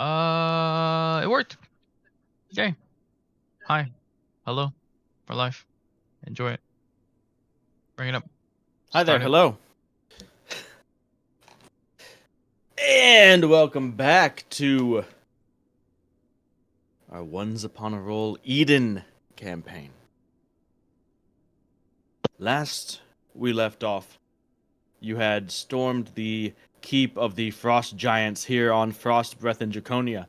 It worked. Okay. Hi. Hello. For life. Enjoy it. Bring it up. Hi there, Start it. hello. And welcome back to our Once Upon a Roll Eden campaign. Last we left off, you had stormed the keep of the Frost Giants here on Frost Breath in Draconia,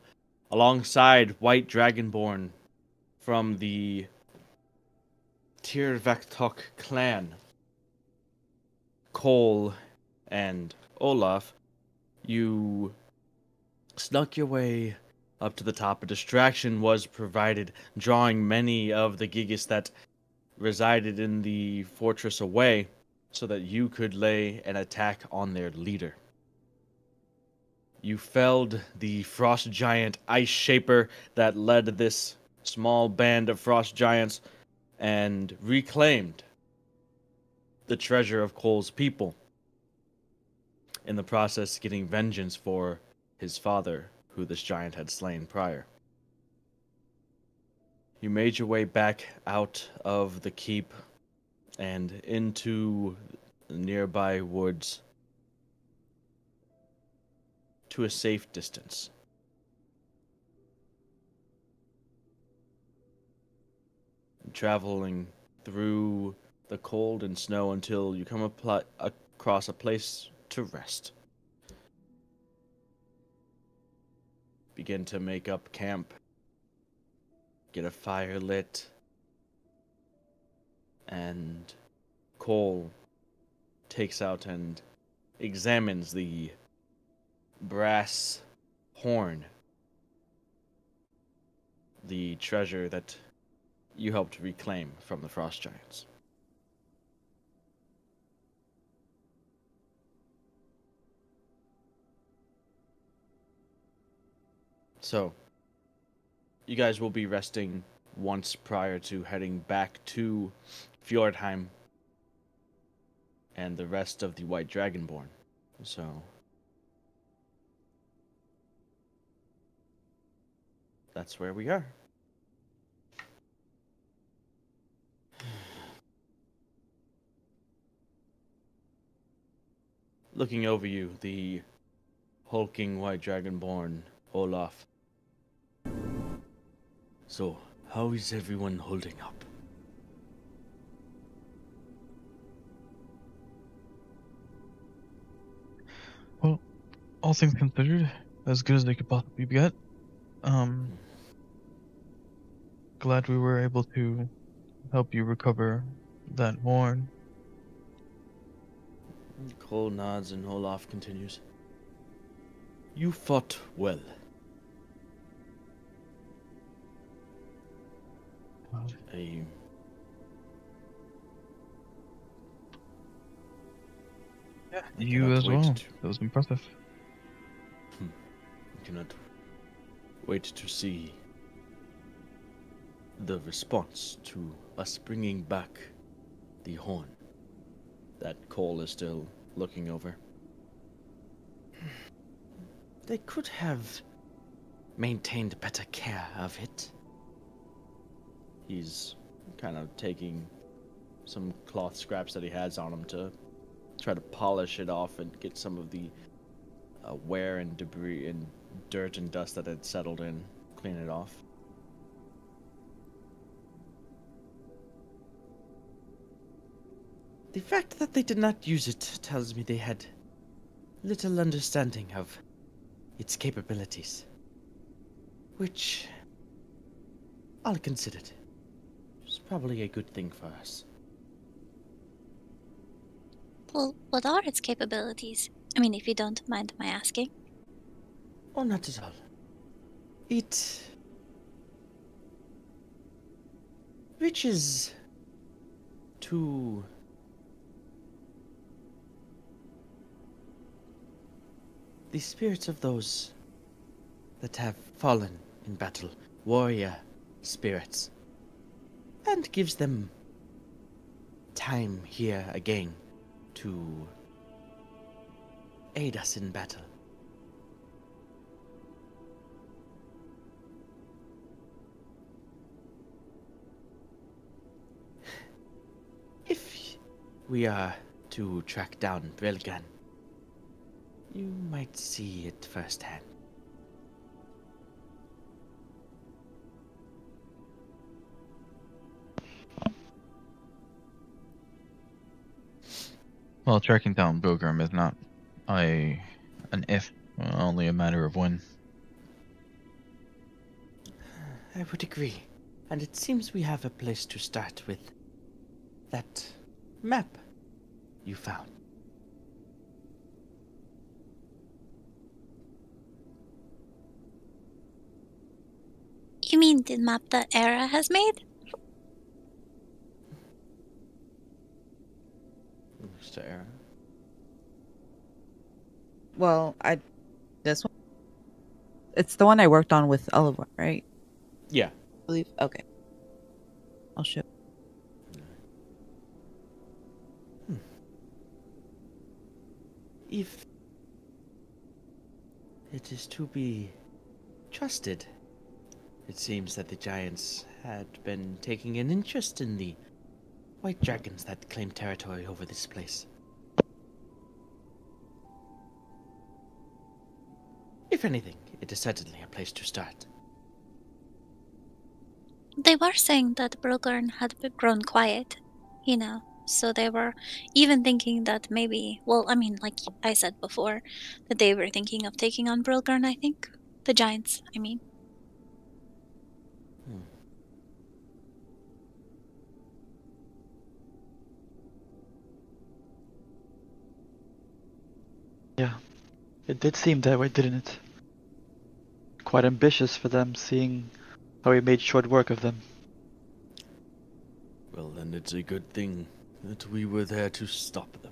alongside White Dragonborn from the Tirvaktok clan. Cole and Olaf, you snuck your way up to the top. A distraction was provided, drawing many of the Gigas that resided in the fortress away so that you could lay an attack on their leader. You felled the frost giant Ice Shaper that led this small band of frost giants and reclaimed the treasure of Cole's people, in the process getting vengeance for his father, who this giant had slain prior. You made your way back out of the keep and into the nearby woods to a safe distance. Traveling through the cold and snow until you come across a place to rest. Begin to make up camp, get a fire lit, and Cole takes out and examines the brass horn, the treasure that you helped reclaim from the Frost Giants. So, you guys will be resting once prior to heading back to Fjordheim and the rest of the White Dragonborn. So, that's where we are. Looking over you, the hulking White Dragonborn, Olaf. So, how is everyone holding up? Well, all things considered, as good as they could possibly get. Glad we were able to help you recover that horn. Cole nods and Olaf continues. You fought well. A Yeah, I you cannot as wait well. to That was impressive. I cannot wait to see the response to us bringing back the horn that Cole is still looking over. They could have maintained better care of it. He's kind of taking some cloth scraps that he has on him to try to polish it off and get some of the wear and debris and dirt and dust that had settled in, clean it off. The fact that they did not use it tells me they had little understanding of its capabilities, which I'll consider it. It's probably a good thing for us. Well, what are its capabilities? I mean, if you don't mind my asking. Oh, not at all. It reaches to the spirits of those that have fallen in battle, warrior spirits, and gives them time here again to aid us in battle. we are to track down Brilgan, you might see it firsthand. Well, tracking down Bilgrim is not an if, only a matter of when. I would agree. And it seems we have a place to start with that map you found. You mean the map that Era has made? Mr. Aaron. Well, this one. It's the one I worked on with Oliver, right? Yeah. I believe. Okay. I'll show. If it is to be trusted, it seems that the giants had been taking an interest in the white dragons that claim territory over this place. If anything, it is certainly a place to start. They were saying that Brogurn had grown quiet, so they were even thinking that maybe, well, I mean, like I said before, that they were thinking of taking on Brogurn, I think. The giants, I mean. Yeah, it did seem that way, didn't it? Quite ambitious for them, seeing how we made short work of them. Well, then it's a good thing that we were there to stop them.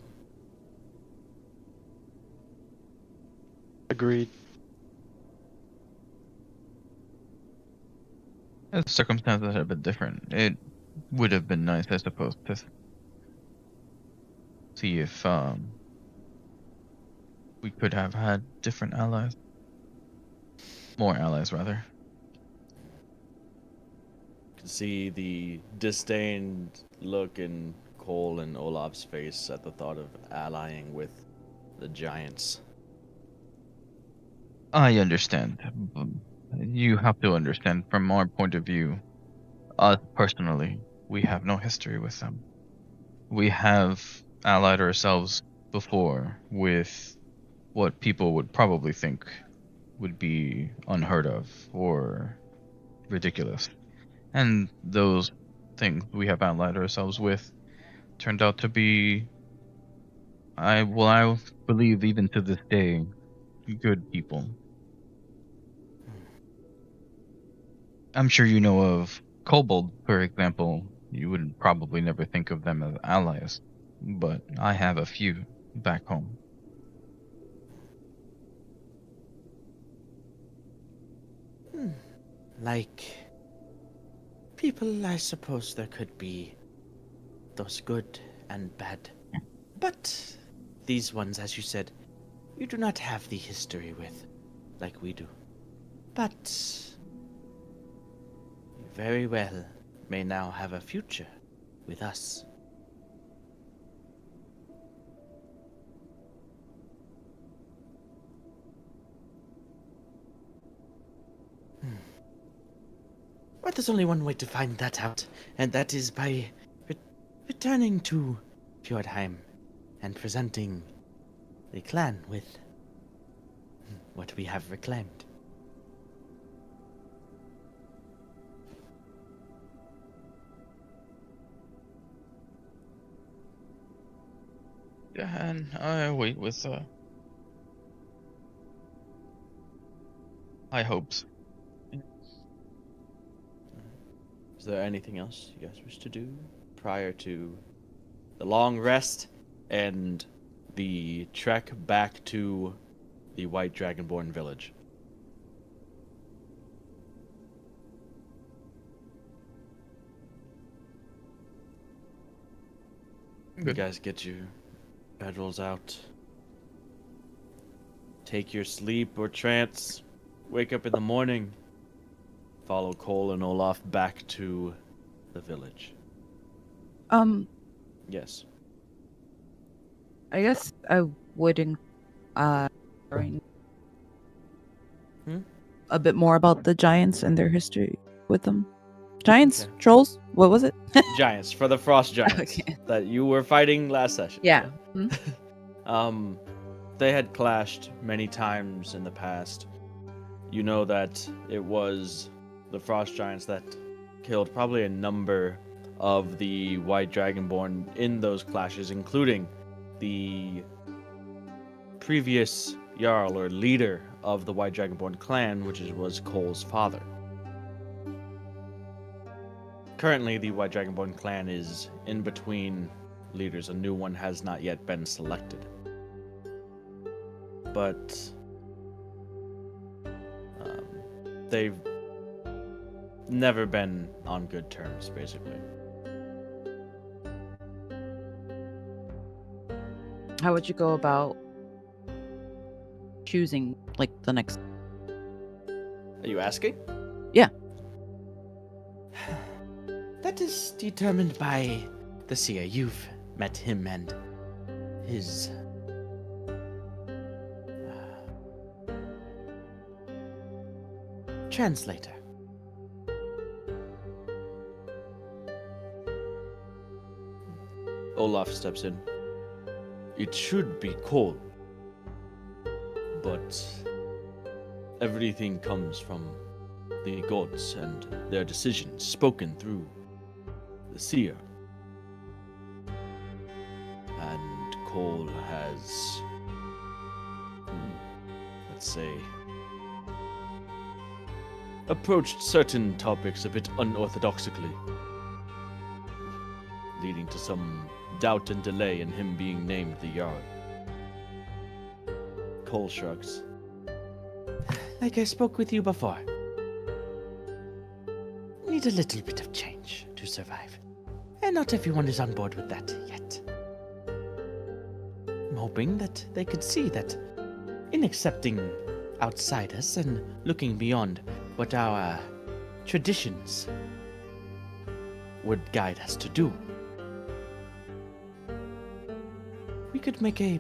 Agreed. If circumstances had been different, it would have been nice, I suppose, to see if we could have had different allies. More allies, rather. You can see the disdained look in Cole and Olaf's face at the thought of allying with the giants. I understand. You have to understand, from our point of view, us personally, we have no history with them. We have allied ourselves before with what people would probably think would be unheard of or ridiculous. And those things we have allied ourselves with turned out to be, I believe even to this day, good people. I'm sure you know of Kobold, for example. You would probably never think of them as allies, but I have a few back home. Like people, I suppose there could be those good and bad. But these ones, as you said, you do not have the history with, like we do. But you very well may now have a future with us. But there's only one way to find that out, and that is by returning to Fjordheim and presenting the clan with what we have reclaimed. Yeah, and I wait with high hopes. Is there anything else you guys wish to do prior to the long rest and the trek back to the White Dragonborn village? You Good. guys get your bedrolls out. Take your sleep or trance. Wake up in the morning. Follow Cole and Olaf back to the village. Um, Yes. I guess I wouldn't bring a bit more about the giants and their history with them. Giants, Okay. trolls. What was it? Giants, for the frost giants Okay. that you were fighting last session. Yeah. They had clashed many times in the past. You know that it was the frost giants that killed probably a number of the white dragonborn in those clashes, including the previous Jarl or leader of the white dragonborn clan, which was Cole's father. Currently, the white dragonborn clan is in between leaders. A new one has not yet been selected. But they've never been on good terms, basically. How would you go about choosing like the next? Are you asking? Yeah. That is determined by the seer. You've met him and his translator. Olaf steps in. It should be Cole, but everything comes from the gods and their decisions spoken through the seer. And Cole has, let's say, approached certain topics a bit unorthodoxically, leading to some doubt and delay in him being named the Jarl. Cole shrugs. Like I spoke with you before. Need a little bit of change to survive. And not everyone is on board with that yet. I'm hoping that they could see that in accepting outsiders and looking beyond what our traditions would guide us to do, we could make a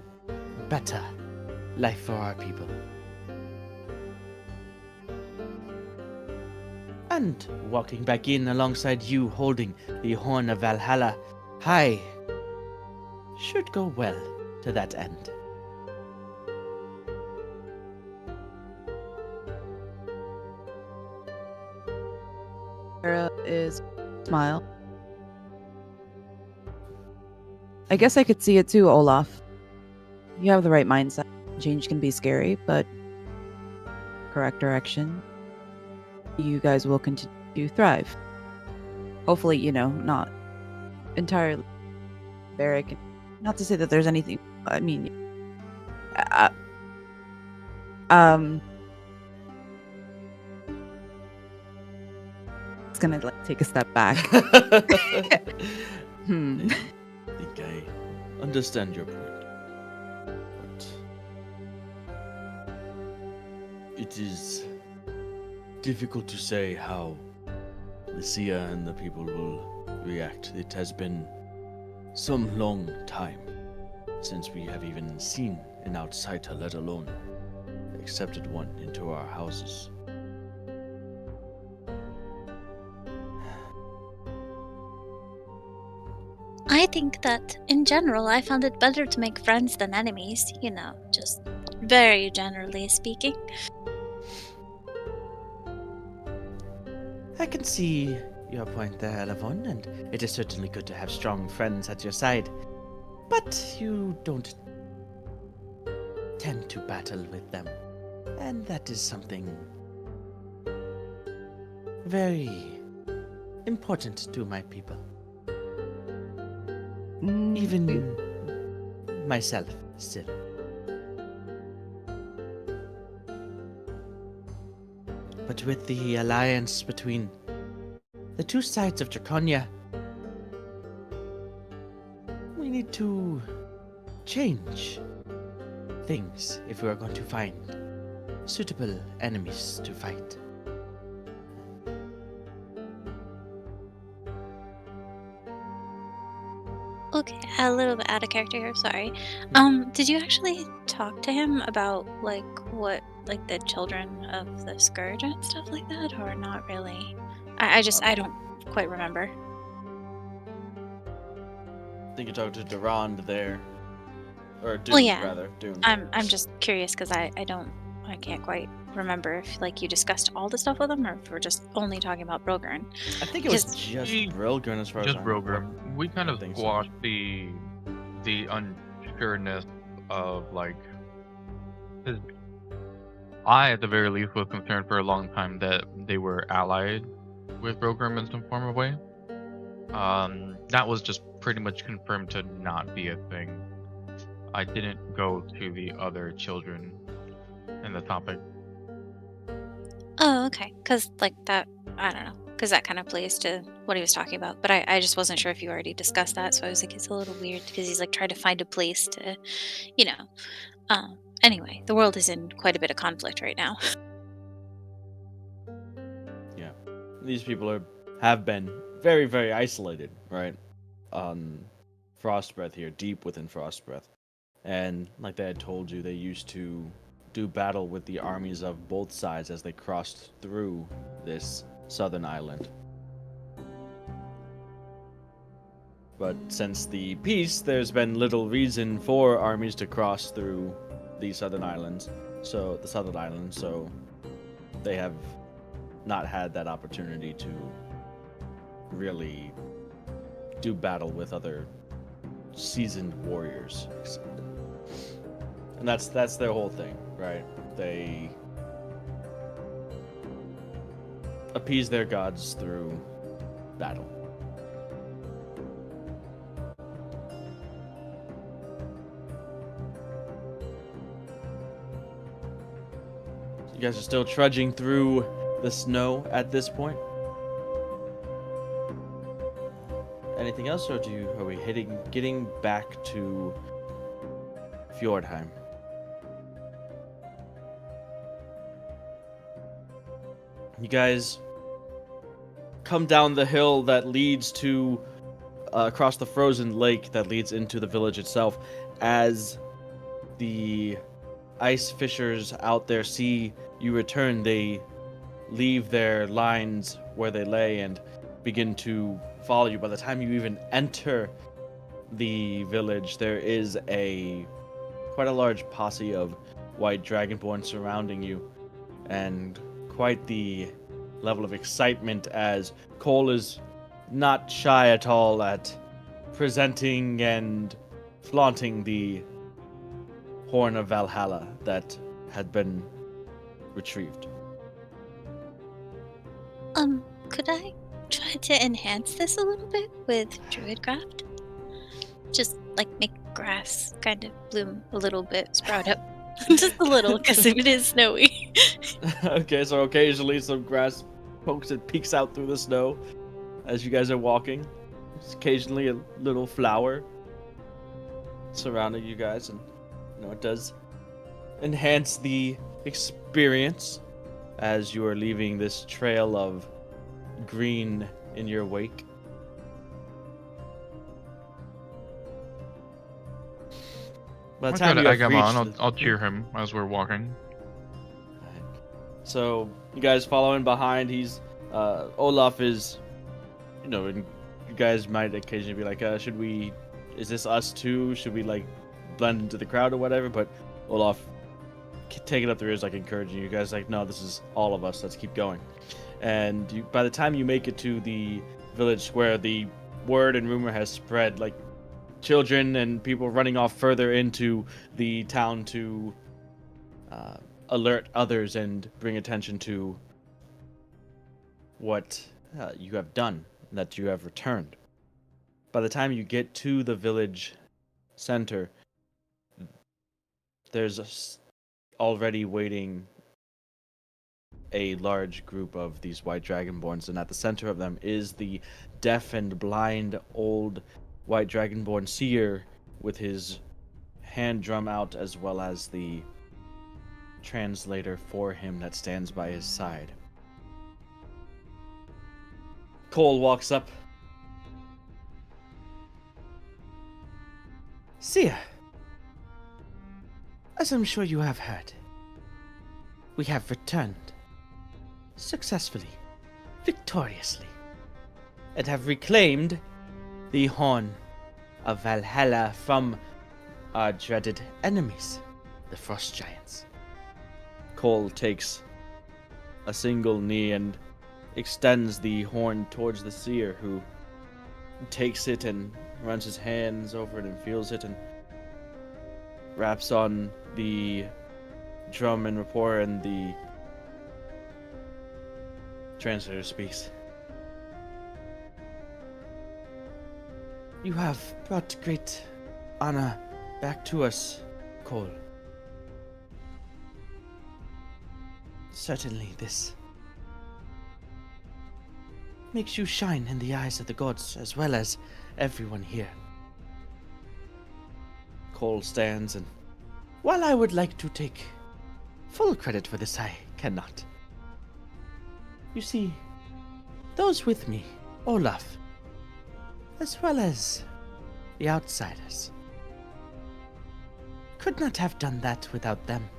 better life for our people. And walking back in alongside you holding the Horn of Valhalla high should go well to that end. Sarah is smile. I guess I could see it too, Olaf. You have the right mindset. Change can be scary, but correct direction, you guys will continue to thrive. Hopefully, not entirely barbaric. Not to say that there's anything. I mean, it's gonna take a step back. I think I understand your point. But it is difficult to say how the seer and the people will react. It has been some long time since we have even seen an outsider, let alone accepted one into our houses. I think that in general, I found it better to make friends than enemies, just very generally speaking. I can see your point there, Lavon, and it is certainly good to have strong friends at your side. But you don't tend to battle with them, and that is something very important to my people. Even myself, still. But with the alliance between the two sides of Draconia, we need to change things if we are going to find suitable enemies to fight. Okay, a little bit out of character here, sorry. Did you actually talk to him about like the children of the scourge and stuff like that, or not really? I don't quite remember. I think you talked to Durand there, or Dune, Well, yeah. rather. Dune. I'm just curious because I can't quite remember if like you discussed all the stuff with him or if we're just only talking about Brogren. I think it was Because- just He- Brilgren as far Just as I remember. Brogram. We kind I of think so. squashed the unsureness of like. 'Cause I, at the very least, was concerned for a long time that they were allied with Brogram in some form of way. That was just pretty much confirmed to not be a thing. I didn't go to the other children in the topic. Oh, okay. Because like that, I don't know. Because that kind of plays to what he was talking about. But I just wasn't sure if you already discussed that. So I was like, it's a little weird because he's like trying to find a place to, you know. Anyway, the world is in quite a bit of conflict right now. Yeah, these people have been very, very isolated, right? On Frostbreath here, deep within Frostbreath, and like they had told you, they used to do battle with the armies of both sides as they crossed through this southern island. But since the peace, there's been little reason for armies to cross through the southern islands. So they have not had that opportunity to really do battle with other seasoned warriors. And that's their whole thing, right? They appease their gods through battle. You guys are still trudging through the snow at this point. Anything else, or are we getting back to Fjordheim? You guys come down the hill that leads to across the frozen lake that leads into the village itself. As the ice fishers out there see you return, they leave their lines where they lay and begin to follow you. By the time you even enter the village, there is quite a large posse of white dragonborn surrounding you, and quite the level of excitement as Cole is not shy at all at presenting and flaunting the Horn of Valhalla that had been retrieved. Could I try to enhance this a little bit with Druidcraft? Just like make grass kind of bloom a little bit, sprout up. Just a little, because it is snowy. Okay, so occasionally some grass pokes and peeks out through the snow as you guys are walking. Just occasionally a little flower surrounding you guys, and it does enhance the experience as you are leaving this trail of green in your wake. By the time you have Egg him on. reached I'll cheer him as we're walking. So you guys following behind. He's Olaf is, and you guys might occasionally be like, is this us too? Should we like blend into the crowd or whatever? But Olaf taking up the rears, like encouraging you guys, like, no, this is all of us. Let's keep going. And by the time you make it to the village square, the word and rumor has spread, like children and people running off further into the town to alert others and bring attention to what you have done, that you have returned. By the time you get to the village center, there's already waiting a large group of these white dragonborns, and at the center of them is the deaf and blind old white dragonborn seer with his hand drum out, as well as the translator for him that stands by his side. Cole walks up. Seer, as I'm sure you have heard, we have returned successfully, victoriously, and have reclaimed the Horn of Valhalla from our dreaded enemies, the Frost Giants. Cole takes a single knee and extends the horn towards the seer, who takes it and runs his hands over it and feels it and raps on the drum and rapport, and the translator speaks. You have brought great honor back to us, Cole. Certainly this makes you shine in the eyes of the gods as well as everyone here. Cole stands, and while I would like to take full credit for this, I cannot. You see, those with me, Olaf, as well as the outsiders, could not have done that without them.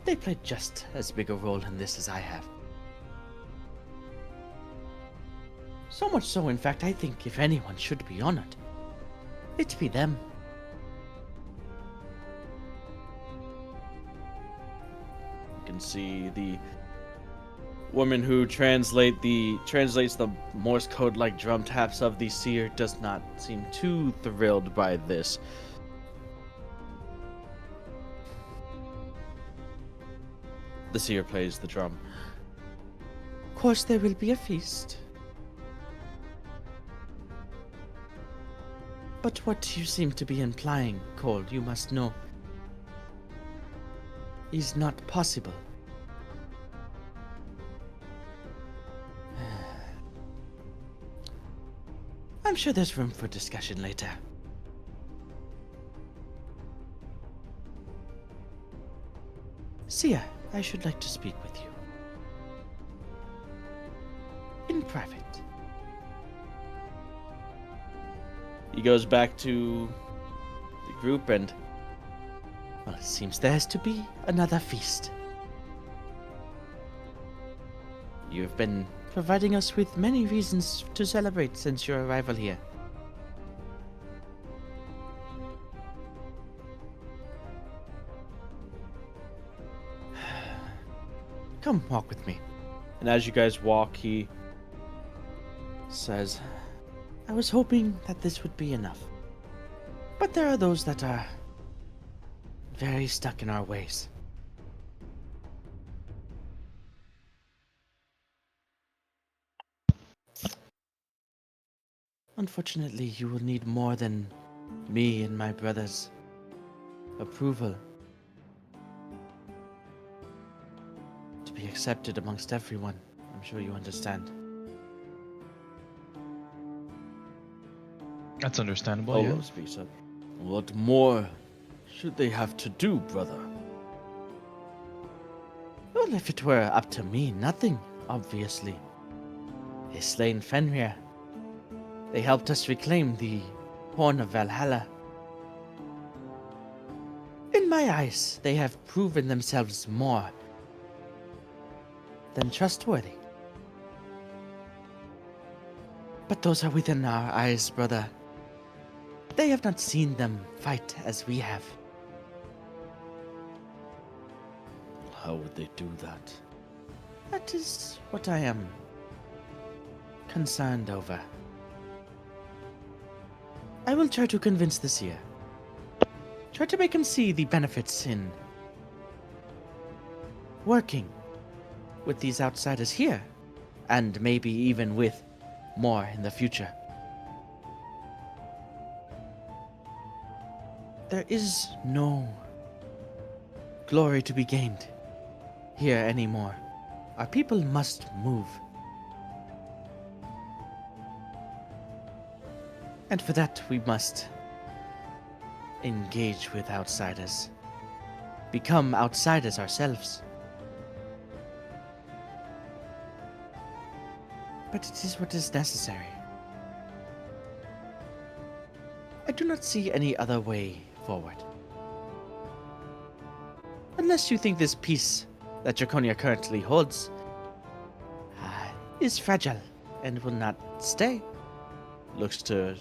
They played just as big a role in this as I have. So much so, in fact, I think if anyone should be honored, it'd be them. You can see the woman who translates the Morse code like drum taps of the seer does not seem too thrilled by this. The seer plays the drum. Of course there will be a feast. But what you seem to be implying, Cole, you must know, is not possible. I'm sure there's room for discussion later. Sia, I should like to speak with you. In private. He goes back to the group and, well, it seems there has to be another feast. You've been providing us with many reasons to celebrate since your arrival here. Come walk with me. And as you guys walk, he says, I was hoping that this would be enough. But there are those that are very stuck in our ways. Unfortunately, you will need more than me and my brother's approval to be accepted amongst everyone. I'm sure you understand. That's understandable. Olo Yeah. speaks up. What more should they have to do, brother? Well, if it were up to me, nothing, obviously. They slain Fenrir. They helped us reclaim the Horn of Valhalla. In my eyes, they have proven themselves more than trustworthy. But those are within our eyes, brother. They have not seen them fight as we have. How would they do that? That is what I am concerned over. I will try to convince the seer. Try to make him see the benefits in working with these outsiders here, and maybe even with more in the future. There is no glory to be gained here anymore. Our people must move. And for that, we must engage with outsiders. Become outsiders ourselves. But it is what is necessary. I do not see any other way forward. Unless you think this piece that Draconia currently holds is fragile and will not stay. Looks to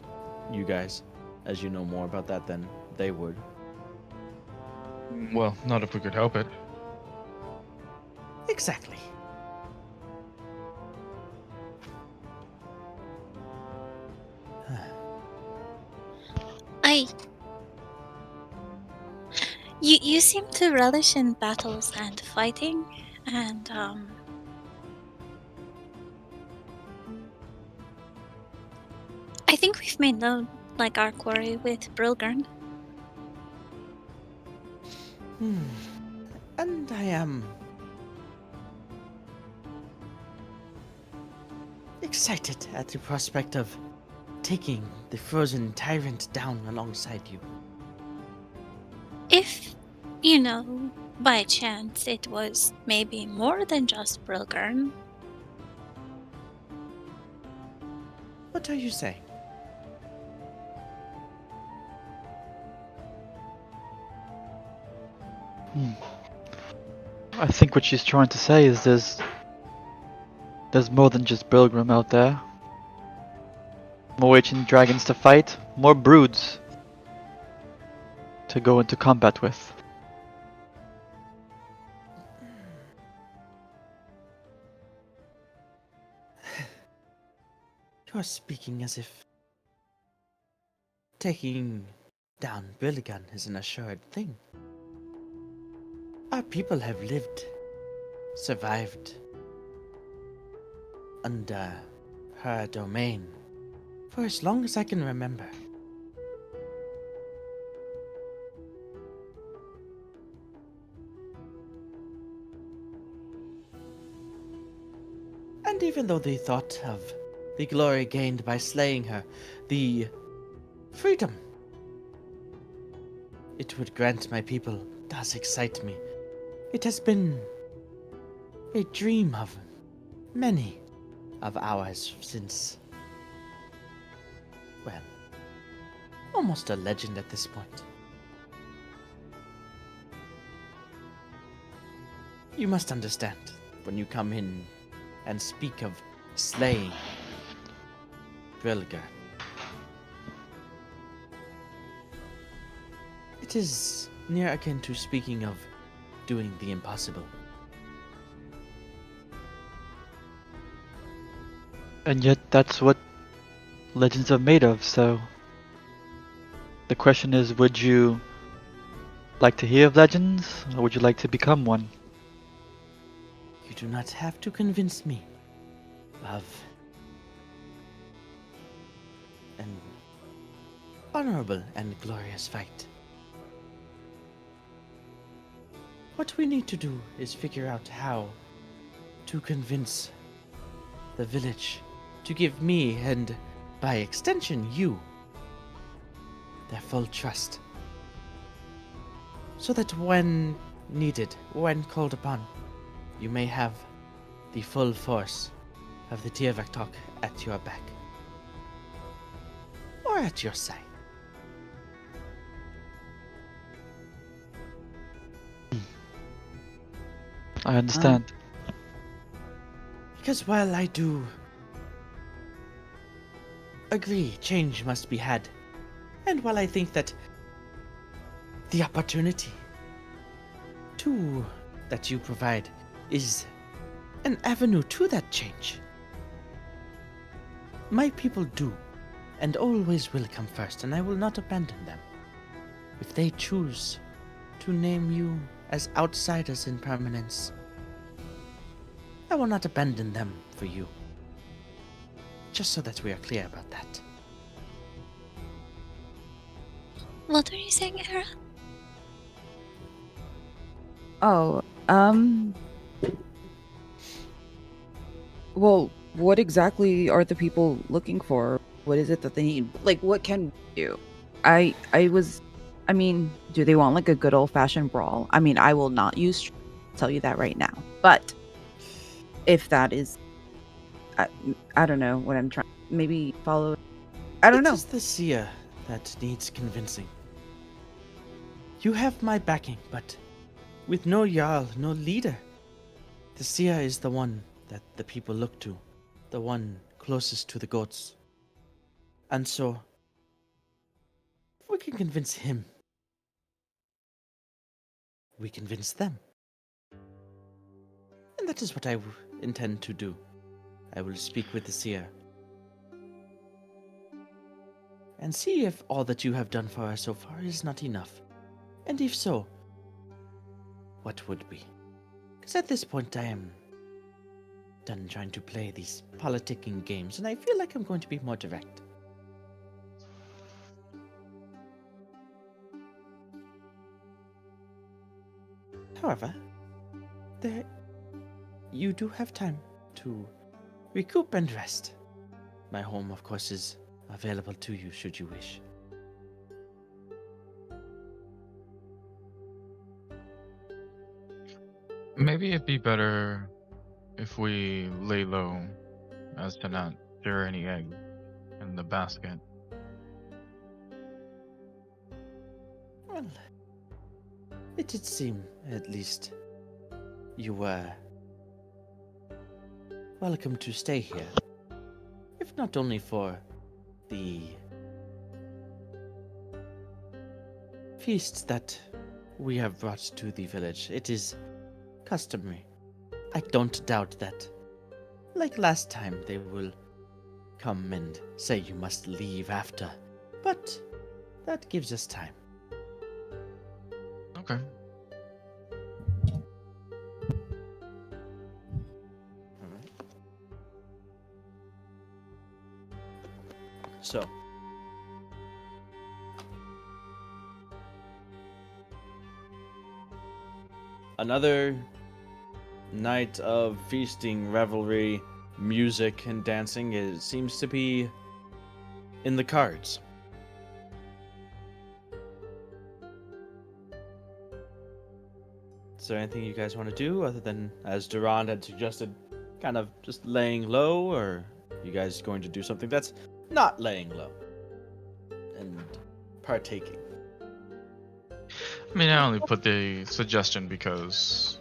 you guys, as you know more about that than they would. Well, not if we could help it. Exactly. You seem to relish in battles and fighting, and I think we've made known like our quarry with Brilgern. And I am excited at the prospect of taking the frozen tyrant down alongside you. If, you know, by chance it was maybe more than just Brilgern. What are you saying? I think what she's trying to say is there's more than just Bilgrim out there. More ancient dragons to fight, more broods to go into combat with. You are speaking as if taking down Billigan is an assured thing. Our people have lived, survived under her domain for as long as I can remember. And even though the thought of the glory gained by slaying her, the freedom it would grant my people does excite me. It has been a dream of many of ours since, well, almost a legend at this point. You must understand, when you come in and speak of slaying Brilgern, it is near akin to speaking of doing the impossible. And yet that's what legends are made of, so the question is, would you like to hear of legends, or would you like to become one? You do not have to convince me of an honorable and glorious fight. What we need to do is figure out how to convince the village to give me, and by extension you, their full trust. So that when needed, when called upon, you may have the full force of the Tirvaktok at your back. Or at your side. I understand. Because while I do agree change must be had, and while I think that the opportunity that you provide is an avenue to that change, my people do and always will come first, and I will not abandon them. If they choose to name you as outsiders in permanence, I will not abandon them for you. Just so that we are clear about that. What are you saying, Era? Oh, well, what exactly are the people looking for? What is it that they need? Like, what can we do? I mean, do they want like a good old-fashioned brawl? I mean, I will not use, tell you that right now. But if that is, I don't know what I'm trying. Maybe follow. I don't know. It is the seer that needs convincing. You have my backing, but with no Jarl, no leader, the seer is the one that the people look to, the one closest to the gods. And so, if we can convince him, we convince them. And that is what I intend to do. I will speak with the seer and see if all that you have done for us so far is not enough. And if so, what would be? Because at this point I am done trying to play these politicking games, and I feel like I'm going to be more direct. However, you do have time to recoup and rest. My home, of course, is available to you should you wish. Maybe it'd be better if we lay low as to not stir any egg in the basket. Well, it did seem, at least, you were welcome to stay here. If not only for the feast that we have brought to the village. It is customary. I don't doubt that. Like last time, they will come and say you must leave after. But that gives us time. Okay. So, another night of feasting, revelry, music, and dancing seems to be in the cards. Is there anything you guys want to do other than, as Durand had suggested, kind of just laying low, or you guys going to do something that's not laying low and partaking? I mean, I only put the suggestion because,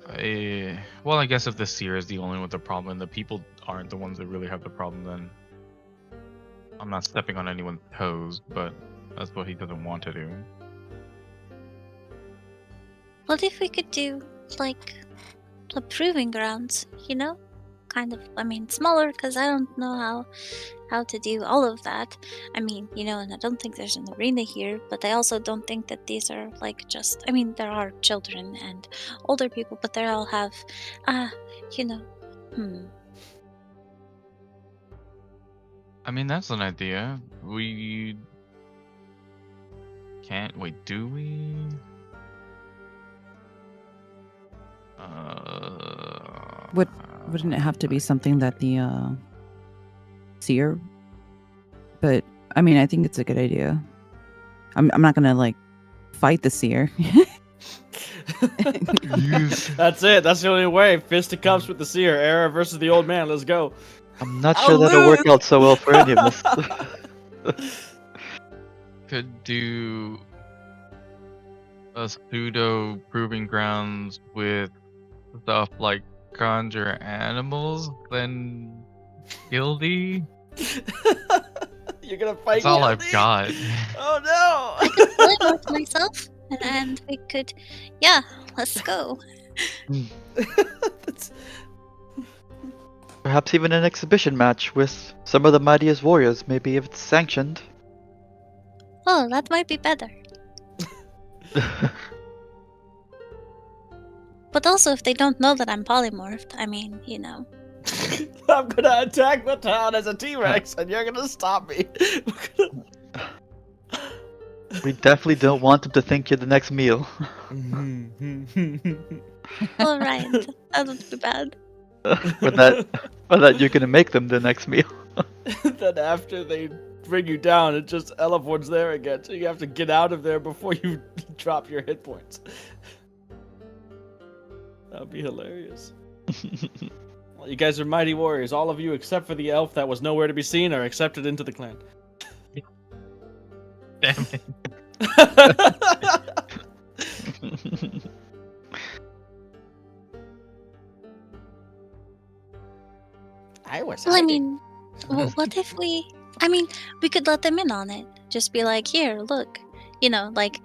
I guess if the seer is the only one with the problem, the people aren't the ones that really have the problem, then I'm not stepping on anyone's toes, but that's what he doesn't want to do. What if we could do, like, a proving grounds, you know? Kind of, I mean, smaller, because I don't know how to do all of that. I mean, you know, and I don't think there's an arena here, but I also don't think that these are, like, just, I mean, there are children and older people, but they all have, you know, I mean, that's an idea. We can't, wait, do we? Wouldn't it have to be something that the seer? But I mean, I think it's a good idea. I'm not gonna like fight the seer. That's it. That's the only way. Fisticuffs with the seer. Era versus the old man. Let's go. I'm not sure that'll work out so well for any of us. Could do a pseudo proving grounds with stuff like conjure animals, then guildy. You're gonna fight. That's all Gildy? I've got. Oh no! I could play with myself, and we could, yeah, let's go. Perhaps even an exhibition match with some of the mightiest warriors, maybe if it's sanctioned. Oh, that might be better. But also, if they don't know that I'm polymorphed, I mean, you know. I'm gonna attack the town as a T-Rex, and you're gonna stop me. We definitely don't want them to think you're the next meal. All right, that would be bad. or that you're gonna make them the next meal. Then after they bring you down, it just Elevorn's there again, so you have to get out of there before you drop your hit points. That would be hilarious. Well, you guys are mighty warriors. All of you, except for the elf that was nowhere to be seen, are accepted into the clan. I was Well, I hiding. mean, what if we? I mean, we could let them in on it. Just be like, here, look. You know, like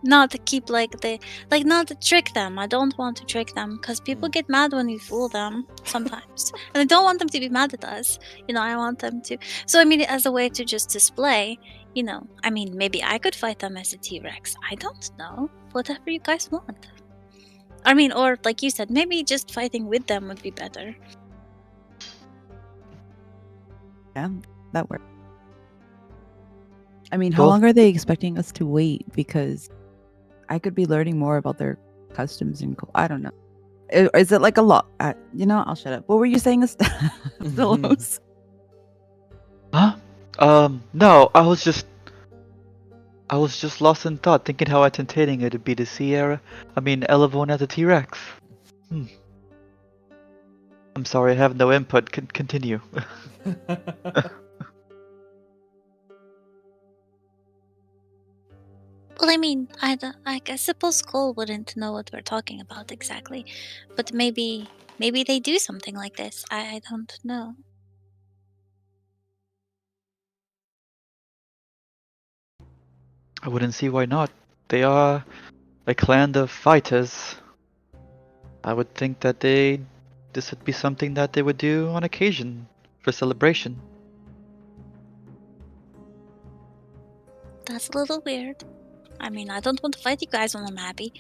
not to keep not to trick them. I don't want to trick them because people get mad when we fool them sometimes, and I don't want them to be mad at us. You know, I want them to. So I mean, as a way to just display. You know, I mean, maybe I could fight them as a T-Rex. I don't know. Whatever you guys want. I mean, or like you said, maybe just fighting with them would be better. Yeah, that works. I mean, how Cool. long are they expecting us to wait? Because I could be learning more about their customs and I don't know. Is it like a lot? You know, I'll shut up. What were you saying, Stilos? Huh? No, I was just lost in thought, thinking how entertaining it'd be to see Elevon as a T-Rex. I'm sorry, I have no input. Continue. Well, I mean, I suppose Cole wouldn't know what we're talking about exactly, but maybe they do something like this. I don't know. I wouldn't see why not. They are a clan of fighters. I would think that this would be something that they would do on occasion for celebration. That's a little weird. I mean, I don't want to fight you guys when I'm happy.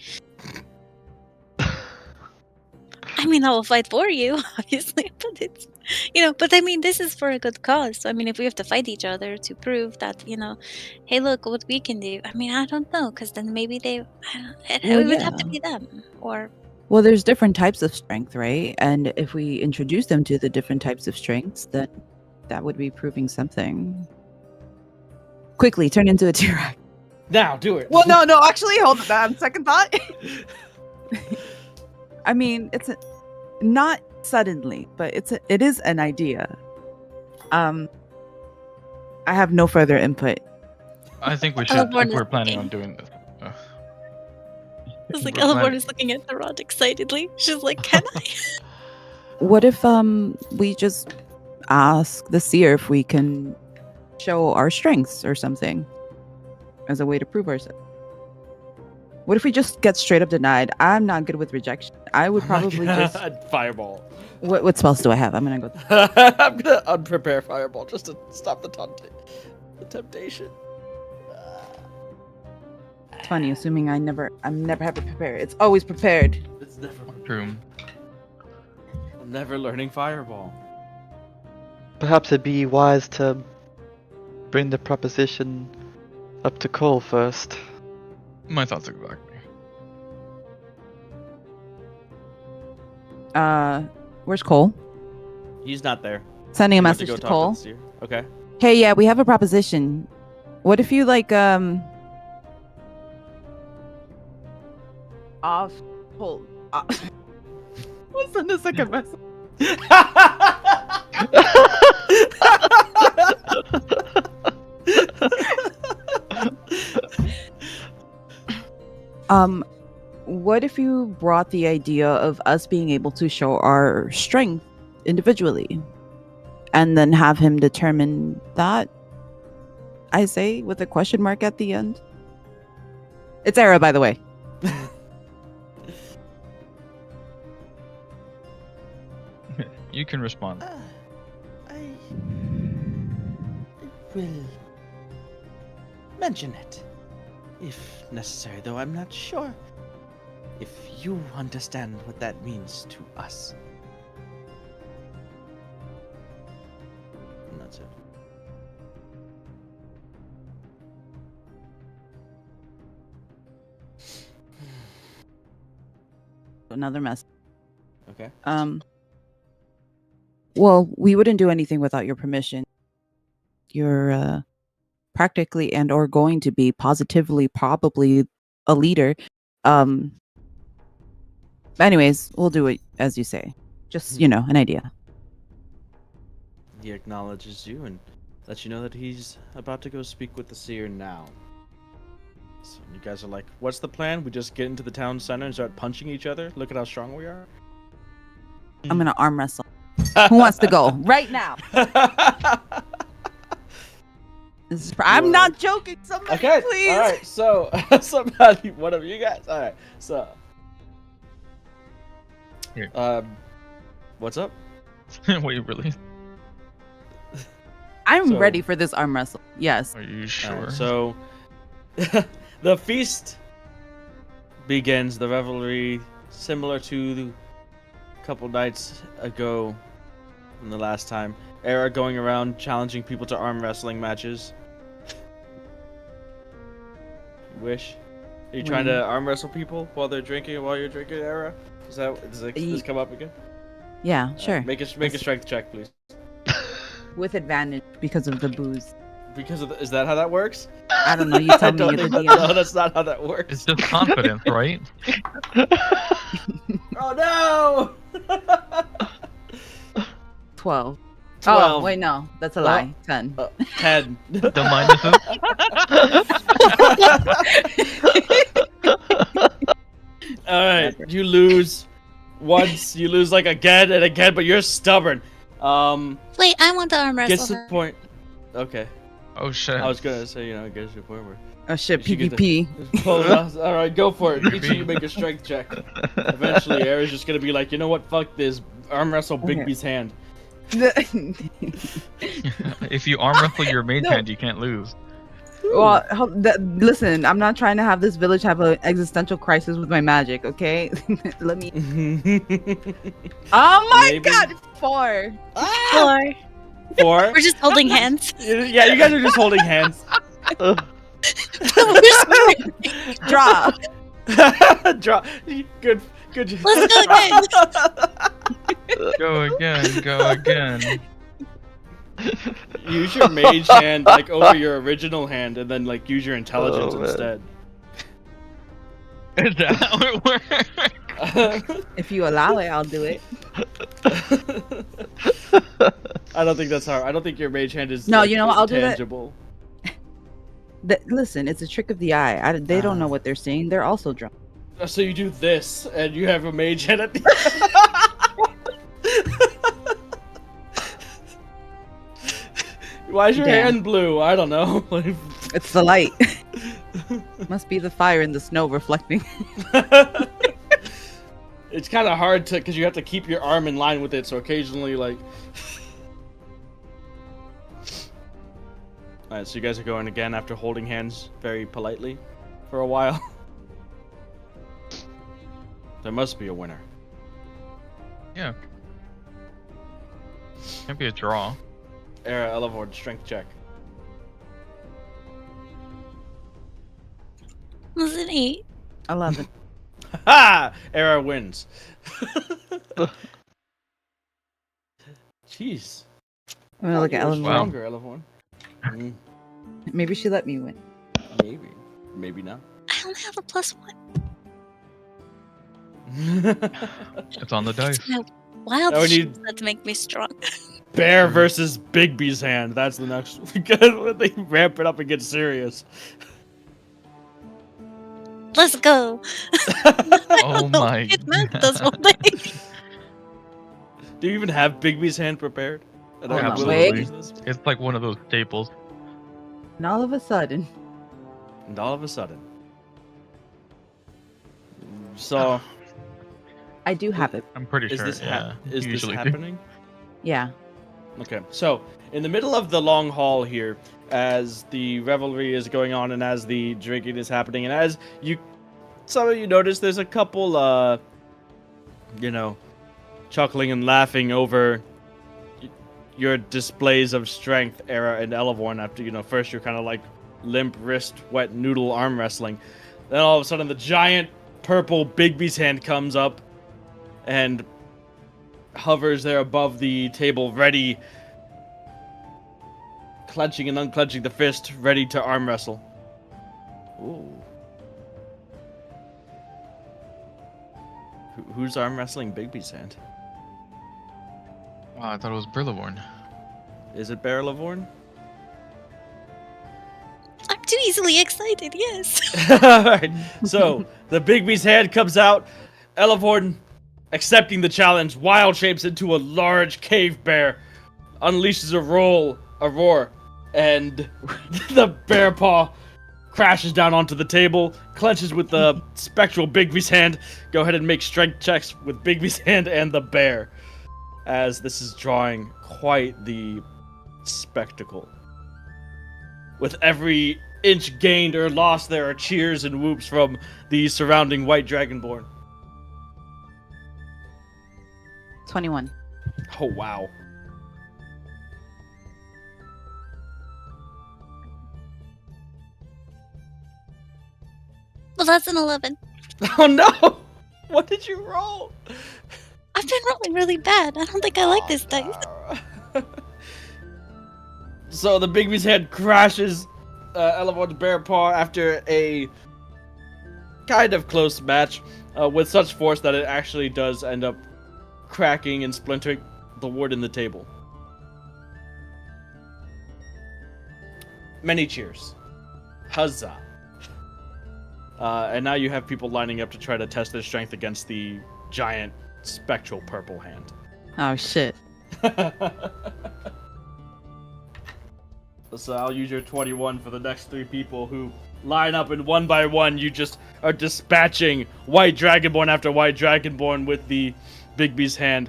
I mean, I will fight for you, obviously, but it's, but I mean, this is for a good cause. So, I mean, if we have to fight each other to prove that, hey, look what we can do. I mean, I don't know, because then maybe it would have to be them, or. Well, there's different types of strength, right? And if we introduce them to the different types of strengths, then that would be proving something. Quickly, turn into a T-Rex. Now, do it. Well, no, actually, hold on. Second thought. I mean, not suddenly, but it is an idea. I have no further input. I think we should, if we're planning on doing this. It's like Eleanor is looking at the rod excitedly. She's like, can I? What if we just ask the seer if we can show our strengths or something as a way to prove ourselves? What if we just get straight up denied? I'm not good with rejection. I would probably just fireball. What spells do I have? I'm gonna go. I'm gonna unprepare fireball just to stop the temptation. It's funny, assuming I'm never have to prepare. It's always prepared. It's never True. I'm never learning fireball. Perhaps it'd be wise to bring the proposition up to Cole first. My thoughts exactly. Where's Cole? He's not there. Sending a He went to message go to talk Cole. the seer. Okay. Hey, yeah, we have a proposition. What if you hold. We'll send a second message. What if you brought the idea of us being able to show our strength individually and then have him determine that? I say with a question mark at the end. It's Era, by the way. You can respond. I will mention it, if necessary, though I'm not sure if you understand what that means to us. And that's it. Another mess. Okay. Well, we wouldn't do anything without your permission. You're practically and or going to be positively probably a leader. Anyways, we'll do it as you say. Just, an idea. He acknowledges you and lets you know that he's about to go speak with the seer now. So you guys are like, what's the plan? We just get into the town center and start punching each other? Look at how strong we are. I'm gonna arm wrestle. Who wants to go right now? I'm not joking. Somebody, Okay, please. alright, so, somebody, one of you guys, alright, so. Here. What's up? Wait, really? I'm So- ready for this arm wrestle. Yes. Are you Alright, sure? so, the feast begins, the revelry, similar to a couple nights ago from the last time. Era going around challenging people to arm wrestling matches. Wish? Are you trying to arm wrestle people while they're drinking, while you're drinking, Era? Does this come up again? Yeah, sure. Make a strength check, please. With advantage because of the booze. Because of is that how that works? I don't know. You I tell me. don't You're the think DM. no, that's not how that works. It's just confidence, right? Oh no! 12. 12. Oh, wait, no. That's a lie. 10. 10. The minuses. Alright, you lose once, you lose like again and again, but you're stubborn. Wait, I want to arm Gets to wrestle the her. point. Okay. Oh shit. I was gonna say, it gets to the point where. Oh, shit. You should get PvP. Alright, go for it. Each of you make a strength check. Eventually, Air's just gonna be like, you know what? Fuck this. Arm wrestle Bigby's hand. If you arm wrestle your main hand, you can't lose. Well, listen, I'm not trying to have this village have an existential crisis with my magic, okay? Let me. Oh my Maybe. god! 4. 4. 4. We're just holding hands. Yeah, you guys are just holding hands. Draw. Draw. Good. Let's go again. Go again. Go again. Use your mage hand like over your original hand, and then like use your intelligence man. instead. Is that how it works? If you allow it, I'll do it. I don't think that's how. I don't think your mage hand is. No, like, you know what, I'll do that. tangible. Listen, it's a trick of the eye. They don't know what they're seeing. They're also drunk. So you do this, and you have a mage hand at the. Why is your Damn. hand blue? I don't know. It's the light. Must be the fire in the snow reflecting. It's kind of hard to, because you have to keep your arm in line with it. So occasionally, like. All right, so you guys are going again after holding hands very politely for a while. There must be a winner. Yeah. Can't be a draw. Era Elevord, strength check. Was it 8? 11. Ha! Era wins. Jeez. I'm gonna look at You were Ellen. Wow. stronger, Elevord. Mm, Maybe she let me win. maybe. Maybe not. I only have a +1. It's on the dice. My wild Oh, we shit need- that make me strong. Bear versus Bigby's hand. That's the next one. Because when they ramp it up and get serious. Let's go. Oh my It meant God. this whole thing. Do you even have Bigby's hand prepared? And Hold I'm on, willing to wait. use this? It's like one of those staples. And all of a sudden, And all of a sudden. So, I do have it. I'm pretty is sure. this Yeah. is this usually do. happening? Yeah. Okay, so in the middle of the long hall here, as the revelry is going on and as the drinking is happening, and as some of you notice, there's a couple, chuckling and laughing over your displays of strength, Era and Elevorn. After first you're kind of like limp wrist, wet noodle arm wrestling, then all of a sudden the giant purple Bigby's hand comes up and hovers there above the table, ready, clenching and unclenching the fist, ready to arm wrestle. Ooh. Who's arm wrestling Bigby's hand? Oh, I thought it was Brillivorn. Is it Bear Lavorn? I'm too easily excited, yes. Alright, so the Big B's hand comes out. Elevorden, accepting the challenge, wild shapes into a large cave bear, unleashes a roar, and the bear paw crashes down onto the table, clenches with the spectral Bigby's hand. Go ahead and make strength checks with Bigby's hand and the bear, as this is drawing quite the spectacle. With every inch gained or lost, there are cheers and whoops from the surrounding white dragonborn. 21. Oh, wow. Well, that's an 11. Oh, no! What did you roll? I've been rolling really bad. I don't think I like this dice. no. So the Bigby's head crashes Elevord's bear paw after a kind of close match with such force that it actually does end up cracking and splintering the wood in the table. Many cheers. Huzzah. And now you have people lining up to try to test their strength against the giant spectral purple hand. Oh, shit. So I'll use your 21 for the next 3 people who line up, and one by one you just are dispatching white dragonborn after white dragonborn with the Bigby's hand.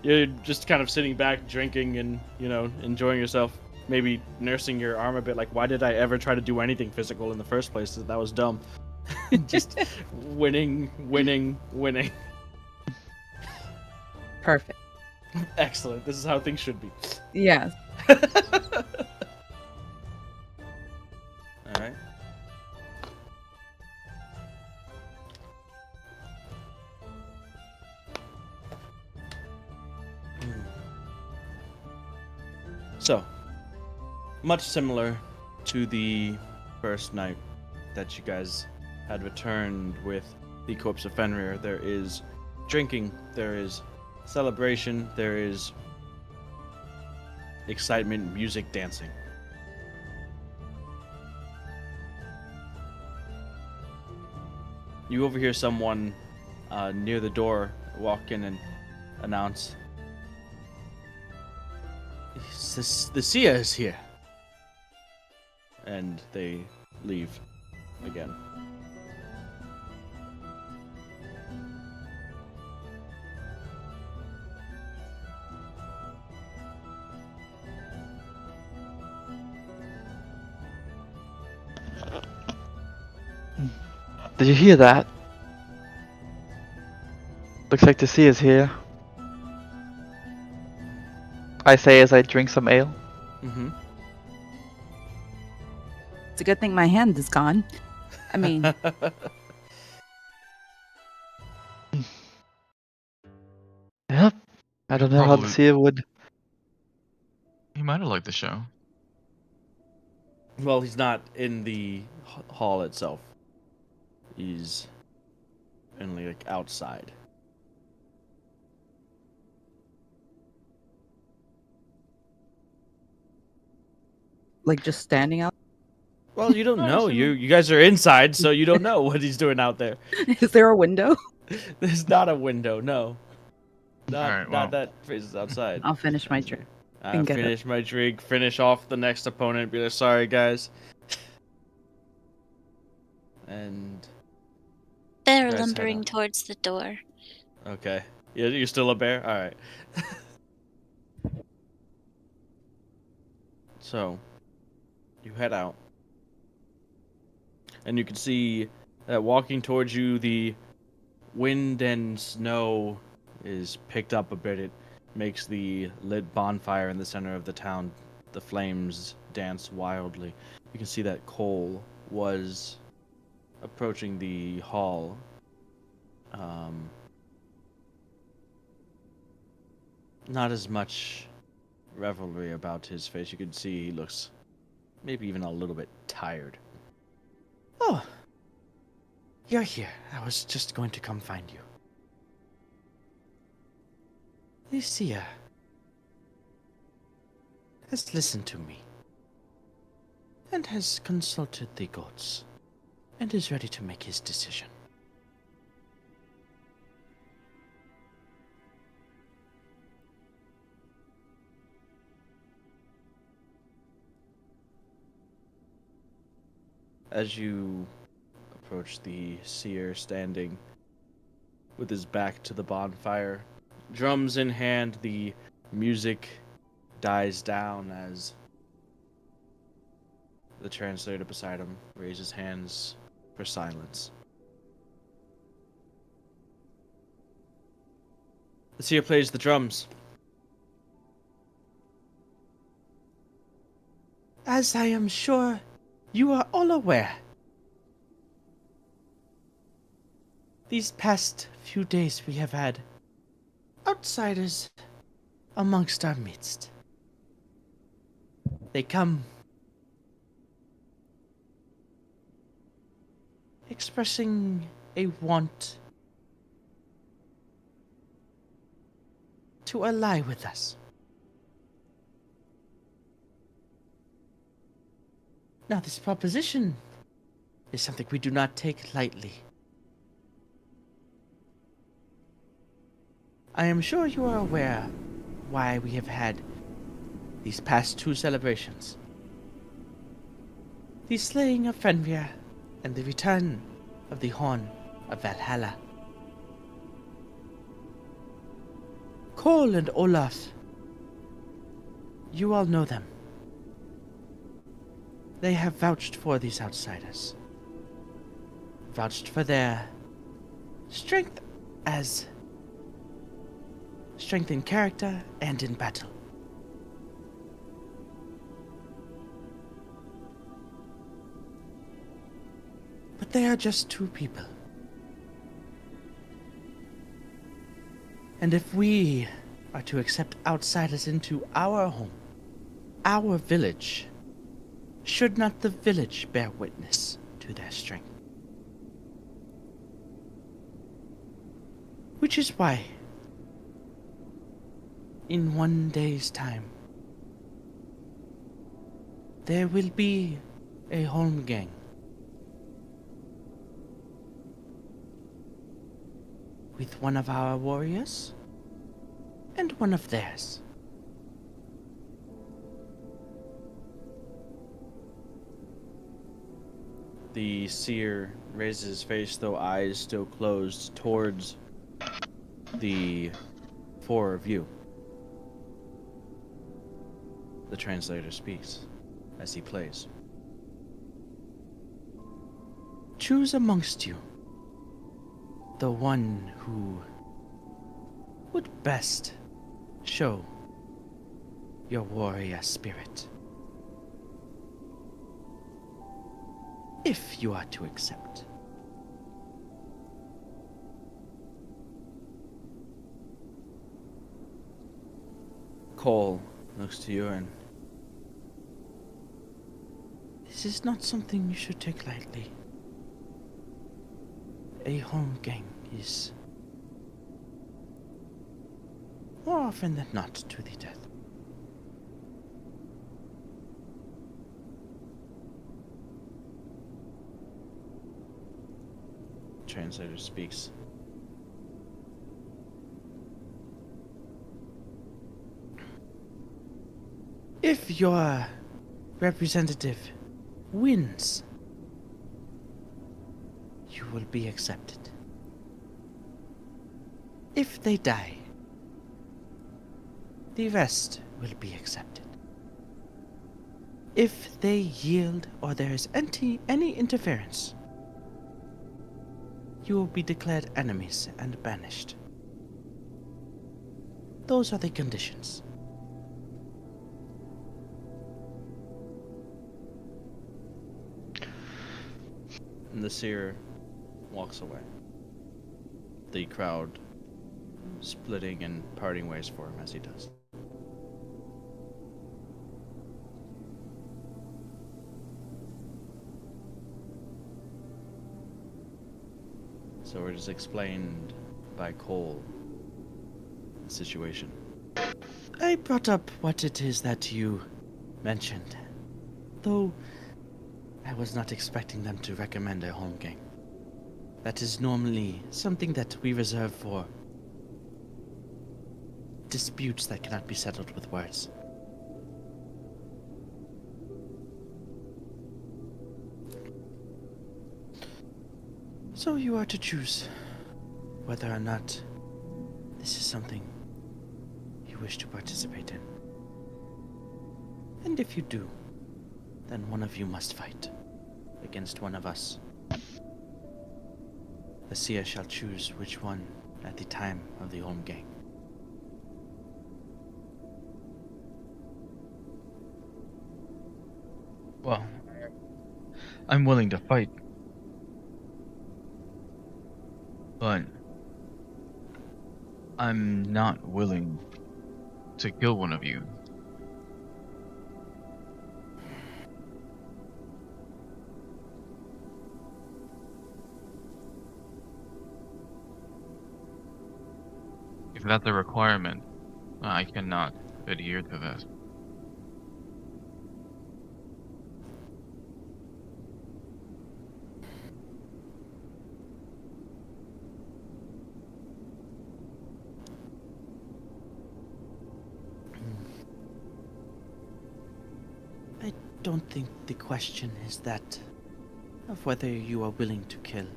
You're just kind of sitting back, drinking, and, you know, enjoying yourself. Maybe nursing your arm a bit, like, why did I ever try to do anything physical in the first place? That was dumb. Just winning. Perfect. Excellent. This is how things should be. Yes. Alright. So, much similar to the first night that you guys had returned with the corpse of Fenrir, there is drinking, there is celebration, there is excitement, music, dancing. You overhear someone near the door walk in and announce, "The Sia is here." And they leave again. Did you hear that? Looks like the sea is here. I say as I drink some ale. Mm-hmm. It's a good thing my hand is gone. I mean, Yep. I don't know how the Probably. sea would. He might have liked the show. Well, he's not in the hall itself. He's only like outside. like just standing out. Well, you don't know. You guys are inside, so you don't know what he's doing out there. Is there a window? There's not a window. No. Not, Alright, not well. that faces outside. I'll finish my drink. I and get finish my drink, finish off the next opponent, be like, sorry guys. And Bear Guys, head lumbering on. towards the door. okay. Yeah, you're still a bear? Alright. So you head out. And you can see that walking towards you, the wind and snow is picked up a bit. It makes the lit bonfire in the center of the town, the flames dance wildly. You can see that Cole was approaching the hall. Not as much revelry about his face. You can see he looks maybe even a little bit tired. Oh, you're here. I was just going to come find you. Lucia, just listen to me. and has consulted the gods, and is ready to make his decision. As you approach the seer standing with his back to the bonfire, drums in hand, the music dies down as the translator beside him raises hands for silence. The seer plays the drums. As I am sure you are all aware, these past few days we have had outsiders amongst our midst. They come expressing a want to ally with us. Now, this proposition is something we do not take lightly. I am sure you are aware why we have had these past two celebrations. The slaying of Fenrir and the return of the Horn of Valhalla. Cole and Olaf, you all know them. They have vouched for these outsiders. Vouched for their strength in character and in battle. But they are just two people. And if we are to accept outsiders into our home, our village, should not the village bear witness to their strength? Which is why, in one day's time, there will be a home gang. With one of our warriors and one of theirs. The seer raises his face, though eyes still closed, towards the four of you. The translator speaks as he plays. Choose amongst you the one who would best show your warrior spirit. If you are to accept. Cole looks to you and this is not something you should take lightly. A home gang is more often than not to the death. Translator speaks. If your representative wins, you will be accepted. If they die, the rest will be accepted. If they yield or there is any interference, you will be declared enemies and banished. Those are the conditions. And the seer walks away. The crowd splitting and parting ways for him as he does. So it is explained by Cole the situation. I brought up what it is that you mentioned, though I was not expecting them to recommend a home gang. That is normally something that we reserve for disputes that cannot be settled with words. So you are to choose whether or not this is something you wish to participate in. And if you do, then one of you must fight against one of us. The seer shall choose which one at the time of the home gang. Well, I'm willing to fight. But I'm not willing to kill one of you. If that's a requirement, I cannot adhere to this. I don't think the question is that of whether you are willing to kill.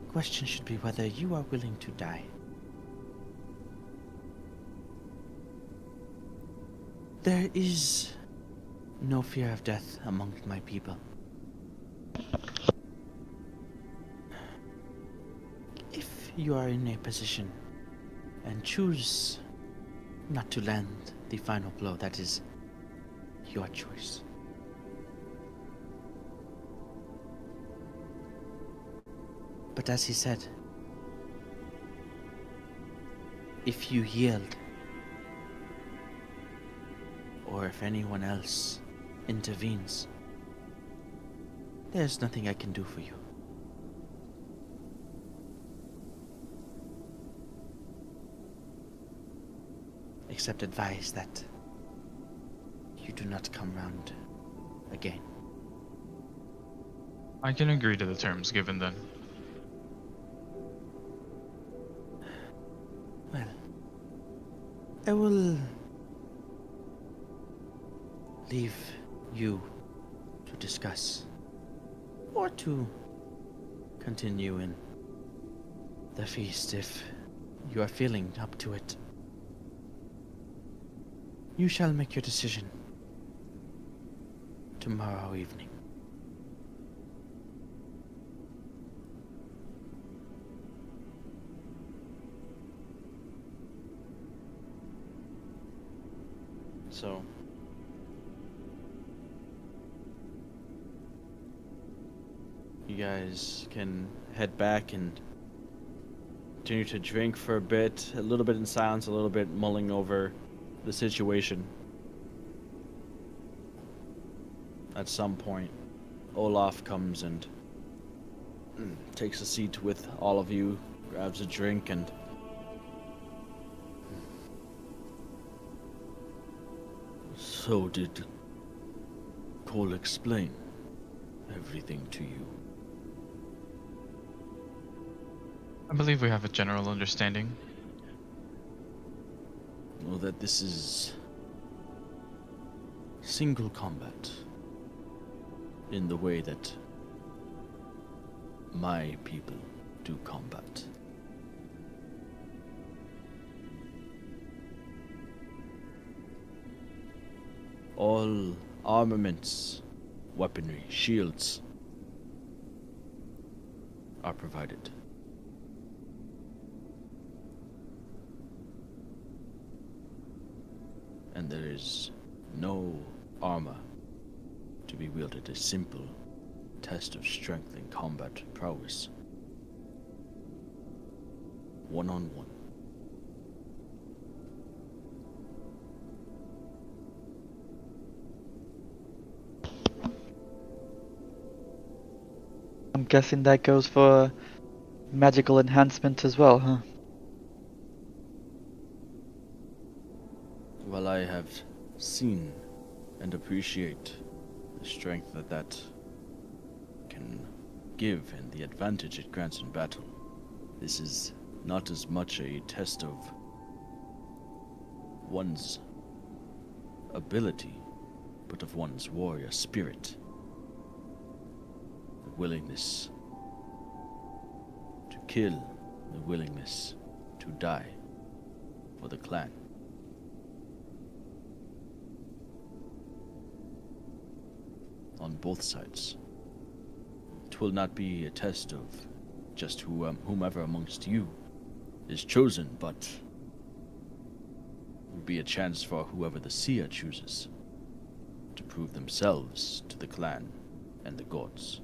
The question should be whether you are willing to die. There is no fear of death among my people. If you are in a position and choose not to land the final blow, that is your choice. But as he said, if you yield, or if anyone else intervenes, there's nothing I can do for you. Except advise that you do not come round again. I can agree to the terms given then. Well, I will leave you to discuss, or to continue in the feast if you are feeling up to it. You shall make your decision tomorrow evening. So, you guys can head back and continue to drink for a little bit in silence, a little bit mulling over the situation. At some point, Olaf comes and takes a seat with all of you, grabs a drink, and so did Cole explain everything to you? I believe we have a general understanding. Know that this is single combat in the way that my people do combat. All armaments, weaponry, shields are provided. And there is no armor to be wielded, a simple test of strength and combat prowess. One-on-one. I'm guessing that goes for magical enhancement as well, huh? Well, I have seen and appreciate the strength that can give and the advantage it grants in battle. This is not as much a test of one's ability, but of one's warrior spirit. The willingness to kill, the willingness to die for the clan. On both sides. It will not be a test of just whomever amongst you is chosen, but will be a chance for whoever the seer chooses to prove themselves to the clan and the gods.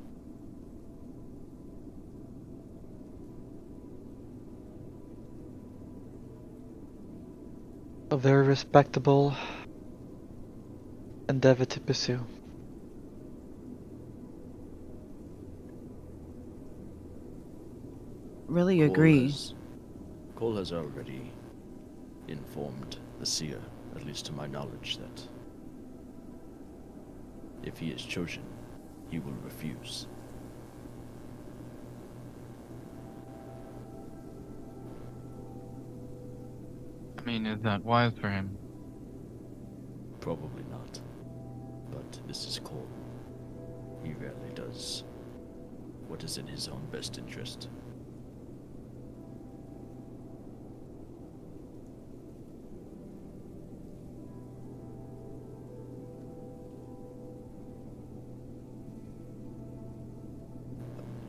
A very respectable endeavor to pursue. Really agree. Cole has already informed the seer, at least to my knowledge, that if he is chosen, he will refuse. I mean, is that wise for him? Probably not. But this is Cole. He rarely does what is in his own best interest.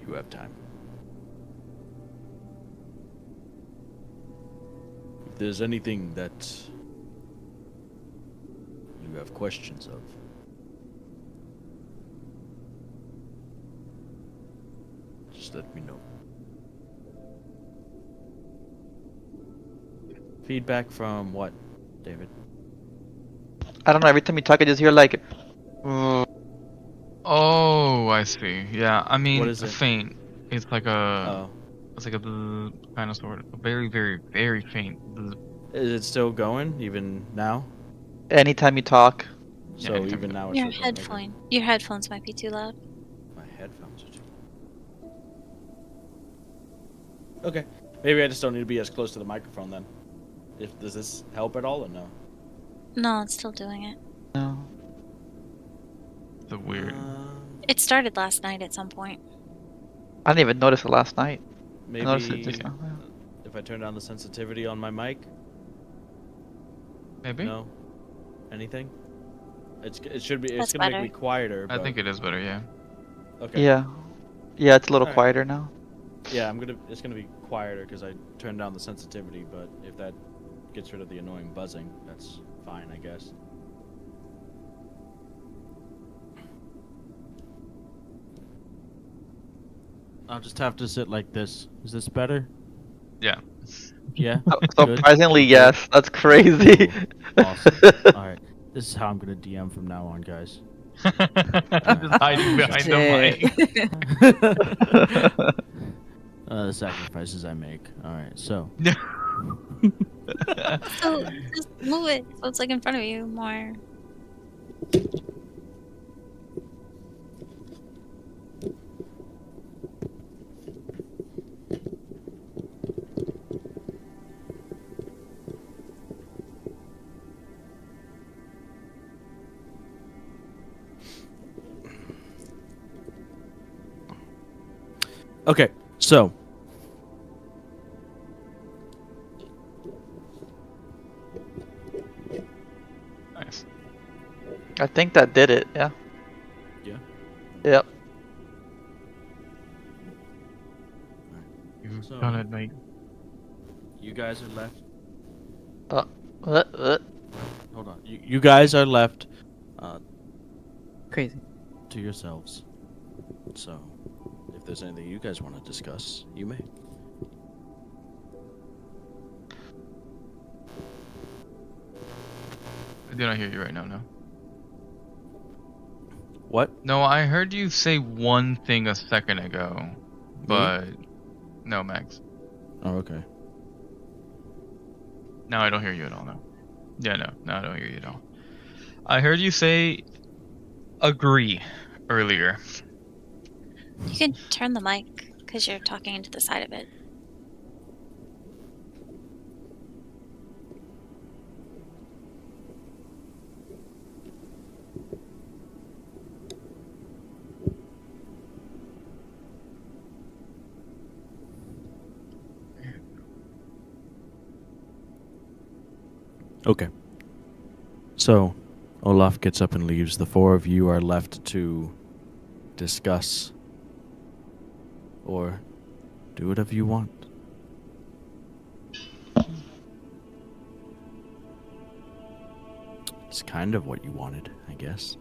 You have time. If there's anything that you have questions of, just let me know. Feedback from what, David? I don't know, every time you talk I just hear like Oh, I see. Yeah, I mean, What is it? faint. It's like a, Oh. it's like a kind of sort of very, very, very faint. Is it still going, even now? anytime you talk. Yeah, So anytime even you- now it's Your still going, okay. your headphones might be too loud. My headphones are too. Okay. Maybe I just don't need to be as close to the microphone then. Does this help at all or no? No, it's still doing it. No. It's a weird. It started last night at some point. I didn't even notice it last night. Maybe I noticed it just now. Yeah. if I turn down the sensitivity on my mic. Maybe. No. Anything? It should be. It's That's gonna better. make me quieter. I But, think it is better. Yeah. Okay. Yeah. Yeah, it's a little Alright. quieter now. Yeah, it's gonna be quieter because I turned down the sensitivity. But if that gets rid of the annoying buzzing, that's fine, I guess. I'll just have to sit like this. Is this better? Yeah. Yeah. Surprisingly, yes. That's crazy. Cool. Awesome. All right. This is how I'm gonna DM from now on, guys. Just hiding behind the mic. The sacrifices I make. All right. So. So just move it so it's like in front of you more. Okay. So. Nice. I think that did it, yeah. Yeah. Yep. You've So- done it, mate. You guys are left. What? Hold on. You guys are left Crazy. to yourselves. So, if there's anything you guys want to discuss, you may. I do not hear you right now. No. What? No, I heard you say one thing a second ago, but no, Max. Oh, okay. No, I don't hear you at all. No. Yeah, no, I don't hear you at all. I heard you say agree earlier. You can turn the mic because you're talking into the side of it. Okay. So, Olaf gets up and leaves. The four of you are left to discuss or do whatever you want. It's kind of what you wanted, I guess.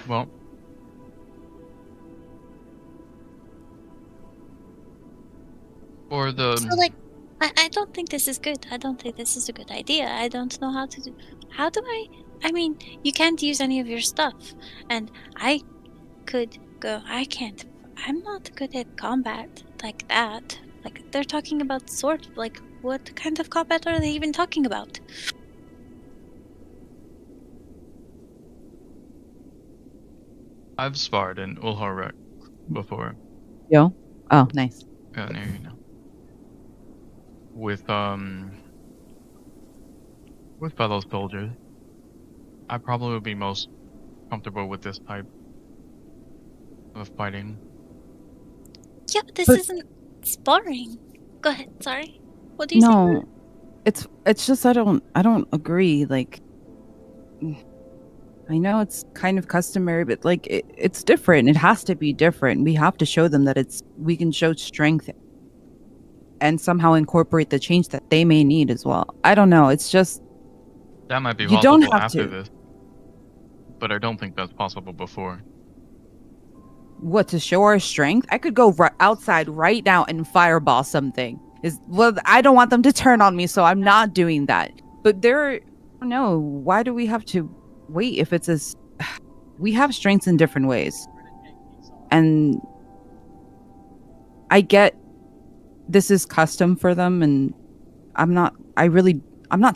Well, for the So, like, I don't think this is good. I don't think this is a good idea. I don't know how to do. How do I mean, you can't use any of your stuff, and I could go. I can't. I'm not good at combat like that. Like, they're talking about sword. Like, what kind of combat are they even talking about? I've sparred in Ulharek before. Yo. Oh, nice. Yeah, there you know. With fellow soldiers. I probably would be most comfortable with this type of fighting. Yeah, but this But- isn't sparring. Go ahead. Sorry. What do you say? No, it's just I don't agree. Like, I know it's kind of customary, but like it's different. It has to be different. We have to show them that we can show strength and somehow incorporate the change that they may need as well. I don't know. It's just That might be You possible don't have after to. this. But I don't think that's possible before. what to show our strength. I could go outside right now and fireball something. I don't want them to turn on me, so I'm not doing that. But I don't know. Why do we have to wait if it's as we have strengths in different ways, and I get this is custom for them, and I'm not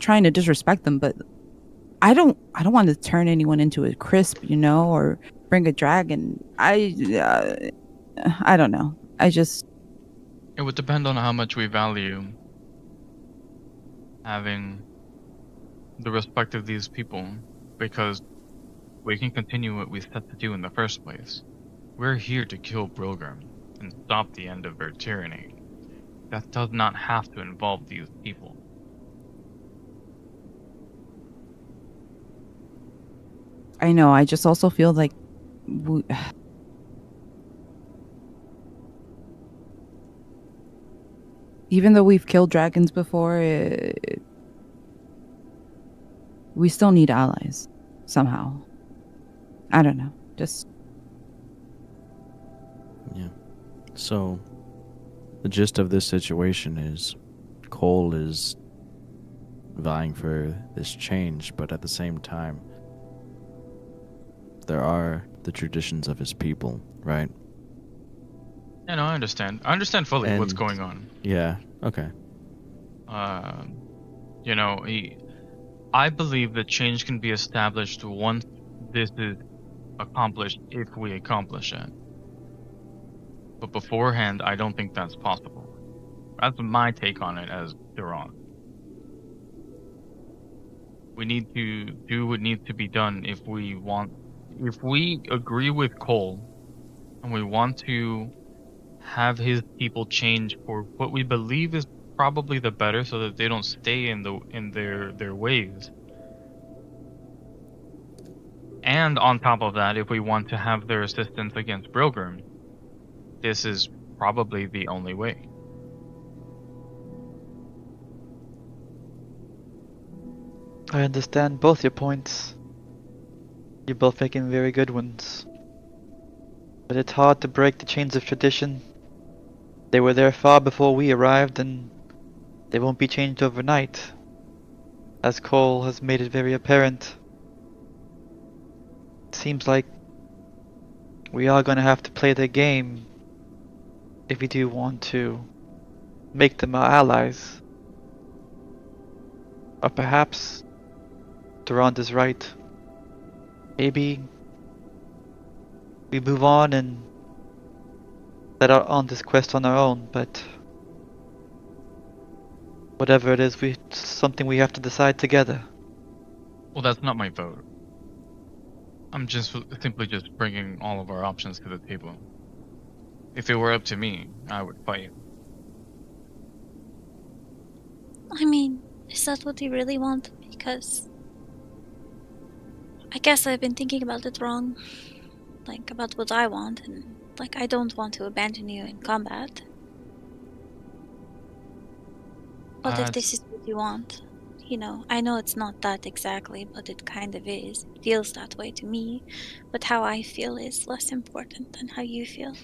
trying to disrespect them, but I don't want to turn anyone into a crisp, or bring a dragon. I don't know. It would depend on how much we value having the respect of these people, because we can continue what we set to do in the first place. We're here to kill Brilgrim and stop the end of their tyranny. That does not have to involve these people. I know. I just also feel like even though we've killed dragons before, we still need allies somehow. I don't know. Just Yeah. So, the gist of this situation is Cole is vying for this change, but at the same time, there are the traditions of his people, right? Yeah, no, I understand. I understand fully what's And- going on. Yeah, okay. I believe that change can be established once this is accomplished, if we accomplish it. But beforehand, I don't think that's possible. That's my take on it as Duran. We need to do what needs to be done if we agree with Cole and we want to have his people change for what we believe is probably the better, so that they don't stay in their ways. And on top of that, if we want to have their assistance against Brilgrim, this is probably the only way. I understand both your points. You're both making very good ones. But it's hard to break the chains of tradition. They were there far before we arrived, and they won't be changed overnight. As Cole has made it very apparent. It seems like we are gonna have to play their game if we do want to make them our allies. Or perhaps Durand is right. Maybe we move on and set out on this quest on our own, but whatever it is, something we have to decide together. Well, that's not my vote. I'm just simply just bringing all of our options to the table. If it were up to me, I would fight. I mean, is that what you really want? Because I guess I've been thinking about it wrong. Like, about what I want, and, like, I don't want to abandon you in combat. But if this is what you want, I know it's not that exactly, but it kind of is. It feels that way to me. But how I feel is less important than how you feel.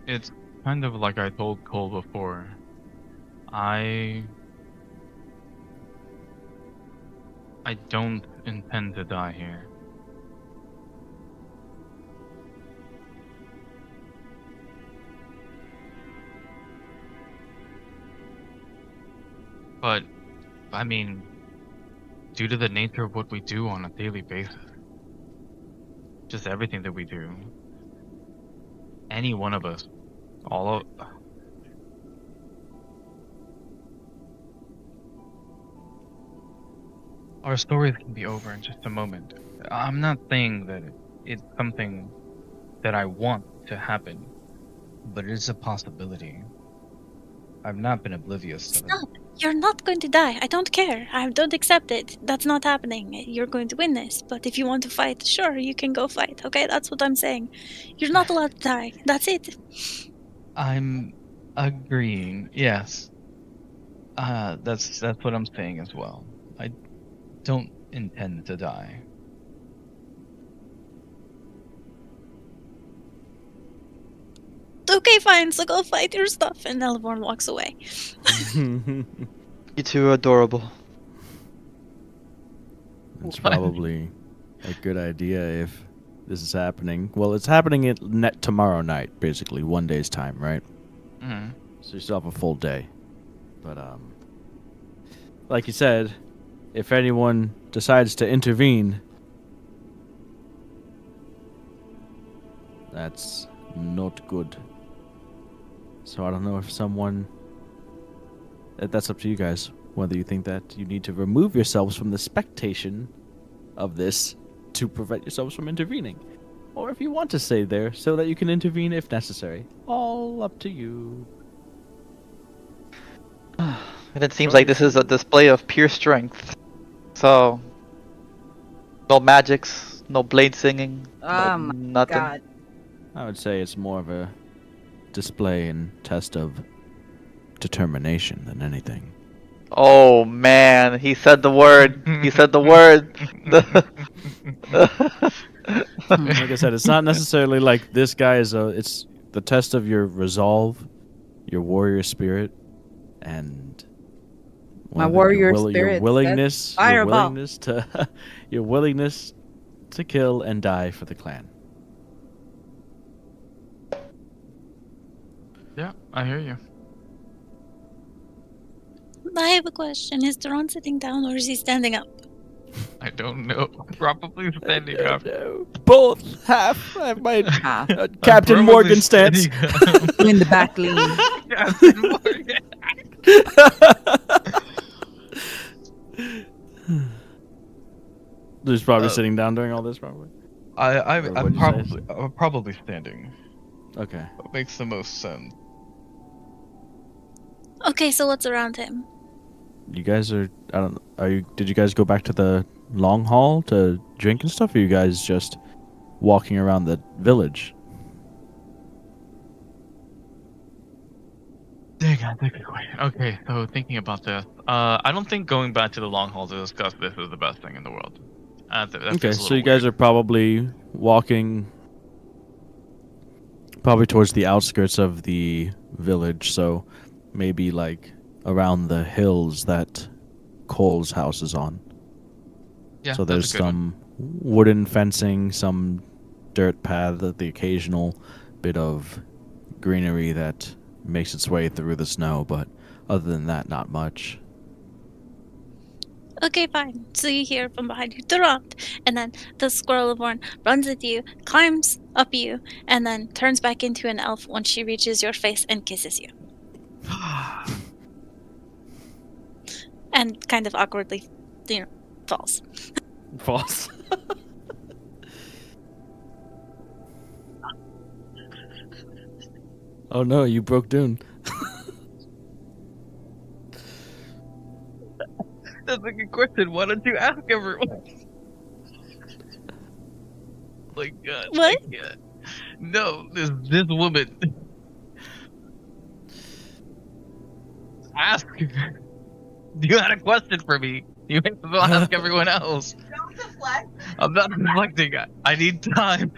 It's kind of like I told Cole before. I don't intend to die here. But, I mean, due to the nature of what we do on a daily basis, just everything that we do, any one of us, all of... Our stories can be over in just a moment. I'm not saying that it's something that I want to happen, but it is a possibility. I've not been oblivious to it. Stop! You're not going to die. I don't care. I don't accept it. That's not happening. You're going to win this. But if you want to fight, sure, you can go fight. Okay, that's what I'm saying. You're not allowed to die. That's it. I'm agreeing. Yes. That's what I'm saying as well. I don't intend to die. Okay, fine. So go fight your stuff. And Elborn walks away. You two are adorable. It's probably a good idea if this is happening. Well, it's happening at tomorrow night, basically, 1 day's time, right? Mm-hmm. So you still have a full day. But, like you said, if anyone decides to intervene, that's not good. So I don't know if someone... That's up to you guys, whether you think that you need to remove yourselves from the spectation of this to prevent yourselves from intervening. Or if you want to stay there so that you can intervene if necessary. All up to you. And it seems like this is a display of pure strength. So, no magics, no blade singing, Oh my nothing. god. I would say it's more of a display and test of determination than anything. Oh man, he said the word. He said the word. Like I said, it's not necessarily like this guy is it's the test of your resolve, your warrior spirit, and My warrior your spirit willingness, says fireball. your willingness to kill and die for the clan. Yeah, I hear you. I have a question. Is Duran sitting down or is he standing up? I don't know. Probably standing up. No, both half. I have my Half. Captain Probably Morgan stance. standing up. In the back lean. Captain Morgan. He's probably sitting down during all this, probably. I'm probably standing. Okay. That makes the most sense. Okay, so what's around him? You guys are. I don't. Are you? Did you guys go back to the long hall to drink and stuff? Or are you guys just walking around the village? Dang, I think okay, so thinking about this, I don't think going back to the long hall to discuss this is the best thing in the world. Okay, so you guys are probably walking, probably towards the outskirts of the village. So maybe like around the hills that Cole's house is on. Yeah, So that's there's a good one. some wooden fencing, some dirt path, the occasional bit of greenery that makes its way through the snow, but other than that, not much. Okay, fine. So you hear from behind you, Durant, and then the squirrel-born runs at you, climbs up you, and then turns back into an elf once she reaches your face and kisses you. And kind of awkwardly, falls. False. Oh no, you broke Dune. That's a good question. Why don't you ask everyone? My God. What? I can't. No, this woman. Ask. You had a question for me. You have to ask everyone else. Don't deflect. I'm not deflecting. I need time.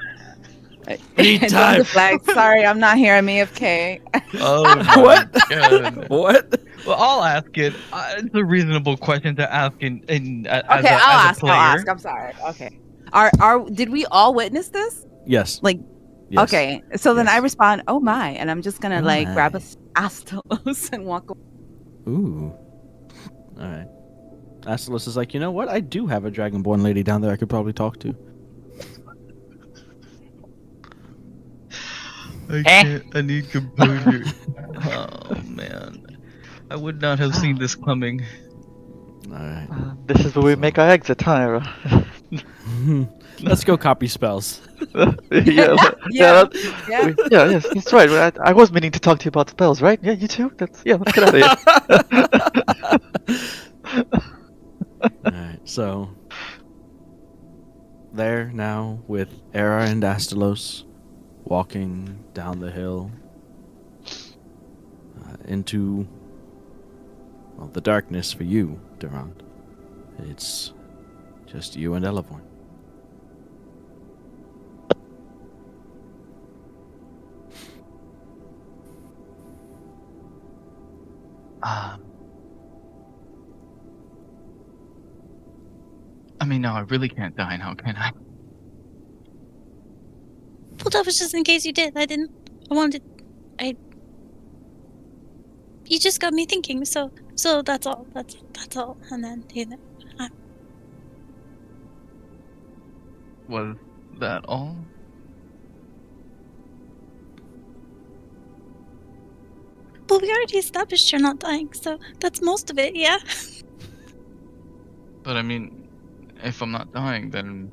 Need Don't time. deflect. Sorry, I'm not here. I'm AFK. Oh my What? God. What? Well, I'll ask it. It's a reasonable question to ask as Okay, a I'll ask. player. I'll ask. I'm sorry. Okay. Did we all witness this? Yes. Like, Yes. okay. So then I Yes. respond, "Oh my," and I'm just gonna Oh like grab my. a Astalos and walk away. Ooh. All right. Astalos is like, you know what? I do have a dragonborn lady down there I could probably talk to. I can't. I need composure. Oh man, I would not have seen this coming. All right. This is where we make our exit, huh, Era? Let's go copy spells. yeah, Yeah. yes, that's right. I was meaning to talk to you about spells, right? Yeah, you too. Let's get out of here. Alright, so there now with Era and Astalos walking down the hill into the darkness for you, Durant. It's just you and Elevorn. I mean, no, I really can't die now, can I? Well, that was just in case you did. You just got me thinking, so that's all. That's all. And then, Was that all? well, we already established you're not dying, so that's most of it, yeah? But I mean, if I'm not dying, then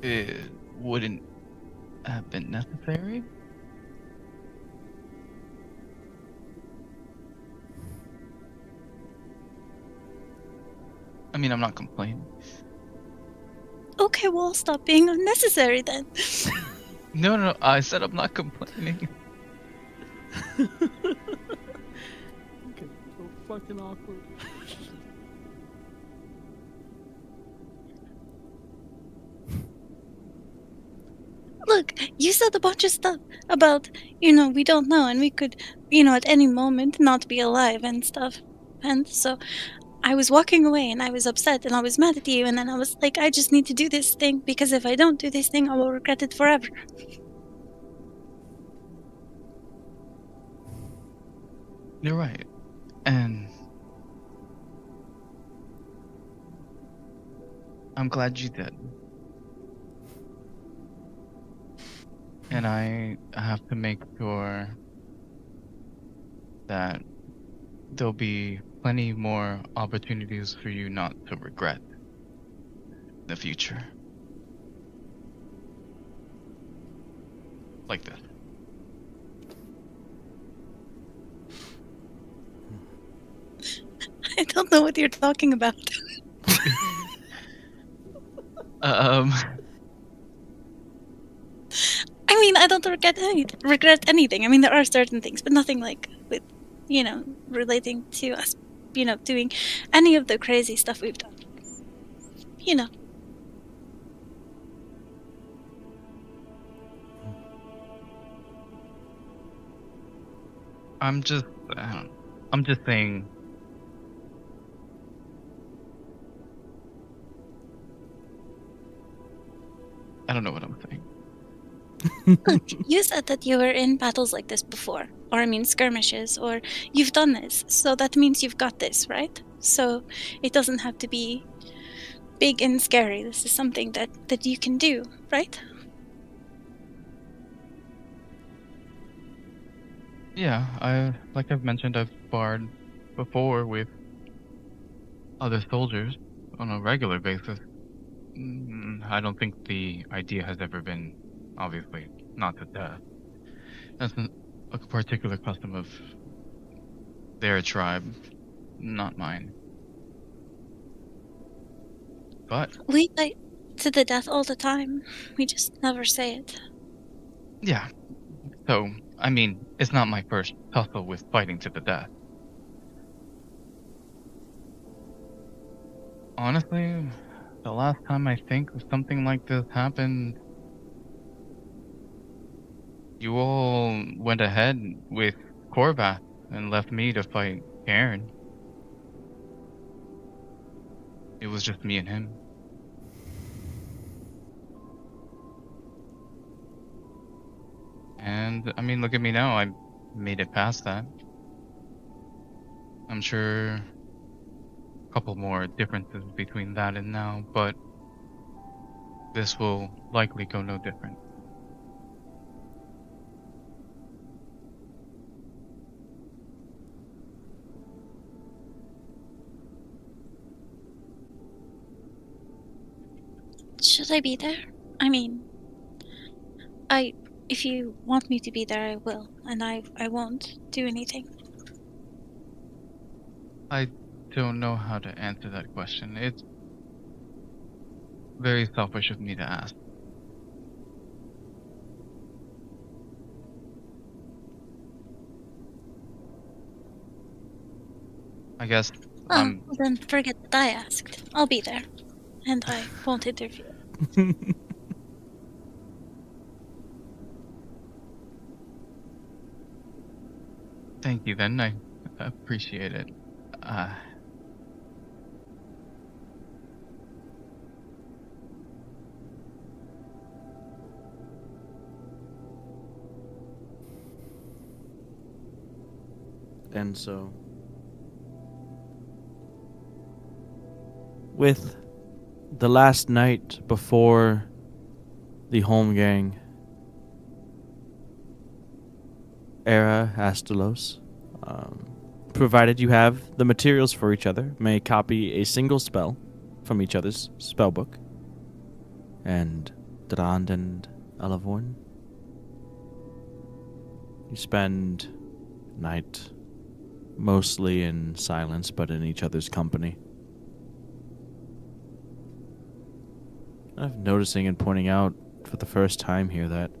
it wouldn't have been necessary. I mean, I'm not complaining. Okay, well, I'll stop being unnecessary then. No, I said I'm not complaining. Okay, so fucking awkward. Look, you said a bunch of stuff about, we don't know, and we could, at any moment not be alive and stuff. And so I was walking away and I was upset and I was mad at you, and then I was like, I just need to do this thing, because if I don't do this thing, I will regret it forever. You're right. And I'm glad you did. And I have to make sure that there'll be plenty more opportunities for you not to regret the future. Like this. I don't know what you're talking about. I mean, I don't regret anything. I mean, there are certain things, but nothing like with, relating to us, doing any of the crazy stuff we've done. I'm just saying. I don't know what I'm saying. Look, you said that you were in battles like this before, or I mean skirmishes, or you've done this, so that means you've got this, right? So it doesn't have to be big and scary. This is something that you can do, right? Yeah, like I've mentioned, I've sparred before with other soldiers on a regular basis. I don't think the idea has ever been, obviously, not to death. That's a particular custom of their tribe, not mine. But, We fight to the death all the time. We just never say it. yeah. So, I mean, it's not my first tussle with fighting to the death. Honestly, the last time I think something like this happened, you all went ahead with Korvath and left me to fight Karen. It was just me and him. And, I mean, look at me now. I made it past that. I'm sure a couple more differences between that and now, but this will likely go no different. Should I be there? I mean, if you want me to be there, I will, and I won't do anything. I don't know how to answer that question. It's very selfish of me to ask. I guess Well, then forget that I asked. I'll be there, and I won't interfere. thank you then. I appreciate it. And so, with the last night before the home gang, Era Astalos, provided you have the materials for each other, may copy a single spell from each other's spellbook. And Drand and Alavorn, you spend night mostly in silence, but in each other's company. I'm noticing and pointing out for the first time here that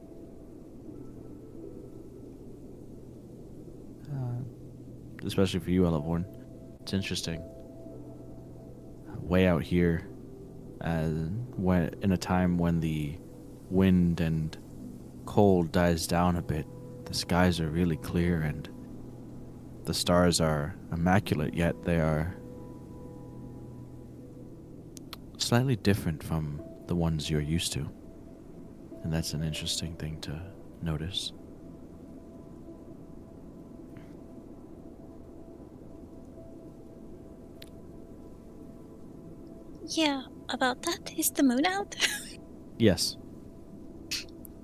especially for you, Alavorn, it's interesting. Way out here, in a time when the wind and cold dies down a bit, the skies are really clear and the stars are immaculate, yet they are slightly different from the ones you're used to. And that's an interesting thing to notice. Yeah, about that. Is the moon out? Yes.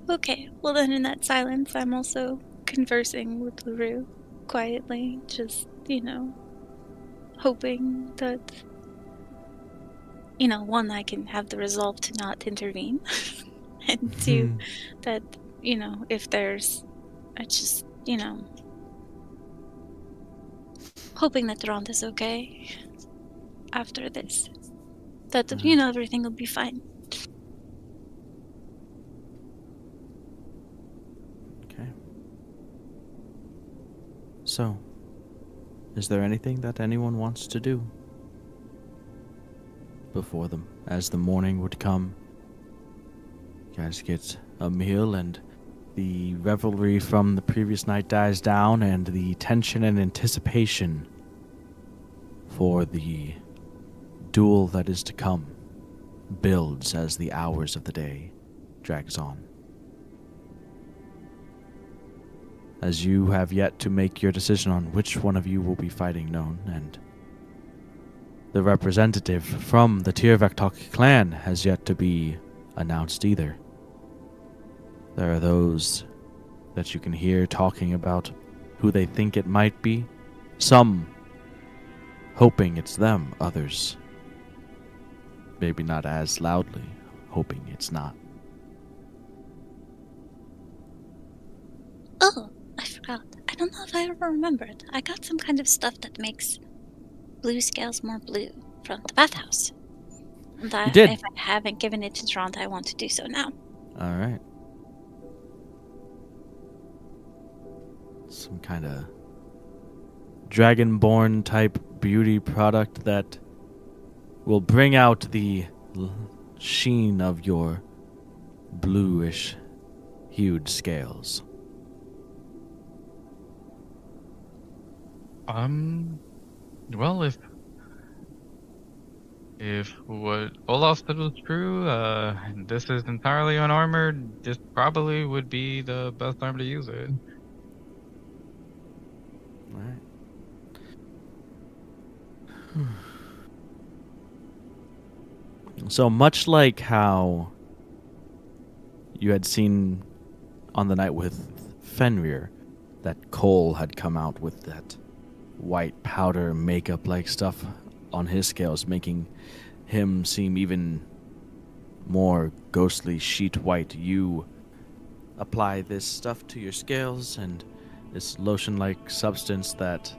Okay, well then in that silence, I'm also conversing with LaRue quietly, just, hoping that, one, I can have the resolve to not intervene, and two, that, if there's, I just, hoping that Rond is okay after this. That, everything will be fine. Okay. So, is there anything that anyone wants to do before them, as the morning would come? You guys get a meal and the revelry from the previous night dies down, and the tension and anticipation for the duel that is to come builds as the hours of the day drags on. As you have yet to make your decision on which one of you will be fighting known, and the representative from the Tirvaktok clan has yet to be announced either. There are those that you can hear talking about who they think it might be, some hoping it's them, others maybe not as loudly hoping it's not. Oh, I forgot. I don't know if I ever remembered. I got some kind of stuff that makes blue scales more blue from the bathhouse. And You did. If I haven't given it to Dront, I want to do so now. All right. Some kind of dragonborn type beauty product that will bring out the sheen of your bluish hued scales. Well, if what Olaf said was true, this is entirely unarmored, this probably would be the best time to use it. All right. So much like how you had seen on the night with Fenrir, that Cole had come out with that white powder makeup-like stuff on his scales, making him seem even more ghostly sheet white. You apply this stuff to your scales, and this lotion-like substance that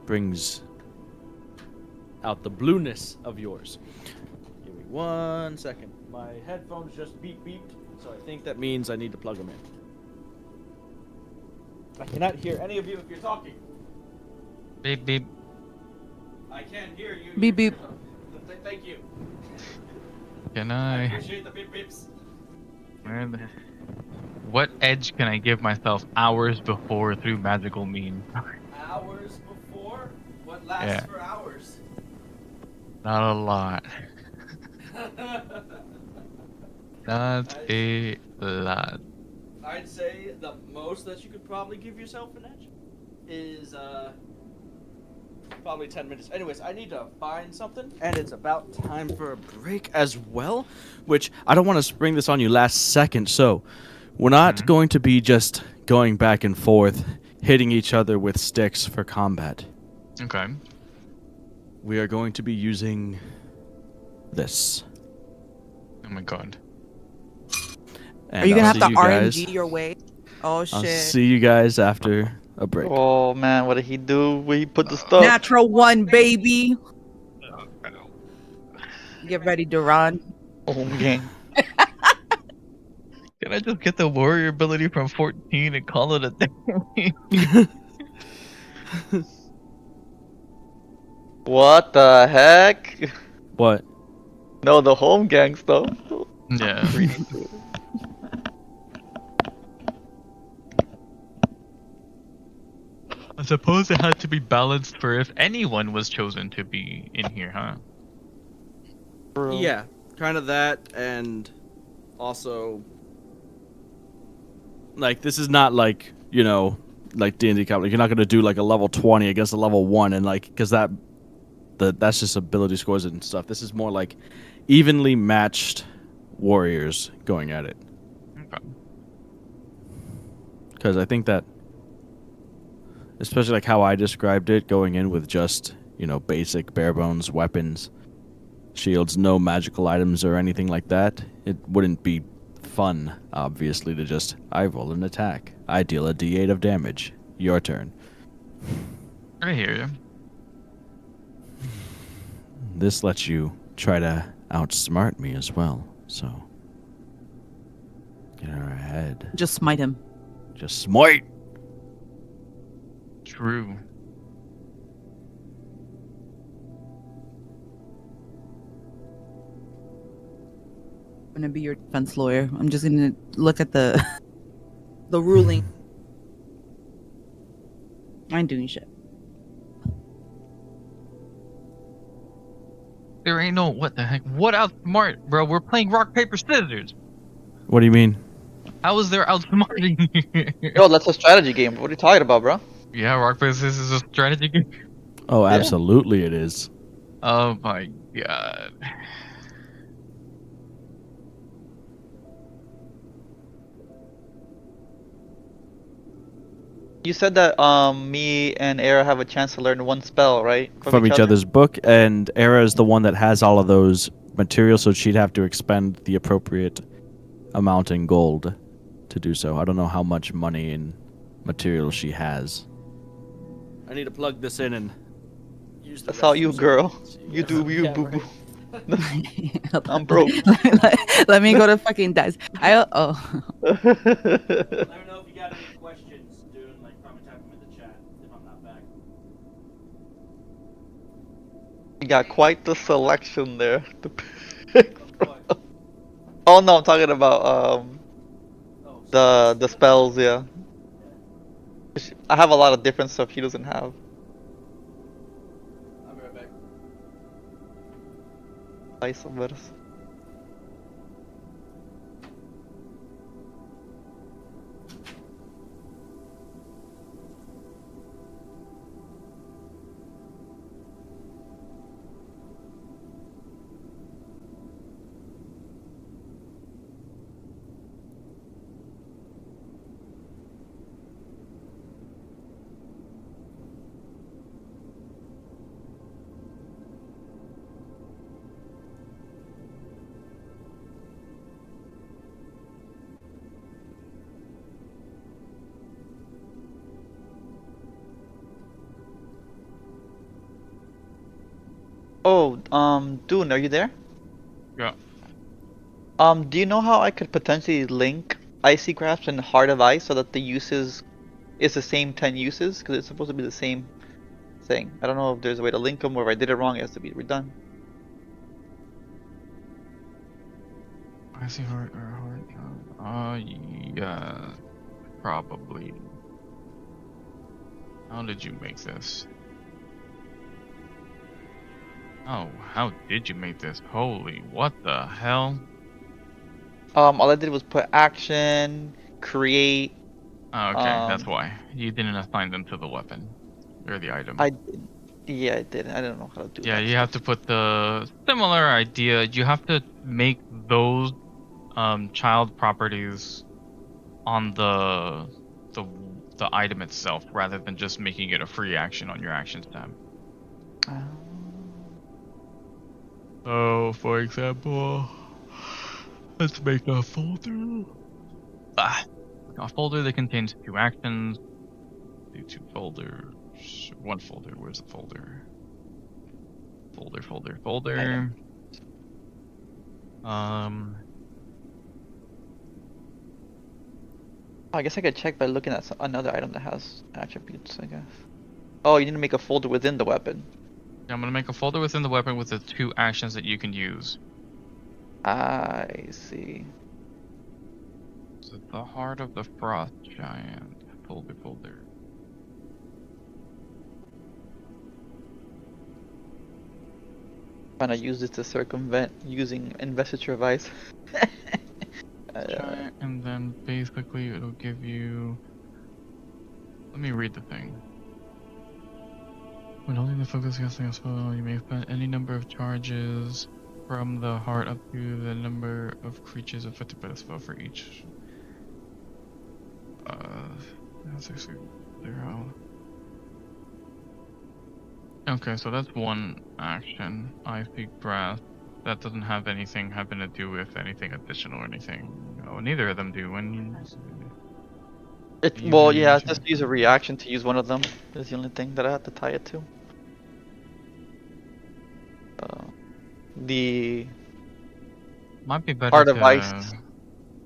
brings out the blueness of yours. Give me 1 second. My headphones just beeped, so I think that means I need to plug them in. I cannot hear any of you if you're talking. Beep beep. I can't hear you. Beep, beep. Thank you. Can I I? appreciate the beep beeps. What edge can I give myself hours before through magical means? Hours before? What lasts Yeah. for hours? Not a lot. Not a lot. I'd say the most that you could probably give yourself an edge is probably 10 minutes. Anyways, I need to find something, and it's about time for a break as well, which I don't want to spring this on you last second, so we're not going to be just going back and forth, hitting each other with sticks for combat. Okay. We are going to be using this. Oh my god. And Are you gonna I'll have to see you guys- RNG your way? Oh I'll shit! see you guys after a break. Oh man, what did he do? He put the stuff. Natural one, baby. Get ready, Duran. Home game. Can I just get the warrior ability from 14 and call it a day? What the heck? What? No, the home gang stuff. Yeah. I suppose it had to be balanced for if anyone was chosen to be in here, huh? Yeah, kind of that, and also, like, this is not like, you know, like D&D Cup. Like, you're not gonna do like a level 20 against a level 1, and like, because that's just ability scores and stuff. This is more like evenly matched warriors going at it. Okay. Because I think that, especially like how I described it, going in with just, you know, basic bare bones weapons, shields, no magical items or anything like that, it wouldn't be fun, obviously, to just, I roll an attack. I deal a d8 of damage. Your turn. I hear you. This lets you try to outsmart me as well, so get in our head. Just smite him. Just smite! True. I'm gonna be your defense lawyer. I'm just gonna look at the the ruling. I ain't doing shit. There ain't no what the heck. What outsmart, bro? We're playing rock paper scissors. What do you mean? How is there outsmarting? Yo, that's a strategy game. What are you talking about, bro? Yeah, rock paper scissors is a strategy game. Oh, Yeah. absolutely it is. Oh my god. You said that me and Era have a chance to learn one spell, right? From each other's book, and Era is the one that has all of those materials, so she'd have to expend the appropriate amount in gold to do so. I don't know how much money and material she has. I need to plug this in and use the That's all you, restroom. girl. You do you, Yeah, boo right. boo. I'm broke. Let me go to fucking dice. Let me know if you got any questions, Duen. Like, probably type them in the chat if I'm not back. You got quite the selection there. to pick from. Oh no, I'm talking about the spells, yeah. I have a lot of different stuff he doesn't have. I'll be right back. Dice of verse. Oh, Dune, are you there? Yeah. Do you know how I could potentially link Icy Grasp and Heart of Ice so that the uses is the same 10 uses? Because it's supposed to be the same thing. I don't know if there's a way to link them, or if I did it wrong, it has to be redone. I see heart or heart. Yeah, probably. How did you make this? Oh, how did you make this? Holy, what the hell? All I did was put action, create. Oh, okay, that's why. You didn't assign them to the weapon. Or the item. Yeah, I did. I don't know how to do that. Yeah, you have to put the similar idea. You have to make those child properties on the item itself rather than just making it a free action on your actions tab. So, for example, let's make a folder. A folder that contains 2 actions. Do 2 folders. 1 folder. Where's the folder? Folder. I guess I could check by looking at another item that has attributes, I guess. Oh, you need to make a folder within the weapon. Yeah, I'm gonna make a folder within the weapon with the 2 actions that you can use. I see. So the Heart of the Frost Giant. Folder. Trying to use this to circumvent using investiture advice. And then basically it'll give you... Let me read the thing. When holding the focus casting a spell, you may spend any number of charges from the heart up to the number of creatures affected by the spell for each. That's actually 0. Okay, so that's 1 action. Icy Grasp. That doesn't have anything having to do with anything additional or anything. Oh, neither of them do. Well, yeah, just use a reaction to use one of them. That's the only thing that I have to tie it to. The might be better Heart to... of Ice.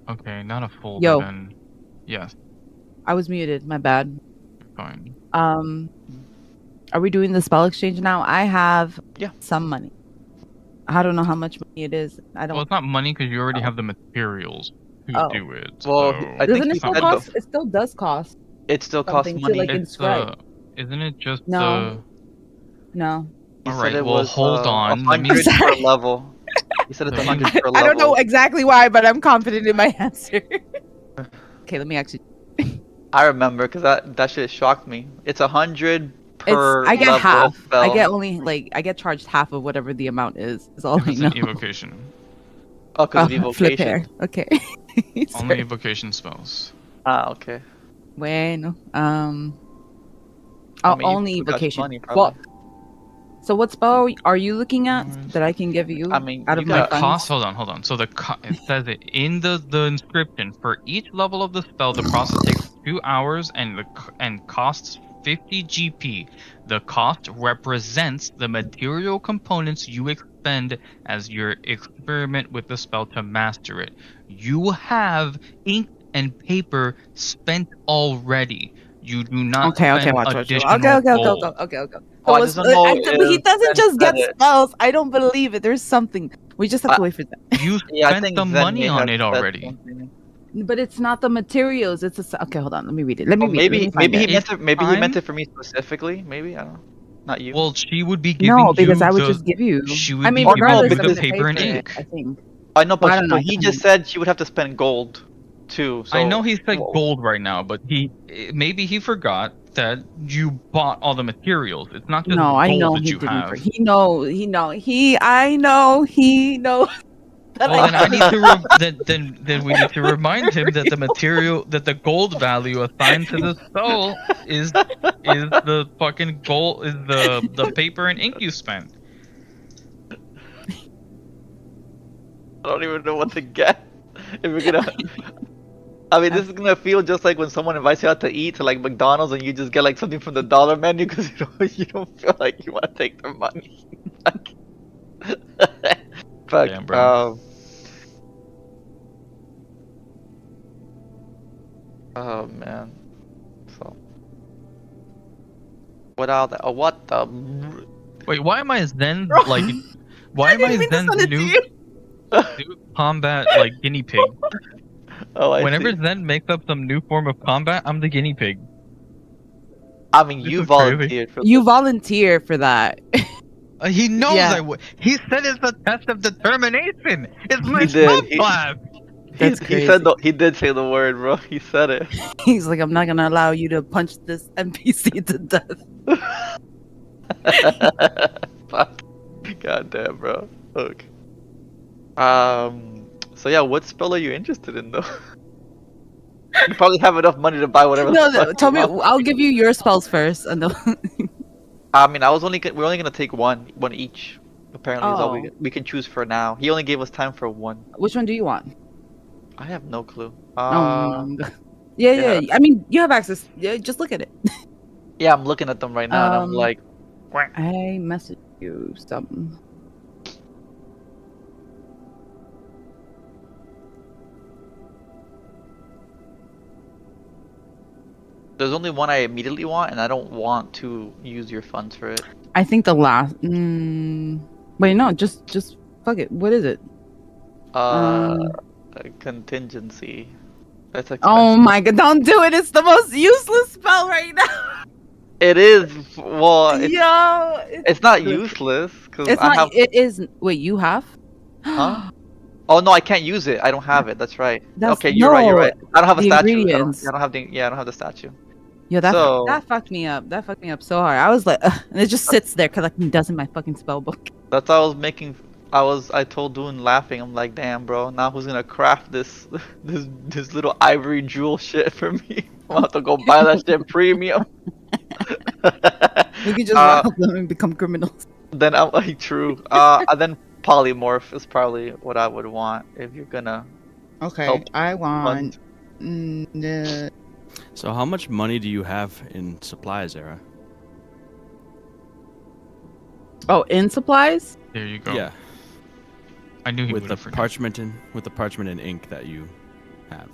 Okay, not a folder Yo. then. Yes, I was muted. My bad. fine. Are we doing the spell exchange now? I have Yeah. some money. I don't know how much money it is. I don't. Well, it's not money because you already Oh. have the materials to Oh. do it. Well, so... I think Doesn't he it still said cost? It still does cost. it still costs something to, money. like, It's inscribe. isn't it just No. No. He All said right, it well, was hold on. Let me- 100 per Sorry. level. He said it's Let me- 100 per level. I don't know exactly why, but I'm confident in my answer. Okay, let me actually. I remember because that shit shocked me. It's 100 per I get level half. spell. I get only I get charged half of whatever the amount is. Is all If I it's know. an evocation. Oh, because of Flip evocation. hair. Okay. Only Sorry. evocation spells. Ah, okay. Bueno. I mean, you only still got evocation. money, Well, probably. so what spell are you looking at that I can give you I mean, out you of The my got- funds? cost. Hold on. So it says it in the inscription. For each level of the spell, the process takes 2 hours and costs 50 GP. The cost represents the material components you expend as your experiment with the spell to master it. You have ink and paper spent already. You do not spend Watch. additional gold. Okay. Oh, So I what's, just don't know but he if doesn't Ben just get said it. spells. I don't believe it. There's something. We just have to wait for that. You Yeah, I spent think the Zen money may on have it said already. something. But it's not the materials. It's okay. Hold on. Let me read it. Let me Oh, read it. Let me find maybe he it. meant it. Maybe he meant Fine. it for me specifically. Maybe I don't know. Not you. Well, she would be giving No, because you I would the. just give you. She would I mean, be Oh, giving no, you regardless the of because- paper and it, ink. I think. I know, Well, I don't know. but he just said she would have to spend gold too. So I know he said Whoa. gold right now, but maybe he forgot that you bought all the materials. It's not just No, gold I know that he you didn't. have. I know he knows. That Well, then I need to didn't. then we need to remind him that the material that the gold value assigned to the spell is the fucking gold is the paper and ink you spent. I don't even know what to get. If we're gonna, I mean, this is gonna feel just like when someone invites you out to eat to like McDonald's and you just get like something from the dollar menu because you don't feel like you want to take their money. Fuck. Damn, bro. Oh man. So. What the? Wait, why am I then like? Why am I then new combat like guinea pig? Oh, I Whenever see. Zen makes up some new form of combat, I'm the guinea pig. I mean, This you is crazy. volunteered for You this. volunteer for that. He knows Yeah. I would. He said it's a test of determination. It's my He did. subclass. That's He said crazy. he did say the word, bro. He said it. He's like, I'm not gonna allow you to punch this NPC to death. Fuck. God damn, bro. Okay. So yeah, what spell are you interested in though? You probably have enough money to buy whatever. No, the fuck no, tell you me. want. I'll give you your spells first, and then. I mean, we're only gonna take one each. Apparently, is all Oh. we can choose for now. He only gave us time for one. Which one do you want? I have no clue. Yeah. yeah. I mean, you have access. Yeah, just look at it. Yeah, I'm looking at them right now, and I'm like, I messaged you something. there's only one I immediately want, and I don't want to use your funds for it. I think the last. Wait, no, just fuck it. What is it? A contingency. That's expensive. Oh my god! Don't do it. It's the most useless spell right now. It is. Well, Yo, it's not useless because It's I not. have. It is. Wait, you have? Huh? Oh no, I can't use it. I don't have it. That's right. That's- Okay, you're right. You're no, right. I don't have a the statue. ingredients. I don't have the. Yeah, I don't have the statue. Yo, that So- that fucked me up. That fucked me up so hard. I was like, ugh, and it just sits there collecting dust in my fucking spell book. That's why I was making. I told Duen laughing. I'm like, damn, bro. Now who's gonna craft this this little ivory jewel shit for me? I'll have to go buy that shit premium. We could just Uh, rob them and become criminals. Then I'm like, true. And then polymorph is probably what I would want if you're gonna. Okay, help I want. Mm, So how much money do you have in supplies, Era? oh, in supplies? There you go. Yeah, I knew he with would the have forgotten. parchment and ink that you have.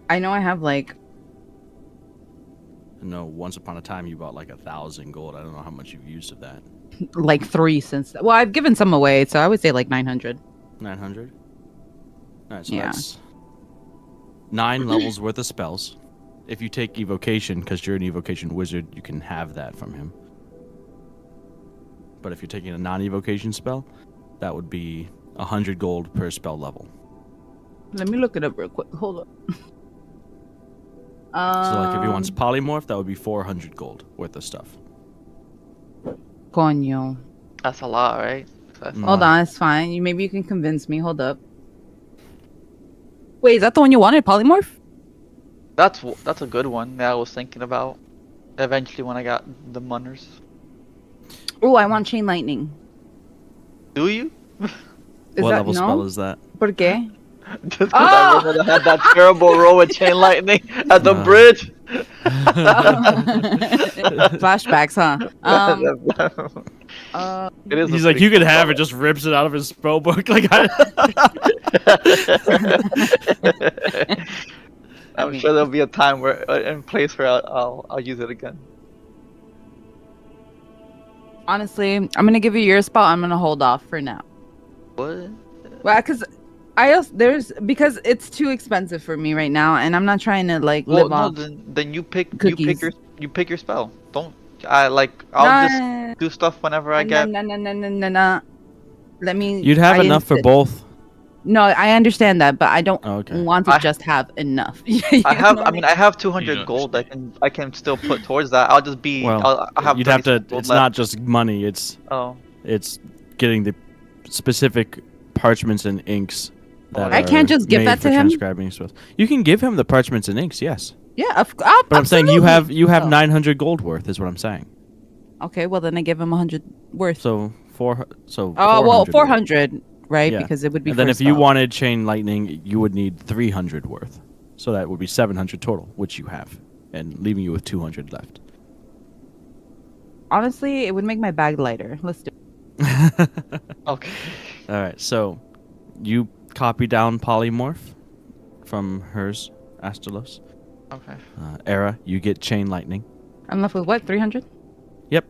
I know I have like. I know once upon a time you bought like 1,000 gold. I don't know how much you've used of that. Like 3 since. Well, I've given some away, so I would say like 900. 900. All right, so Yeah. that's 9 levels worth of spells. If you take evocation, because you're an evocation wizard, you can have that from him. But if you're taking a non-evocation spell, that would be 100 gold per spell level. Let me look it up real quick. Hold up. So like if he wants polymorph, that would be 400 gold worth of stuff. Coño. That's a lot, right? That's a Mm. Hold lot. on, it's fine. Maybe you can convince me. Hold up. Wait, is that the one you wanted, polymorph? That's a good one that I was thinking about. Eventually, when I got the munners. Oh, I want chain lightning. Do you? Is What that level no? spell is that? ¿Por qué? Just because I remember they had that terrible roll with chain lightning at the No. bridge. Flashbacks, huh? It is a He's like, pretty you can cool have spell. it. Just rips it out of his spell book. Like, I'm sure there'll be a time where, in place where I'll use it again. Honestly, I'm gonna give you your spot. I'm gonna hold off for now. What? Well, because because it's too expensive for me right now, and I'm not trying to like Well, live no. off. Then you pick cookies. you pick your spell. Don't I'll just do stuff whenever I get. No. Let me. you'd have I enough for insist. both. No, I understand that, but I don't Okay. want to I- just have enough. I have. know I mean, I have You 200 don't gold. understand. I can still put towards that. I'll just be. Well, I'll have. you'd have to. 36 gold It's left. not just money. It's Oh. getting the specific parchments and inks. That I can't are just give made that for to him? transcribing spells. You can give him the parchments and inks, yes. Yeah, But I'm saying you have Oh. 900 gold worth, is what I'm saying. Okay, well then I give him 100 worth. So Oh well, 400 worth. 400, right? Yeah. Because it would be. And then for if you spell. wanted chain lightning, you would need 300 worth. So that would be 700 total, which you have, and leaving you with 200 left. Honestly, it would make my bag lighter. Let's do it. Okay. All right, so you copy down polymorph from hers, Astalos. Okay. Era, you get chain lightning. I'm left with what? 300? Yep.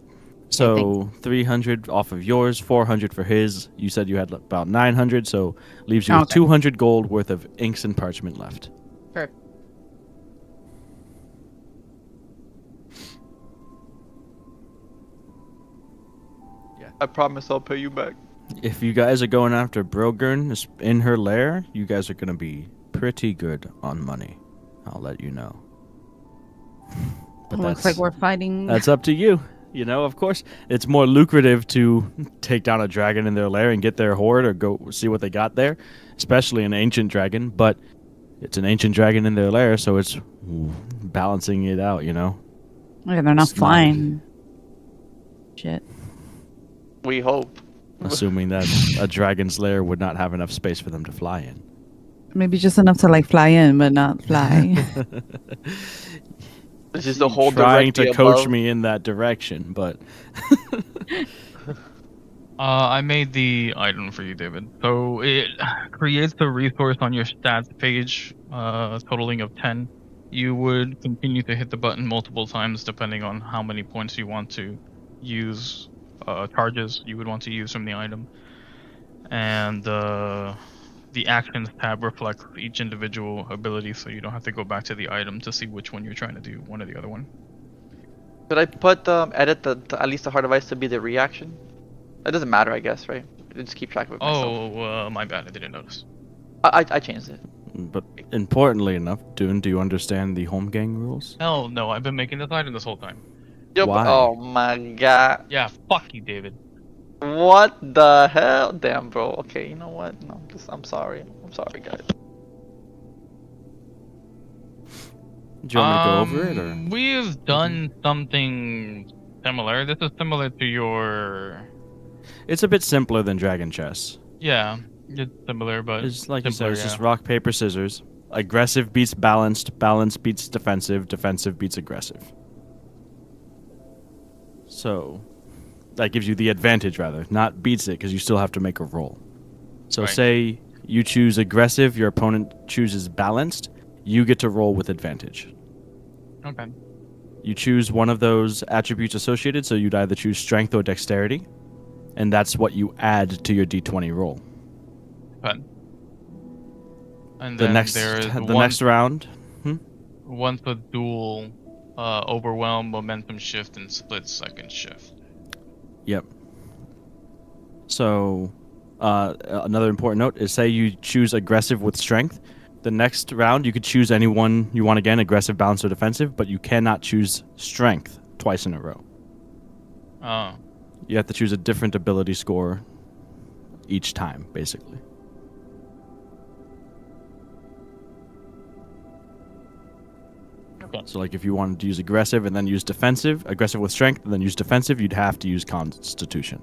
So thanks. 300 off of yours, 400 for his. You said you had about 900, so leaves you with Okay. 200 gold worth of inks and parchment left. Perfect. I promise I'll pay you back. If you guys are going after Brogurn in her lair, you guys are going to be pretty good on money. I'll let you know. But Looks like we're fighting. that's up to you. You know, of course, it's more lucrative to take down a dragon in their lair and get their hoard or go see what they got there, especially an ancient dragon. But it's an ancient dragon in their lair, so it's balancing it out, you know? Yeah, they're not It's not- flying. Shit. We hope. Assuming that a dragon's lair would not have enough space for them to fly in. Maybe just enough to like fly in, but not fly. This is the whole Trying to directly coach above. me in that direction, but I made the item for you, David. So it creates the resource on your stats page, totaling of 10. You would continue to hit the button multiple times depending on how many points you want to use, charges you would want to use from the item. And the actions tab reflects each individual ability, so you don't have to go back to the item to see which one you're trying to do, one or the other one. Could I put edit the at least the heart device to be the reaction? It doesn't matter, I guess, right? I just keep track of it myself. Oh, my bad, I didn't notice. I changed it. but importantly enough, Dune, do you understand the home gang rules? Hell no, I've been making this item this whole time. Yep. Why? Oh my god. Yeah, fuck you, David. What the hell? Damn, bro. Okay, you know what? No, I'm sorry. I'm sorry, guys. Do you want me to go over it, or We've done something similar. This is similar to your... it's a bit simpler than Dragon Chess? Yeah, it's similar, but... It's like you said, simpler, it's just yeah. rock paper scissors. Aggressive beats balanced, balance beats defensive, defensive beats aggressive. So that gives you the advantage, rather, not beats it, because you still have to make a roll. So Right. say you choose aggressive, your opponent chooses balanced, you get to roll with advantage. Okay. You choose one of those attributes associated, so you'd either choose strength or dexterity, and that's what you add to your d20 roll. Okay. And The then next there's the one... next round, Once a dual, overwhelm, momentum shift, and split second shift. Yep. So, another important note is say you choose aggressive with strength. The next round, you could choose any one you want again, aggressive, balanced, or defensive, but you cannot choose strength twice in a row. Oh. You have to choose a different ability score each time, basically. Okay. So, like, if you wanted to use aggressive and then use defensive, aggressive with strength and then use defensive, you'd have to use Constitution.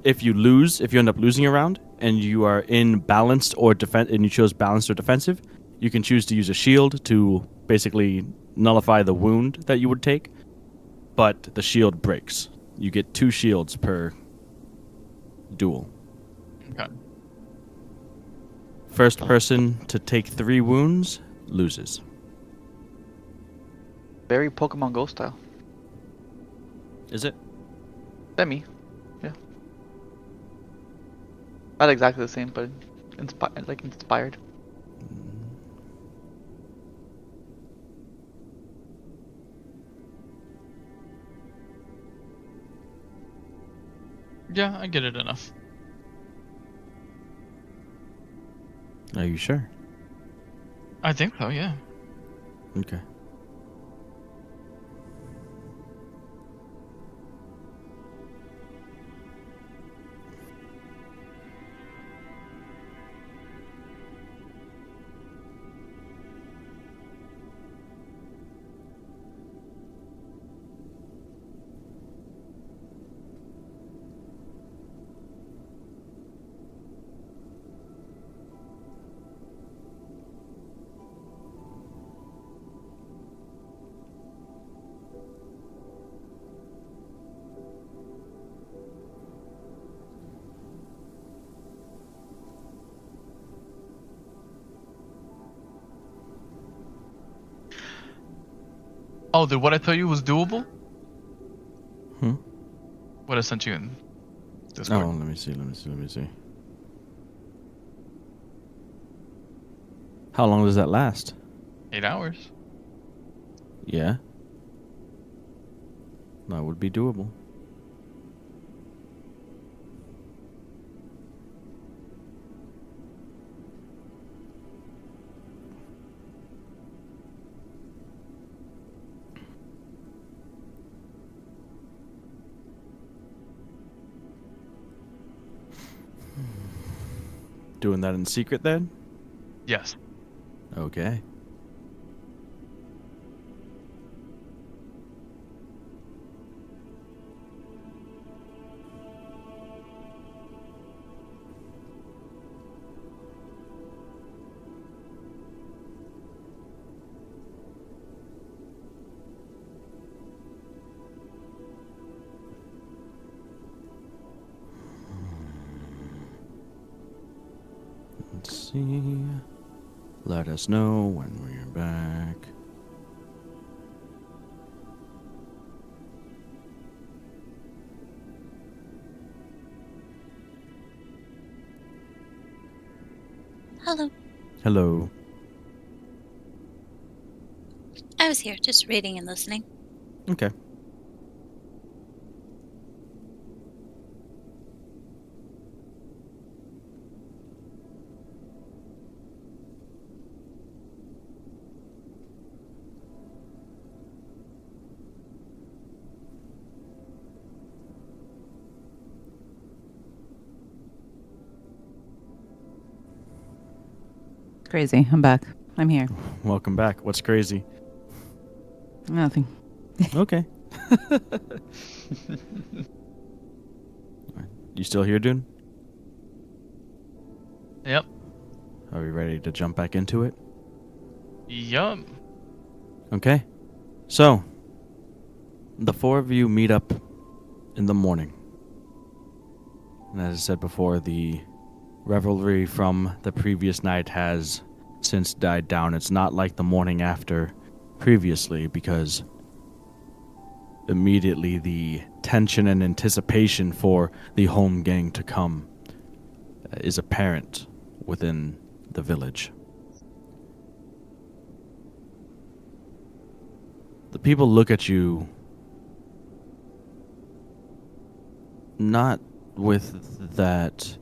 If you end up losing a round, and you are in balanced or and you chose balanced or defensive, you can choose to use a shield to basically nullify the wound that you would take, but the shield breaks. You get 2 shields per duel. Okay. First person to take 3 wounds loses. Very Pokemon Go style. Is it? Semi. Yeah. Not exactly the same, but inspired. Yeah, I get it enough. Are you sure? I think so, yeah. Okay. Oh, did what I tell you was doable? Hmm? What I sent you in Discord. Oh, let me see. How long does that last? 8 hours. Yeah. That would be doable. Doing that in secret then? Yes. Okay. Let's see. Let us know when we're back. Hello. Hello. I was here, just reading and listening. Okay. Crazy. I'm back. I'm here. Welcome back. What's crazy? Nothing. Okay. You still here, Dune? Yep. Are we ready to jump back into it? Yup. Okay. So, the 4 of you meet up in the morning. And as I said before, the revelry from the previous night has since died down. It's not like the morning after previously, because immediately the tension and anticipation for the home gang to come is apparent within the village. The people look at you not with that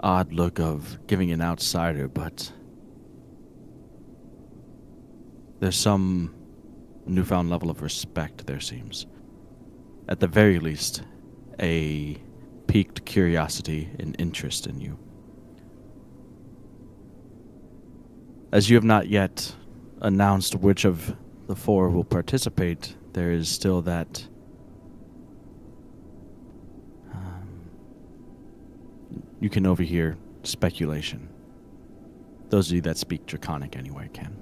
odd look of giving an outsider, but there's some newfound level of respect, there seems. At the very least, a piqued curiosity and interest in you. As you have not yet announced which of the four will participate, there is still that you can overhear speculation. Those of you that speak Draconic anyway can.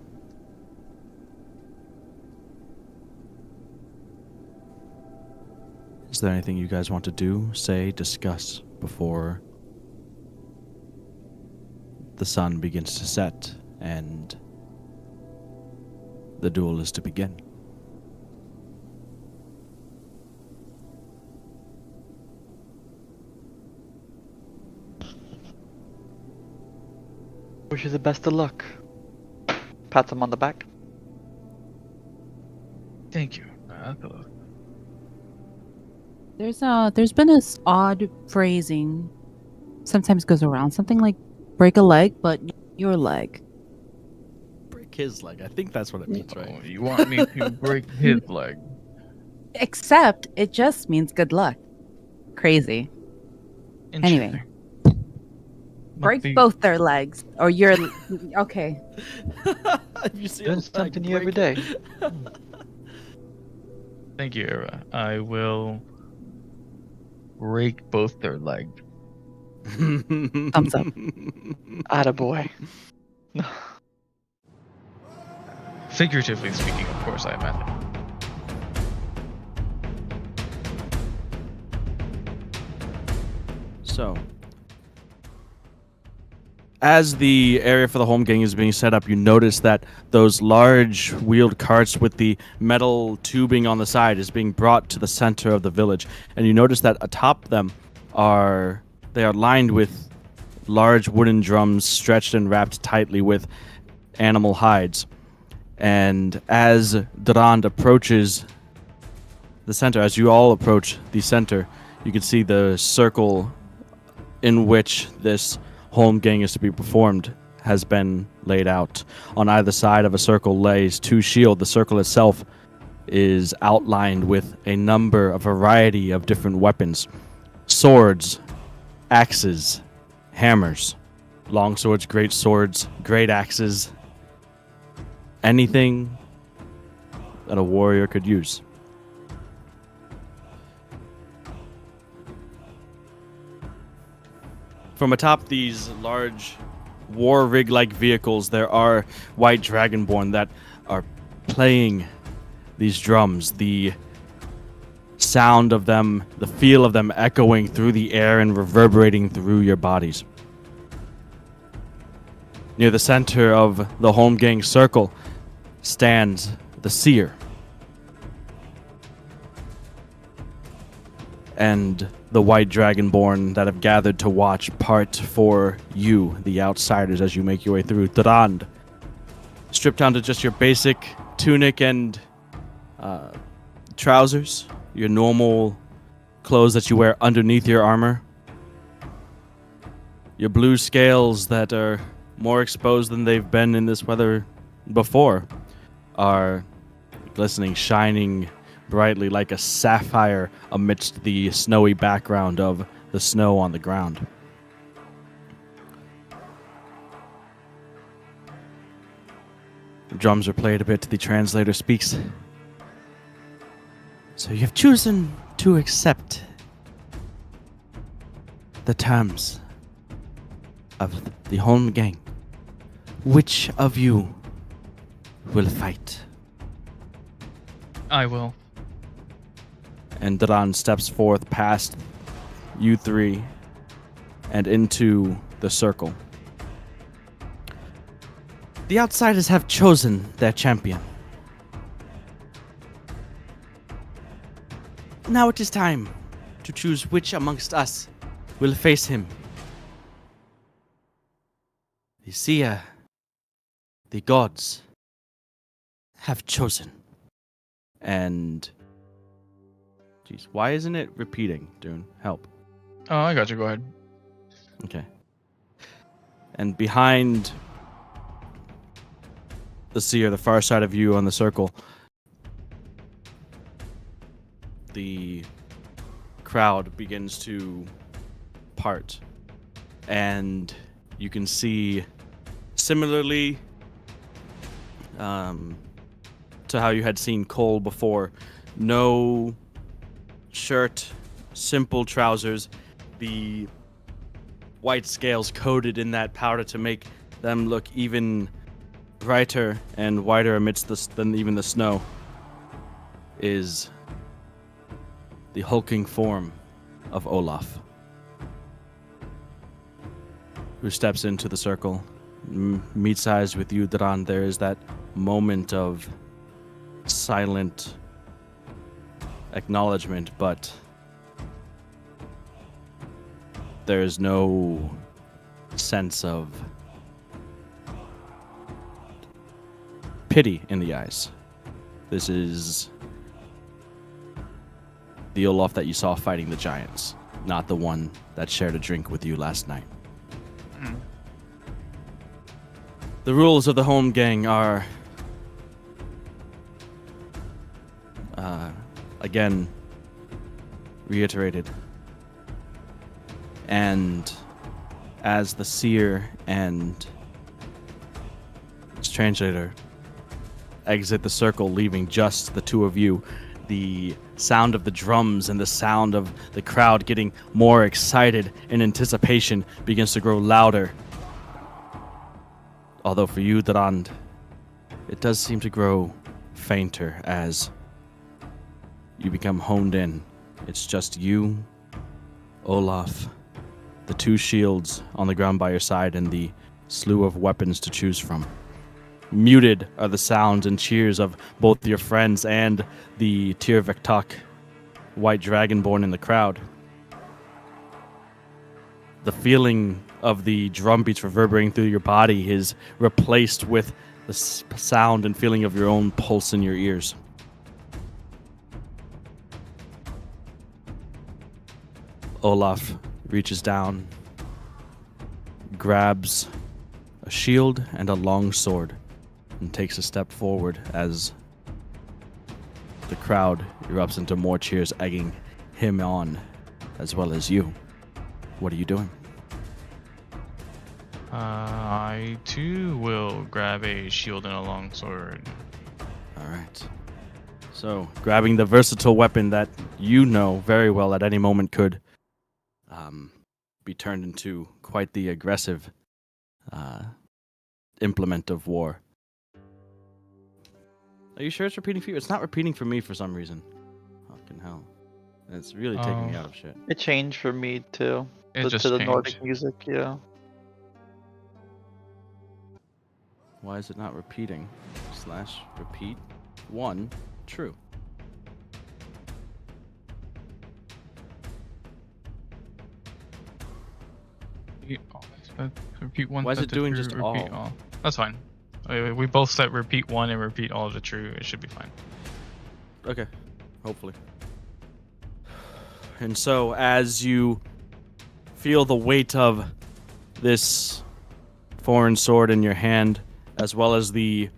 Is there anything you guys want to do, say, discuss before the sun begins to set and the duel is to begin? Wish you the best of luck. Pat him on the back. Thank you. There's been this odd phrasing sometimes goes around, something like break a leg, but your leg. Break his leg. I think that's what it means, Oh, right? you want me to break his leg? Except it just means good luck. Crazy. Anyway. Break both their legs, or your okay. You see Doing something new every day. Thank you, Era. I will break both their legs. Thumbs up. Attaboy. Figuratively speaking, of course, I imagine. So, as the area for the home gang is being set up, you notice that those large wheeled carts with the metal tubing on the side is being brought to the center of the village. And you notice that atop them are lined with large wooden drums stretched and wrapped tightly with animal hides. And as Durand approaches the center, as you all approach the center, you can see the circle in which this home gang is to be performed has been laid out. On either side of a circle lays two shields. The circle itself is outlined with a variety of different weapons. Swords, axes, hammers, long swords, great axes, anything that a warrior could use. From atop these large war rig-like vehicles, there are white dragonborn that are playing these drums. The sound of them, the feel of them echoing through the air and reverberating through your bodies. Near the center of the home gang circle stands the seer. And the white dragonborn that have gathered to watch part for you, the outsiders, as you make your way through. Durand, stripped down to just your basic tunic and trousers, your normal clothes that you wear underneath your armor. Your blue scales that are more exposed than they've been in this weather before are glistening, shining brightly like a sapphire amidst the snowy background of the snow on the ground. The drums are played a bit. The translator speaks. So you have chosen to accept the terms of the home gang. Which of you will fight? I will. And Duran steps forth past you three and into the circle. The outsiders have chosen their champion. Now it is time to choose which amongst us will face him. The seer, the gods, have chosen. And jeez, why isn't it repeating, Dune? Help. Oh, I got you. Go ahead. Okay. And behind the seer, the far side of you on the circle, the crowd begins to part. And you can see, similarly to how you had seen Cole before, no shirt, simple trousers, the white scales coated in that powder to make them look even brighter and whiter amidst than even the snow, is the hulking form of Olaf, who steps into the circle, meets eyes with you, Dran. There is that moment of silent acknowledgement, but there is no sense of pity in the eyes. This is the Olaf that you saw fighting the giants, not the one that shared a drink with you last night. The rules of the home gang are again reiterated. And as the seer and its translator exit the circle, leaving just the two of you, the sound of the drums and the sound of the crowd getting more excited in anticipation begins to grow louder. Although for you, Durand, it does seem to grow fainter as you become honed in. It's just you, Olaf, the two shields on the ground by your side, and the slew of weapons to choose from. Muted are the sounds and cheers of both your friends and the Tyr Vektak, white dragonborn in the crowd. The feeling of the drum beats reverberating through your body is replaced with the sound and feeling of your own pulse in your ears. Olaf reaches down, grabs a shield and a long sword, and takes a step forward as the crowd erupts into more cheers, egging him on, as well as you. What are you doing? I too will grab a shield and a long sword. All right. So, grabbing the versatile weapon that you know very well at any moment could be turned into quite the aggressive implement of war. Are you sure it's repeating for you? It's not repeating for me for some reason. Fucking hell. It's really taking me out of shit. It changed for me too. It just to the changed. Nordic music, yeah. Why is it not repeating? / repeat 1 true. Repeat one. Why is it doing just repeat all? That's fine. We both set repeat 1 and repeat all of the true. It should be fine. Okay, hopefully. And so, as you feel the weight of this foreign sword in your hand, as well as the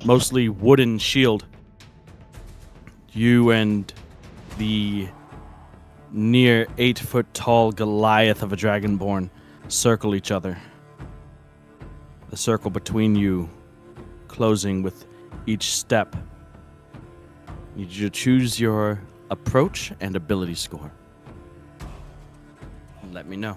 mostly wooden shield, you and the near 8-foot-tall Goliath of a Dragonborn circle each other. The circle between you closing with each step. You need you to choose your approach and ability score. Let me know.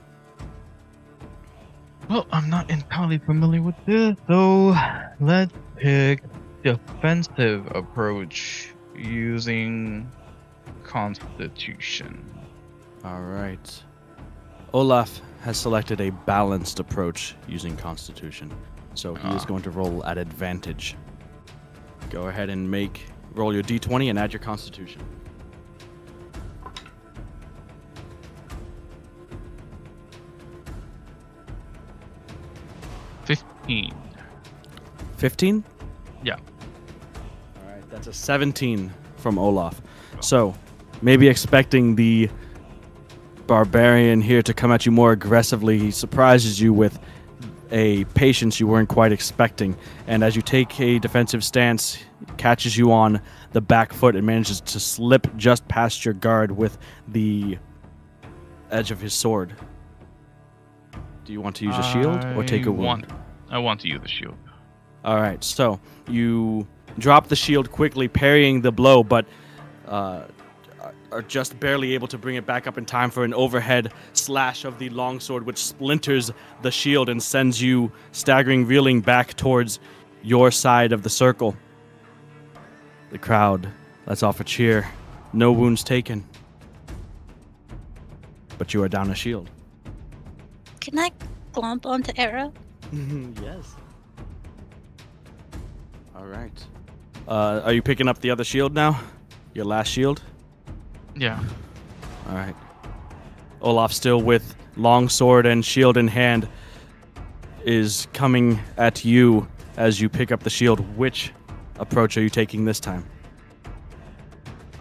Well, I'm not entirely familiar with this, so let's pick defensive approach using Constitution. All right. Olaf has selected a balanced approach using Constitution, so he is going to roll at advantage. Go ahead and roll your d20 and add your Constitution. 15. 15? Yeah. That's a 17 from Olaf. So, maybe expecting the barbarian here to come at you more aggressively, he surprises you with a patience you weren't quite expecting. And as you take a defensive stance, catches you on the back foot and manages to slip just past your guard with the edge of his sword. Do you want to use a shield or take a wound? I want to use a shield. All right, so you drop the shield quickly, parrying the blow, but are just barely able to bring it back up in time for an overhead slash of the longsword, which splinters the shield and sends you staggering, reeling back towards your side of the circle. The crowd lets off a cheer. No wounds taken. But you are down a shield. Can I glomp onto Arrow? Yes. All right. Are you picking up the other shield now? Your last shield? Yeah. All right. Olaf, still with long sword and shield in hand, is coming at you as you pick up the shield. Which approach are you taking this time?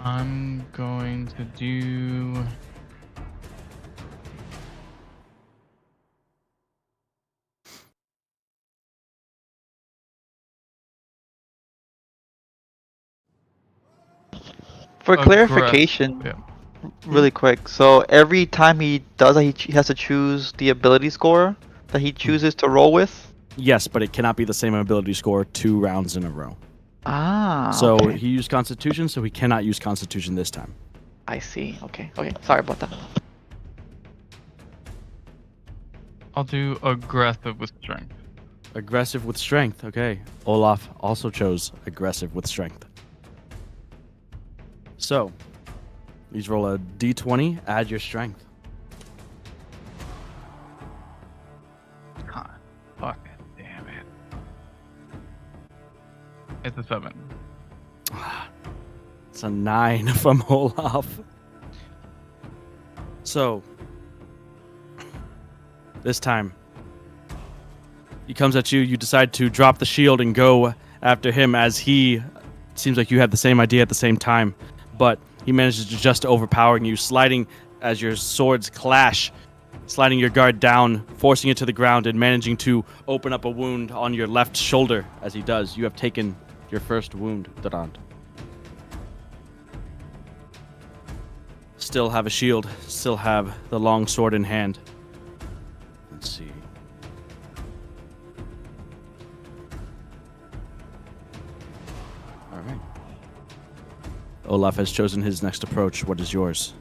I'm going to do... For clarification, Yeah. really quick. So every time he does that, he has to choose the ability score that he chooses to roll with. Yes, but it cannot be the same ability score 2 rounds in a row. Ah. So okay. he used Constitution, so he cannot use Constitution this time. I see. Okay. Okay. Sorry about that. I'll do aggressive with strength. Aggressive with strength. Okay. Olaf also chose aggressive with strength. So, please roll a d20, add your strength. God, fuck it, damn it. It's a 7. It's a 9 from Olaf. So, this time, he comes at you. You decide to drop the shield and go after him as he seems like you had the same idea at the same time. But he manages to just overpowering you, sliding as your swords clash, sliding your guard down, forcing it to the ground, and managing to open up a wound on your left shoulder. As he does, you have taken your first wound, Durand. Still have a shield, still have the long sword in hand. Let's see. All right. Olaf has chosen his next approach. What is yours?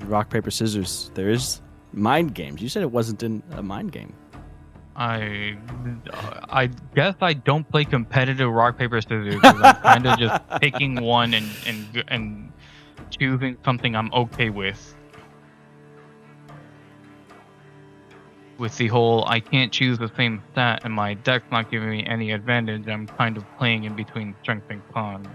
Rock, paper, scissors. There is mind games. You said it wasn't in a mind game. I guess I don't play competitive rock paper scissors. 'Cause I'm kind of just picking one and choosing something I'm okay with. With the whole I can't choose the same stat and my deck's not giving me any advantage, I'm kind of playing in between strength and con.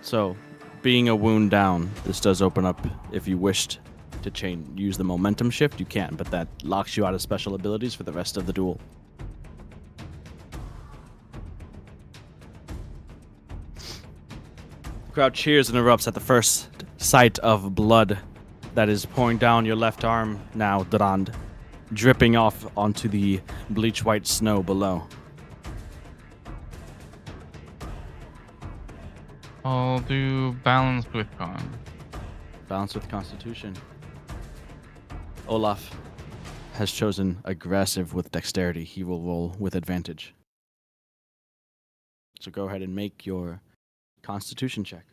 So, being a wound down, this does open up if you wished to use the momentum shift, you can, but that locks you out of special abilities for the rest of the duel. The crowd cheers and erupts at the first sight of blood that is pouring down your left arm now, Durand, dripping off onto the bleach white snow below. I'll do balance with con. Balance with Constitution. Olaf has chosen aggressive with dexterity. He will roll with advantage. So go ahead and make your Constitution check.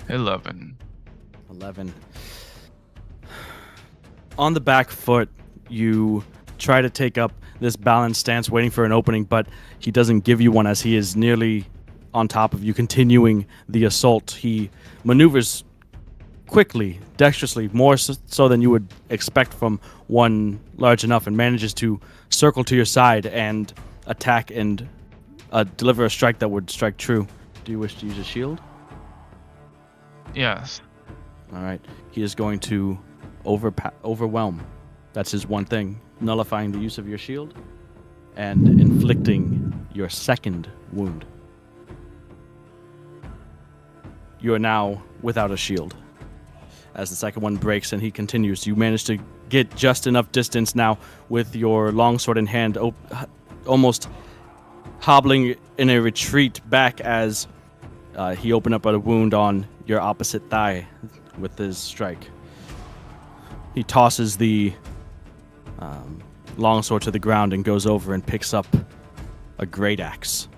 $11. 11. On the back foot, you try to take up this balanced stance, waiting for an opening, but he doesn't give you one as he is nearly on top of you, continuing the assault. He maneuvers quickly, dexterously, more so than you would expect from one large enough, and manages to circle to your side and attack and deliver a strike that would strike true. Do you wish to use a shield? Yes. All right. He is going to overwhelm. That's his one thing. Nullifying the use of your shield and inflicting your second wound. You are now without a shield. As the second one breaks and he continues, you manage to get just enough distance now with your longsword in hand, almost hobbling in a retreat back as he opened up a wound on your opposite thigh with his strike. He tosses the longsword to the ground and goes over and picks up a great axe.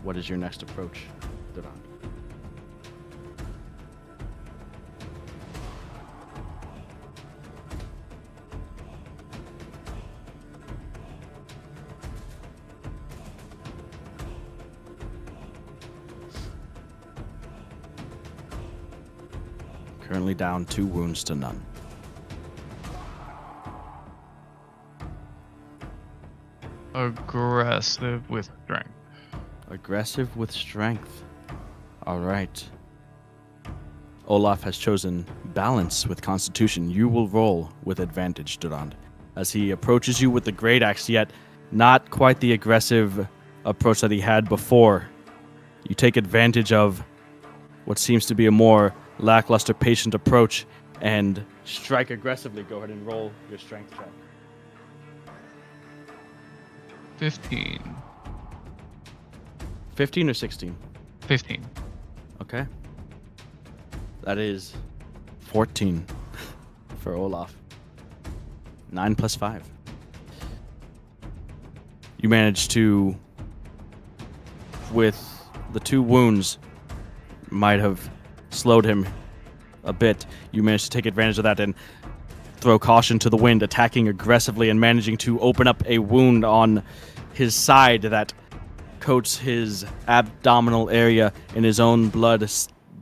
What is your next approach, Duen? Currently down 2 wounds to none. Aggressive with strength. Aggressive with strength. All right. Olaf has chosen balance with constitution. You will roll with advantage, Duen, as he approaches you with the great axe, yet not quite the aggressive approach that he had before. You take advantage of what seems to be a more lackluster, patient approach and strike aggressively. Go ahead and roll your strength check. 15. 15 or 16? 15. Okay. That is 14 for Olaf. 9 plus 5. You managed to, with the 2 wounds, might have slowed him a bit. You managed to take advantage of that and throw caution to the wind, attacking aggressively and managing to open up a wound on his side that coats his abdominal area in his own blood,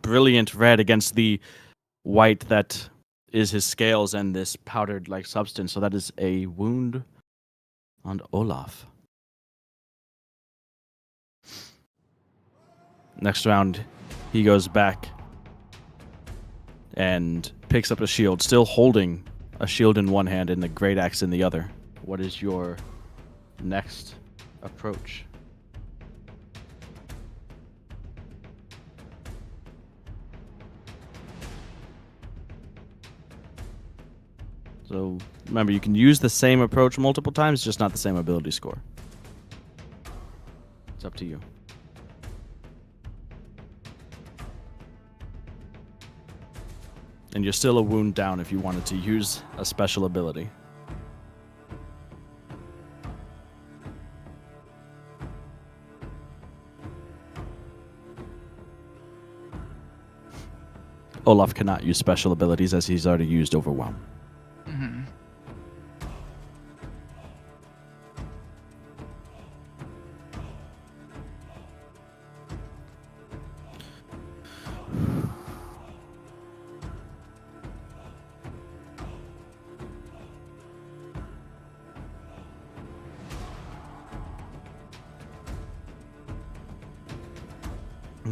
brilliant red against the white that is his scales and this powdered-like substance. So that is a wound on Olaf. Next round, he goes back and picks up a shield, still holding a shield in one hand and a great axe in the other. What is your next approach? So remember, you can use the same approach multiple times, just not the same ability score. It's up to you. And you're still a wound down if you wanted to use a special ability. Olaf cannot use special abilities as he's already used Overwhelm. Mm-hmm.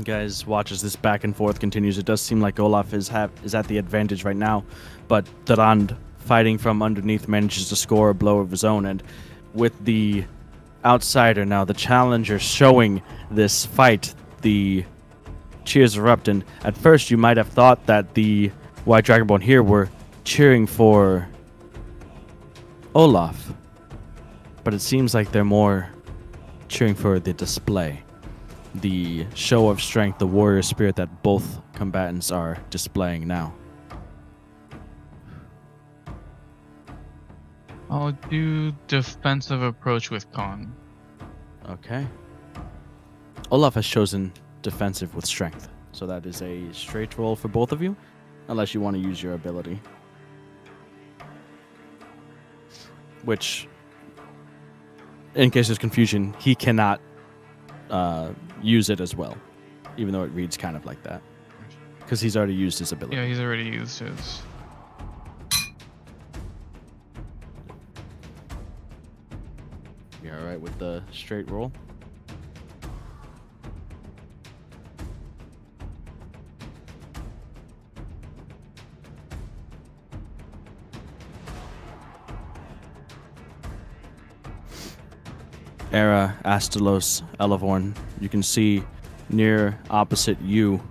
Guys, watch as this back and forth continues. It does seem like Olaf is at the advantage right now, but Duen, fighting from underneath, manages to score a blow of his own, and with the outsider now, the challenger, showing this fight, the cheers erupt, and at first you might have thought that the White Dragonborn here were cheering for Olaf, but it seems like they're more cheering for the display. The show of strength, the warrior spirit that both combatants are displaying now. I'll do defensive approach with con. Okay. Olaf has chosen defensive with strength, so that is a straight roll for both of you, unless you want to use your ability. Which, in case there's confusion, he cannot use it as well. even though it reads kind of like that. Because he's already used his ability. Yeah, he's already used his. You alright with the straight roll? Era, Astalos, Elevorn, you can see near opposite you,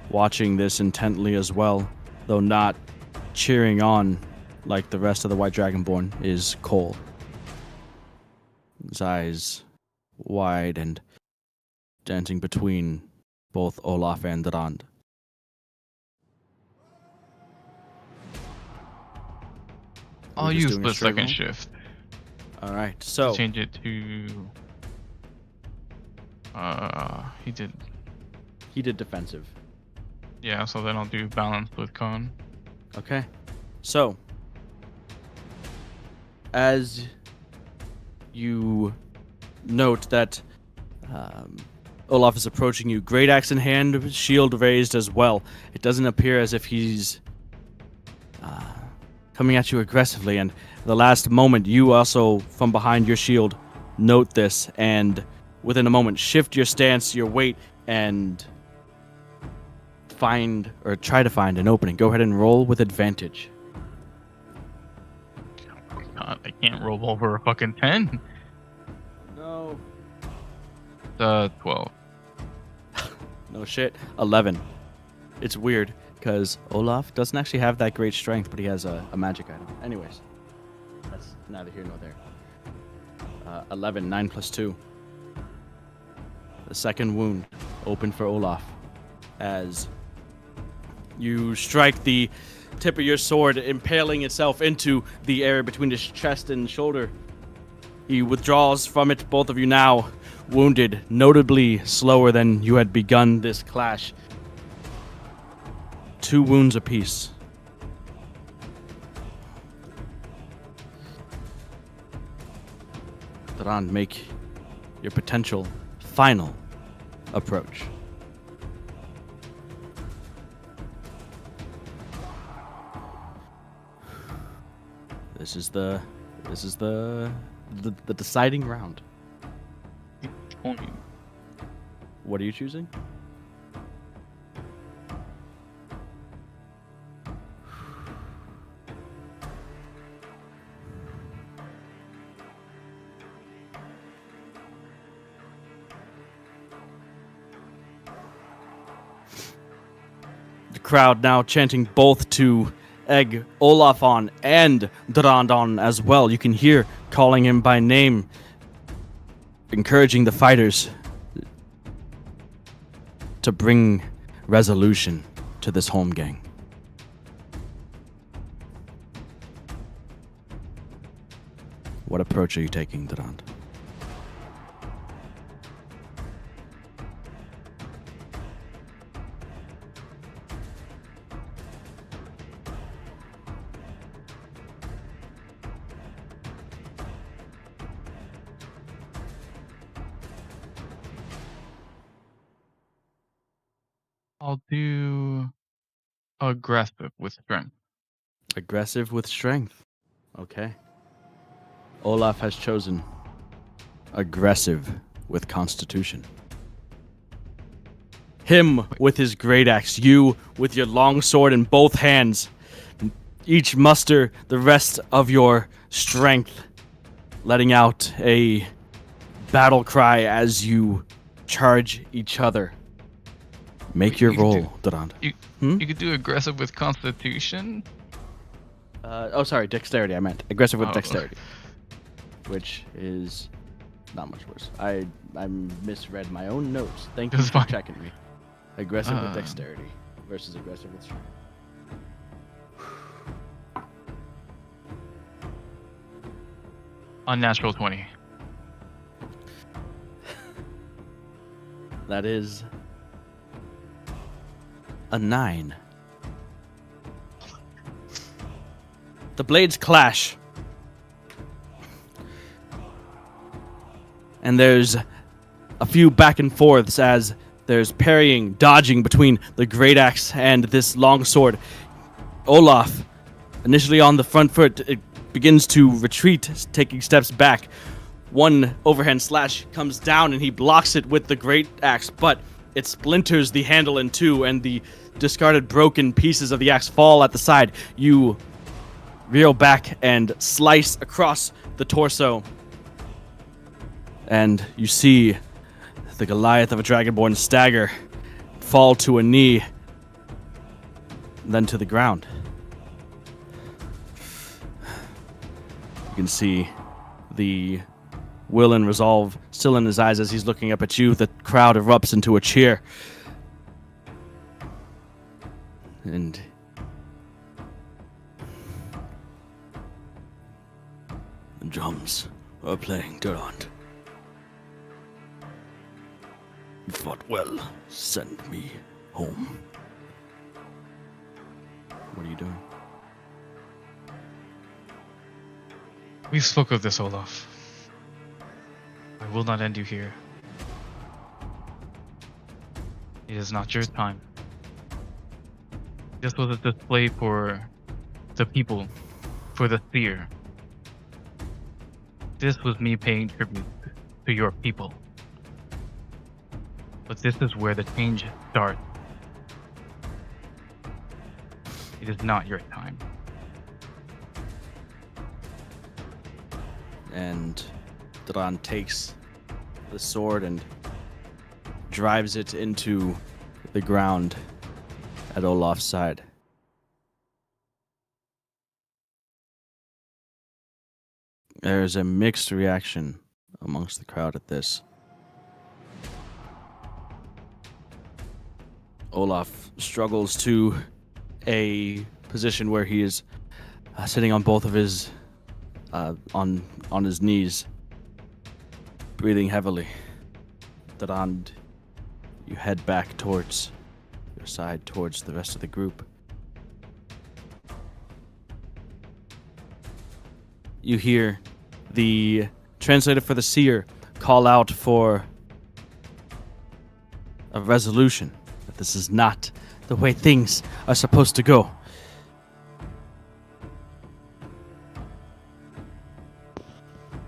watching this intently as well, though not cheering on like the rest of the White Dragonborn, is Cole. His eyes wide and dancing between both Olaf and Rand. I'll We're just use doing a the straight second roll? shift. Alright, so Change it to. He did. he did defensive. Yeah, so then I'll do balance with con. Okay. So, as you note that Olaf is approaching you, great axe in hand, shield raised as well. It doesn't appear as if he's coming at you aggressively, and the last moment you also, from behind your shield, note this, and within a moment shift your stance, your weight, and find, or try to find, an opening. Go ahead and roll with advantage. God, I can't roll over a fucking 10. No. 12. No shit. 11. It's weird, because Olaf doesn't actually have that great strength, but he has a magic item. Anyways, that's neither here nor there. 11, 9 plus 2. The second wound open for Olaf as you strike the tip of your sword, impaling itself into the area between his chest and shoulder. He withdraws from it, both of you now wounded, notably slower than you had begun this clash. 2 wounds apiece. Rand, make your potential final approach. This is the deciding round. What are you choosing? The crowd now chanting both to egg Olaf on and Durand on as well. You can hear calling him by name, encouraging the fighters to bring resolution to this home gang. What approach are you taking, Durand? I'll do aggressive with strength. Aggressive with strength. Okay. Olaf has chosen aggressive with constitution. Him with his great axe, you with your long sword in both hands. Each muster the rest of your strength, letting out a battle cry as you charge each other. Make your roll, Durand. You could do aggressive with constitution. Sorry, dexterity. I meant aggressive with Oh. dexterity, which is not much worse. I misread my own notes. Thank you That's for fine. checking me. Aggressive with dexterity versus aggressive with strength. Unnatural 20. That is a 9. The blades clash. And there's a few back and forths as There's parrying, dodging between the great axe and this long sword. Olaf, initially on the front foot, it begins to retreat, taking steps back. One overhand slash comes down and he blocks it with the great axe, but it splinters the handle in two and the discarded broken pieces of the axe fall at the side. You reel back and slice across the torso. And you see the Goliath of a Dragonborn stagger, fall to a knee, then to the ground. You can see the will and resolve still in his eyes as he's looking up at you. The crowd erupts into a cheer. And the drums are playing Durand. You fought well. Send me home. What are you doing? We spoke of this, Olaf. I will not end you here. It is not your time. This was a display for the people, for the seer. This was me paying tribute to your people. But this is where the change starts. It is not your time. And Dran takes the sword and drives it into the ground at Olaf's side. There's a mixed reaction amongst the crowd at this. Olaf struggles to a position where he is sitting on both of his on his knees, breathing heavily. Durand, you head back towards your side, towards the rest of the group. You hear the translator for the seer call out for a resolution, that this is not the way things are supposed to go.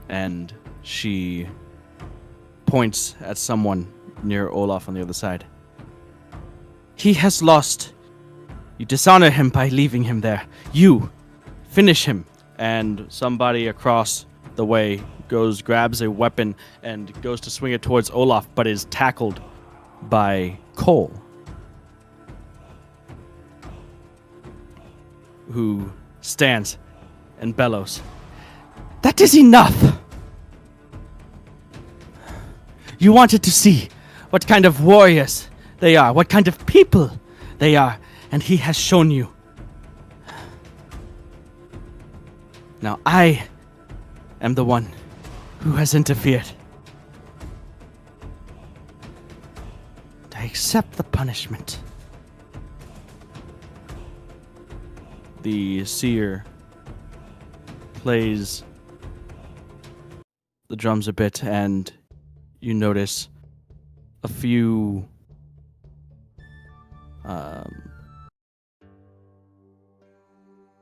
And she points at someone near Olaf on the other side. He has lost. You dishonor him by leaving him there. You finish him. And somebody across the way grabs a weapon and goes to swing it towards Olaf, but is tackled by Cole, who stands and bellows. That is enough! You wanted to see what kind of warriors they are, what kind of people they are, and he has shown you. Now I am the one who has interfered. I accept the punishment. The seer plays the drums a bit, and you notice a few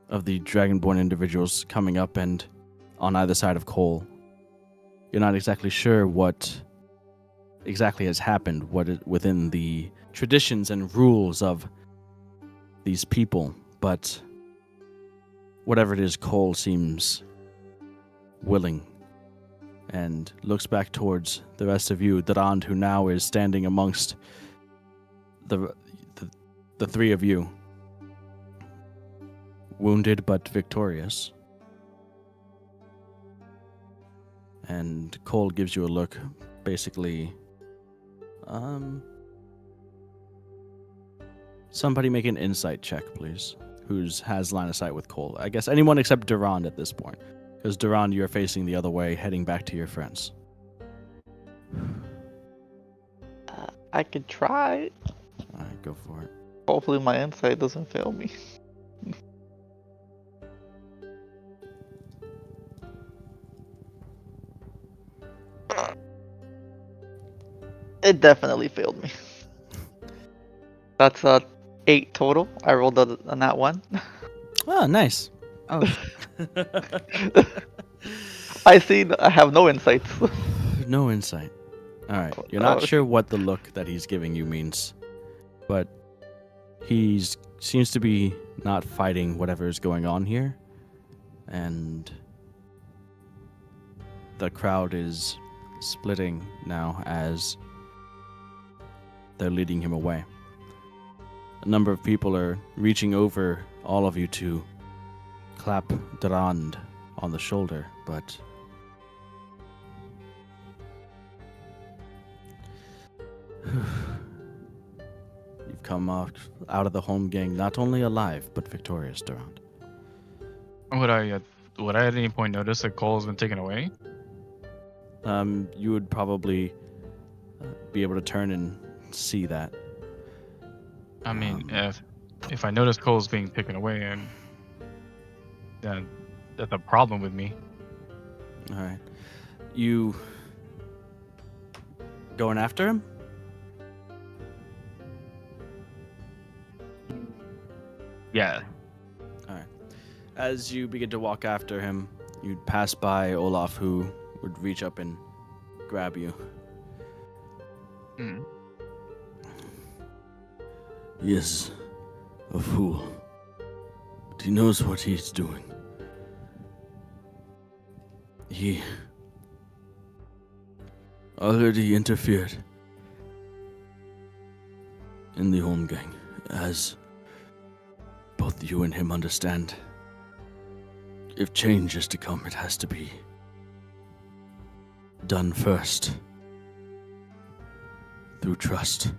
of the Dragonborn individuals coming up and on either side of Cole. You're not exactly sure what exactly has happened, within the traditions and rules of these people, but whatever it is, Cole seems willing and looks back towards the rest of you, Durand, who now is standing amongst the three of you, wounded but victorious. And Cole gives you a look, basically, somebody make an insight check, please, who has line of sight with Cole. I guess anyone except Durand at this point, because Durand, you're facing the other way, heading back to your friends. I could try. Alright, go for it. Hopefully my insight doesn't fail me. It definitely failed me. That's 8 total. I rolled on that one. Oh, nice. Oh, I see. I have no insights. No insight. All right. You're not Oh. sure what the look that he's giving you means, but seems to be not fighting whatever is going on here, and the crowd is splitting now as they're leading him away. A number of people are reaching over all of you to clap Durand on the shoulder, but you've come out of the home gang not only alive but victorious, Durand. Would I at any point notice that Cole has been taken away? You would probably be able to turn and see that. I mean, if I notice Cole's being taken away, and then that's a problem with me. All right. You going after him? Yeah. All right. As you begin to walk after him, you'd pass by Olaf, who would reach up and grab you. Mm. He is a fool, but he knows what he's doing. He already interfered in the home gang, as both you and him understand. If change is to come, it has to be done first through trust.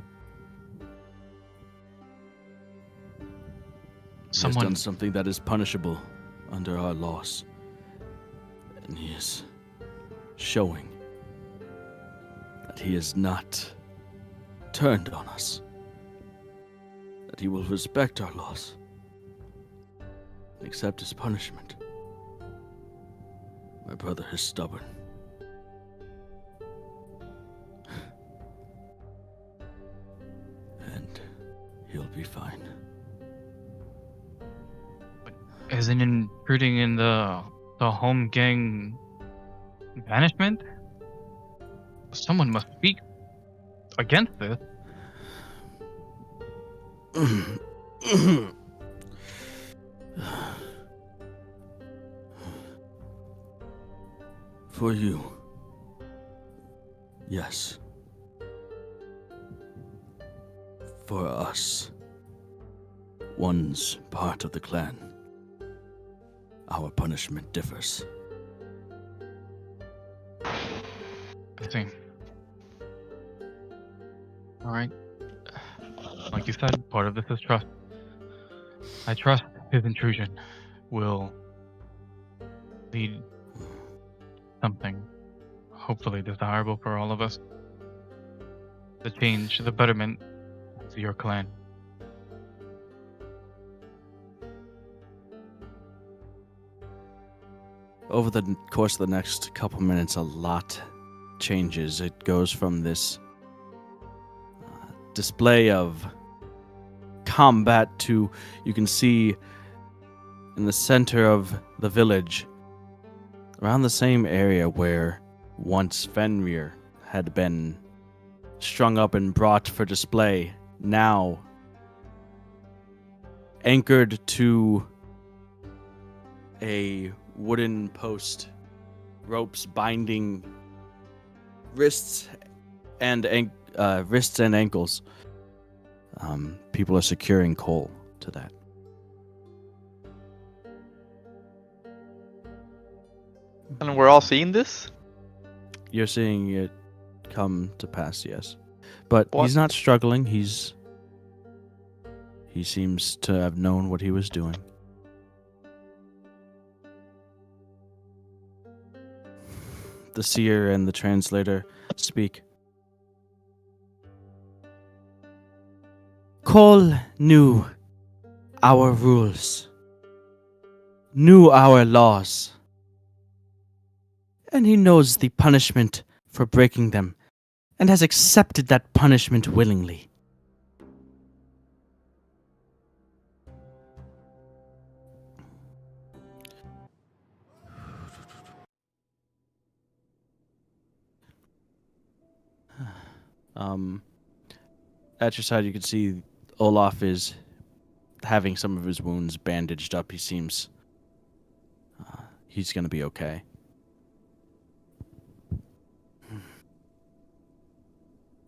He has done something that is punishable under our laws, and he is showing that he is not turned on us, that he will respect our laws and accept his punishment. My brother is stubborn. And he'll be fine. Isn't intruding in the home gang banishment? Someone must speak against this. For you, yes. For us, one's part of the clan. Our punishment differs. I see. Alright. Like you said, part of this is trust. I trust his intrusion will lead something hopefully desirable for all of us. The change, the betterment to your clan. Over the course of the next couple minutes, a lot changes. It goes from this display of combat to, you can see in the center of the village, around the same area where once Fenrir had been strung up and brought for display, now anchored to a wooden post, ropes binding wrists and ankles. People are securing Cole to that. And we're all seeing this? You're seeing it come to pass, yes. But What? he's not struggling. He seems to have known what he was doing. The seer and the translator speak. Cole knew our rules, knew our laws, and he knows the punishment for breaking them, and has accepted that punishment willingly. At your side, you can see Olaf is having some of his wounds bandaged up. He seems he's going to be okay.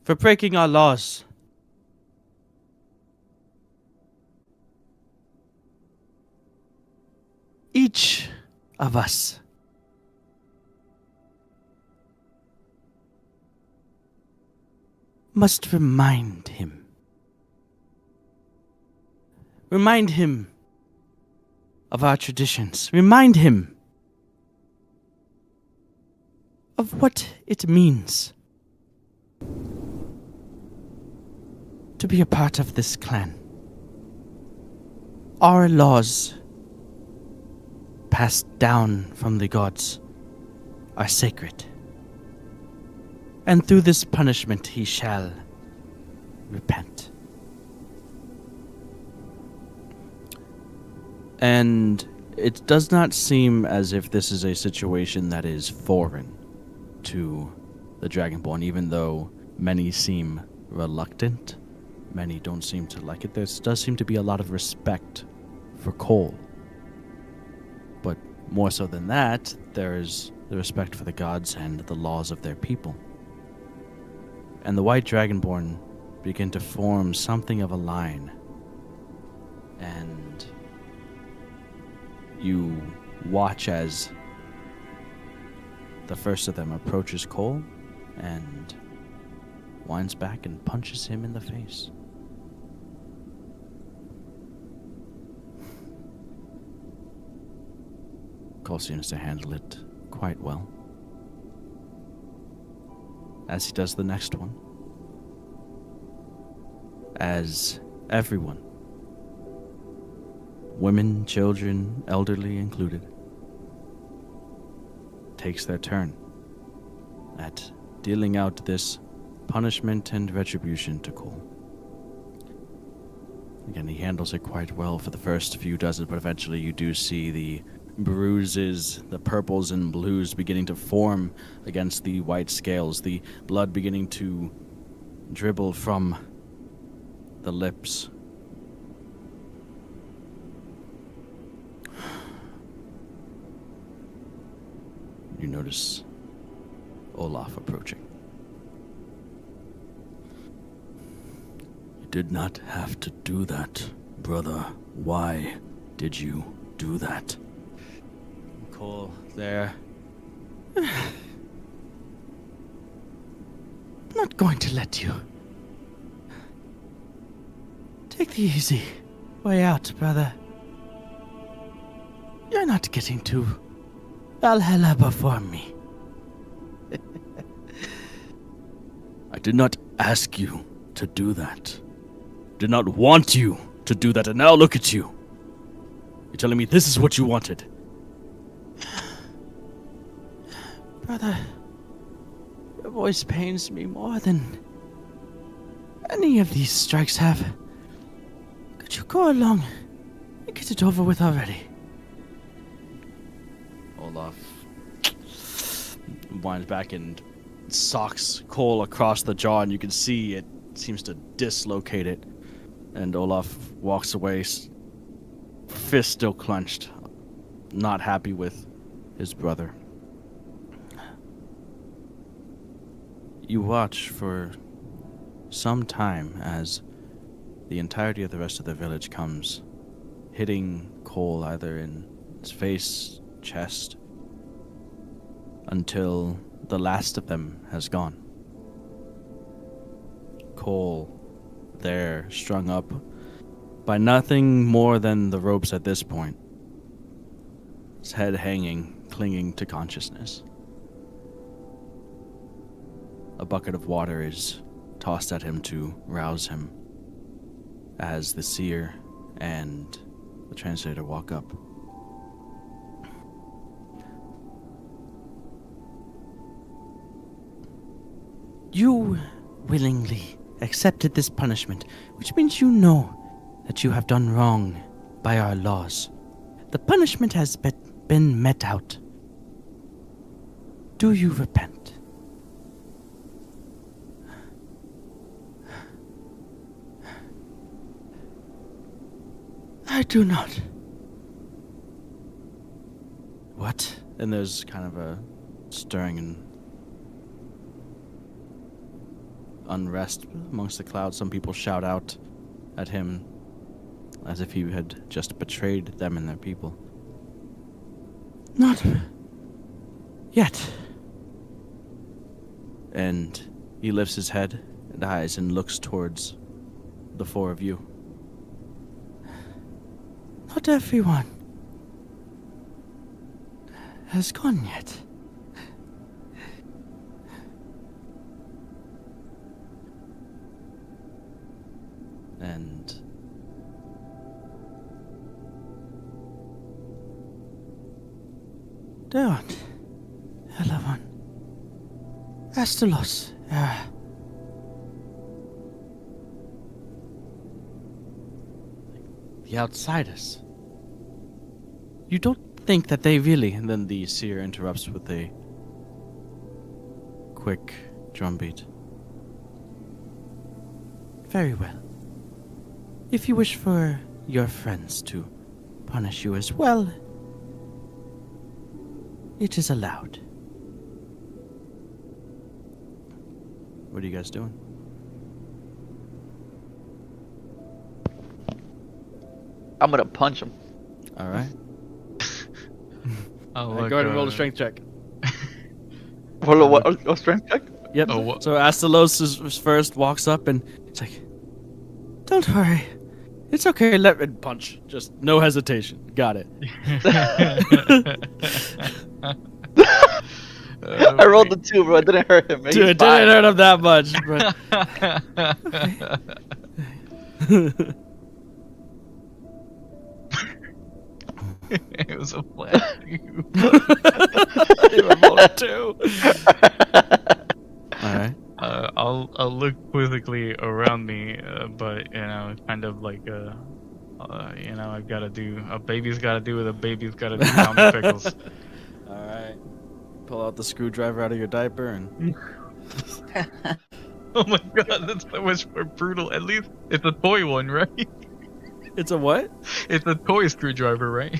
For breaking our laws. Each of us must remind him. Remind him of our traditions. Remind him of what it means to be a part of this clan. Our laws passed down from the gods are sacred. And through this punishment he shall repent. And it does not seem as if this is a situation that is foreign to the Dragonborn, even though many seem reluctant. Many don't seem to like it. There does seem to be a lot of respect for Cole. But more so than that, there is the respect for the gods and the laws of their people. And the White Dragonborn begin to form something of a line. And you watch as the first of them approaches Cole and winds back and punches him in the face. Cole seems to handle it quite well, as he does the next one. As everyone, women, children, elderly included, takes their turn at dealing out this punishment and retribution to Cole. Again, he handles it quite well for the first few dozen, but eventually you do see the bruises, the purples and blues beginning to form against the white scales, the blood beginning to dribble from the lips. You notice Olaf approaching. You did not have to do that, brother. Why did you do that? Cole, there. I'm not going to let you. Take the easy way out, brother. You're not getting to Valhalla before me. I did not ask you to do that. Did not want you to do that, and now look at you. You're telling me this is what you wanted. Brother, your voice pains me more than any of these strikes have. Could you go along and get it over with already? Olaf winds back and socks Cole across the jaw, and you can see it seems to dislocate it. And Olaf walks away, fist still clenched, not happy with his brother. You watch for some time as the entirety of the rest of the village comes, hitting Cole either in his face, chest, until the last of them has gone. Cole, there, strung up by nothing more than the ropes at this point, his head hanging, clinging to consciousness. A bucket of water is tossed at him to rouse him as the seer and the translator walk up. You willingly accepted this punishment, which means you know that you have done wrong by our laws. The punishment has been met out. Do you repent? I do not. What? And there's kind of a stirring and unrest amongst the clouds. Some people shout out at him as if he had just betrayed them and their people. Not yet. And he lifts his head and eyes and looks towards the four of you. Not everyone has gone yet. And Duen, Eleven, Astalos, the outsiders. You don't think that they really... And then the seer interrupts with a quick drumbeat. Very well. If you wish for your friends to punish you as well, it is allowed. What are you guys doing? I'm gonna punch him. All right. Oh, Go ahead and roll a strength check. Roll a strength check? Yep. Oh, what? So Astalos is first, walks up, and it's like, "Don't worry, it's okay. Let me punch. Just no hesitation. Got it." I rolled the 2, but it didn't hurt him. Dude, it didn't hurt him that much. It was a flat. You were rolling 2. All right. I'll look quizzically around me, but kind of like I've got to do a baby's got to do what a baby's got to do. Tommy Pickles. All right. Pull out the screwdriver out of your diaper and. Oh my god, that's so much more brutal. At least it's a toy one, right? It's a what? It's a toy screwdriver, right?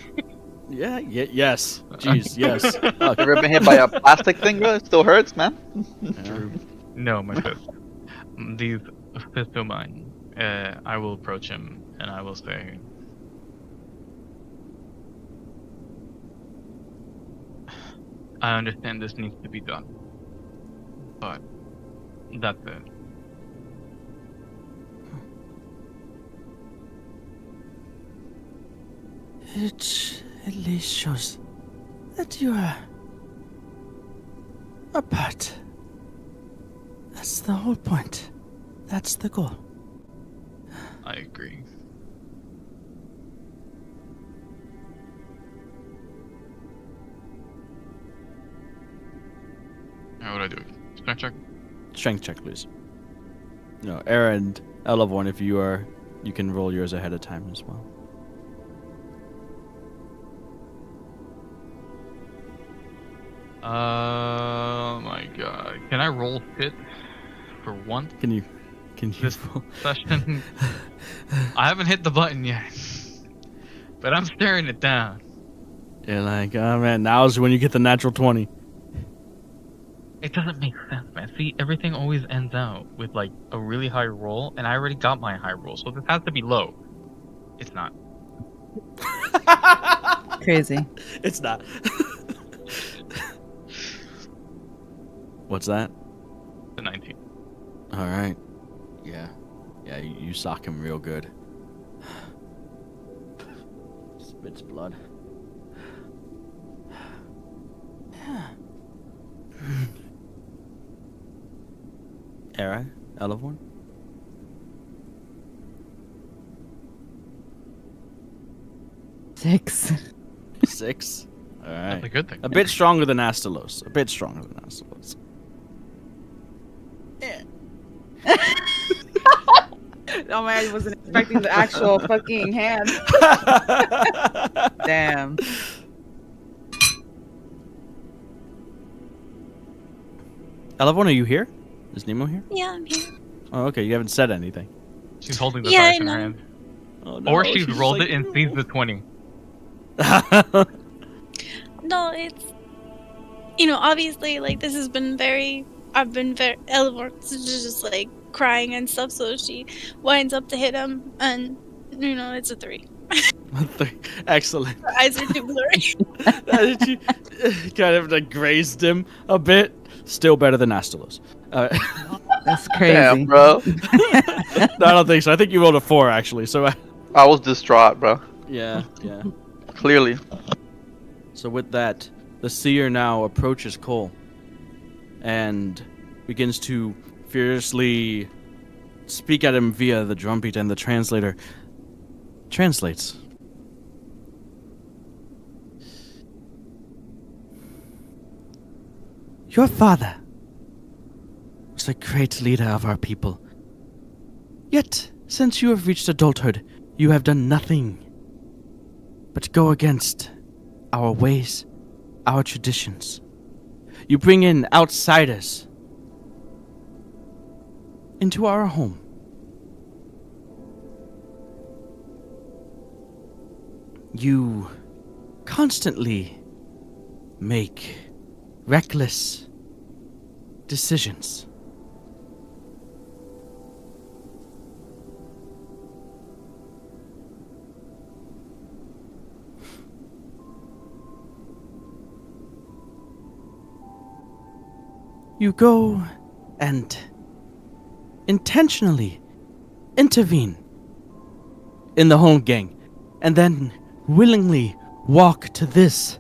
Yeah. Yes. Jeez. Yes. You ever been hit by a plastic thing, bro? It still hurts, man. True. No, my fist. These fists are mine. I will approach him and I will say, I understand this needs to be done, but that's it. It at least shows that you are apart. That's the whole point. That's the goal. I agree. How would I do it? Strength check? Strength check, please. No, Era and Elevorn, if you are, you can roll yours ahead of time as well. Oh my god. Can I roll shit for once Can you this session? I haven't hit the button yet, but I'm staring it down. You're like, oh man, now's when you get the natural 20. It doesn't make sense, man. See, everything always ends out with like a really high roll, and I already got my high roll, so this has to be low. It's not. Crazy. It's not. What's that? The 19. All right. Yeah. Yeah, you sock him real good. Spits blood. Era, Elevorn? Six. 6? All right. That's a good thing. A bit stronger than Astalos. Oh man, I wasn't expecting the actual fucking hand. Damn. Elevorn, are you here? Is Nimue here? Yeah, I'm here. Oh, okay. You haven't said anything. She's holding the Yeah, dice I in her know. hand. Oh, no, Or she's just rolled like, it and sees the 20. No, it's obviously like this has been I've been very Eleanor's just like crying and stuff, so she winds up to hit him, and it's a 3. Excellent. Her eyes are too blurry. She kind of like grazed him a bit. Still better than Astalos. That's crazy. Damn, bro. No, I don't think so. I think you rolled a 4 actually. So I was distraught, bro. yeah. Clearly. So with that, the seer now approaches Cole and begins to fiercely speak at him via the drumbeat, and the translator translates. Your father was a great leader of our people. Yet, since you have reached adulthood, you have done nothing but go against our ways, our traditions. You bring in outsiders into our home. You constantly make reckless decisions. You go and intentionally intervene in the home gang, and then willingly walk to this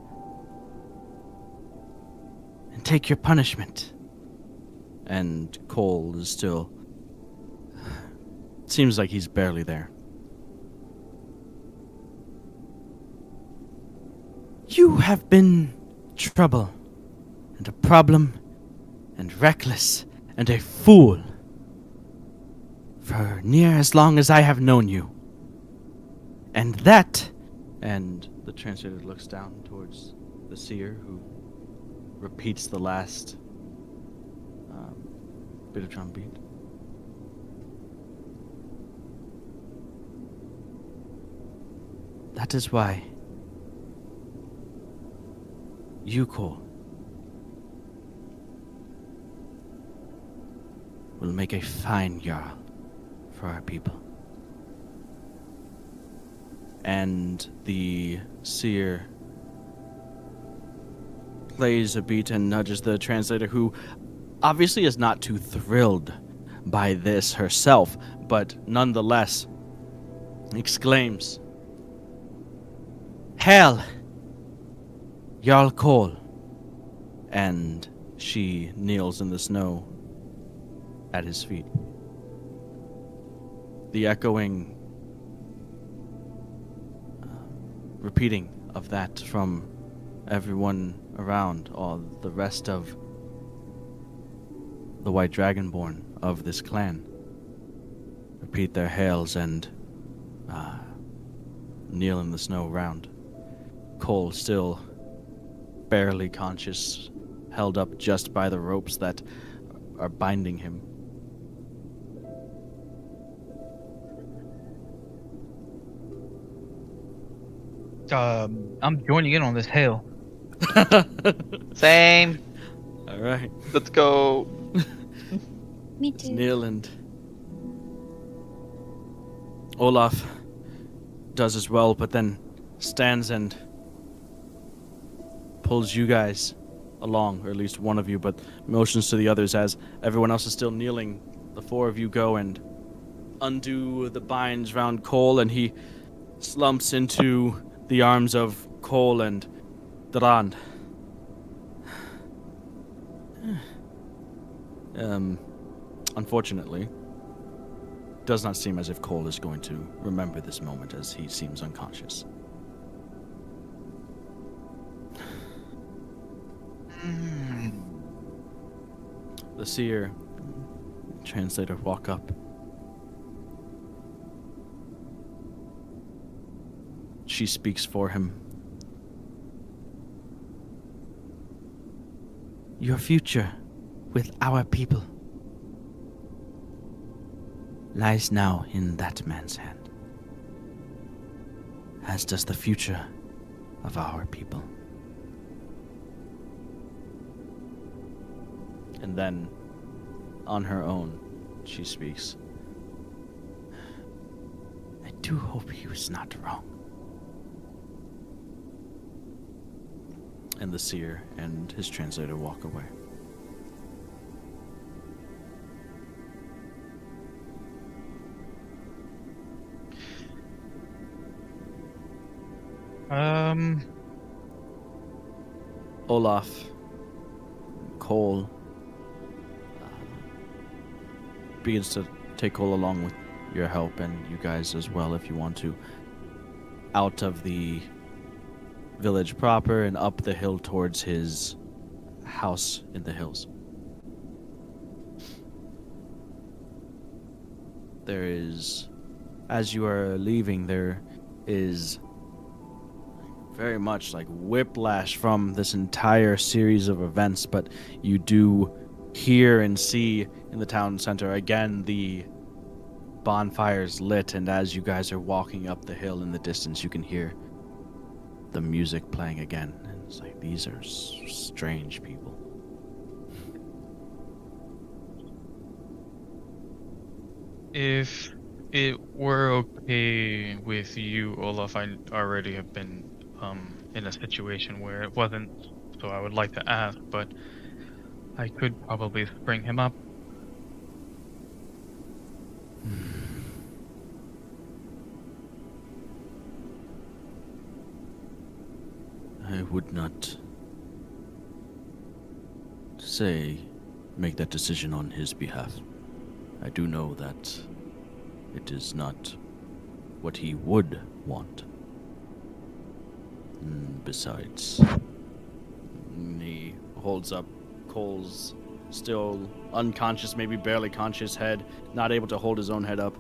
and take your punishment. And Cole is still... seems like he's barely there. You have been trouble, and a problem, and reckless, and a fool for near as long as I have known you. And that... And the translator looks down towards the seer, who repeats the last bit of drum beat. That is why you, Cole, will make a fine Jarl for our people. And the seer plays a beat and nudges the translator, who obviously is not too thrilled by this herself, but nonetheless exclaims, "Hail, Jarl Cole!" And she kneels in the snow at his feet. The echoing repeating of that from everyone around, all the rest of the White Dragonborn of this clan, repeat their hails and kneel in the snow around. Cole, still barely conscious, held up just by the ropes that are binding him. I'm joining in on this hail. Same. All right. Let's go. Me too. Neil and Olaf does as well, but then stands and pulls you guys along, or at least one of you, but motions to the others as everyone else is still kneeling. The 4 of you go and undo the binds round Cole, and he slumps into the arms of Cole and Dran. Unfortunately, does not seem as if Cole is going to remember this moment, as he seems unconscious. The seer translator walk up. She speaks for him. Your future with our people lies now in that man's hand. as does the future of our people. And then, on her own, she speaks. I do hope he was not wrong. And the seer and his translator walk away. Olaf, Cole, begins to take Cole along with your help, and you guys as well if you want to, out of the village proper and up the hill towards his house in the hills. There is, as you are leaving, there is very much like whiplash from this entire series of events, but you do hear and see in the town center again the bonfires lit, and as you guys are walking up the hill in the distance, you can hear the music playing again. And it's like, these are strange people. If it were okay with you, Olaf, I already have been in a situation where it wasn't, so I would like to ask, but I could probably bring him up. I would not make that decision on his behalf. I do know that it is not what he would want. Besides, he holds up Cole's still unconscious, maybe barely conscious head, not able to hold his own head up.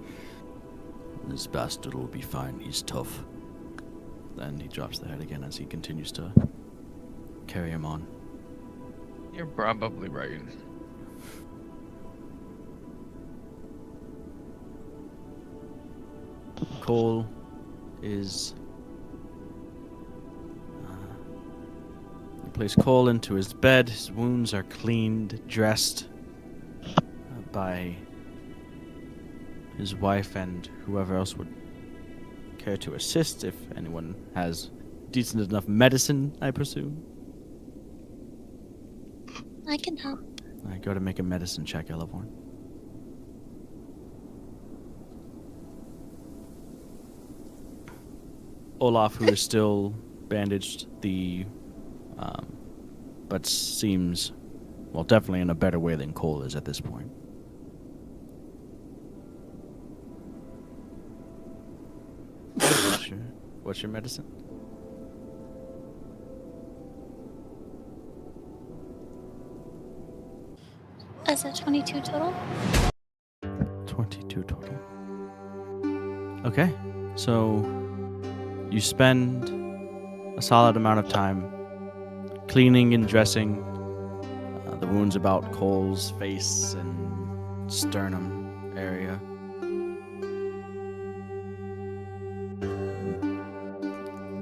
This bastard will be fine. He's tough. Then he drops the head again as he continues to carry him on. You're probably right. Cole is... you place Cole into his bed. His wounds are cleaned, dressed by his wife and whoever else would care to assist, if anyone has decent enough medicine, I presume. I can help. I go to make a medicine check, Elevorn. Olaf, who is still bandaged, but seems, well, definitely in a better way than Cole is at this point. What's your medicine? Is it 22 total? 22 total. Okay, so you spend a solid amount of time cleaning and dressing the wounds about Cole's face and sternum area.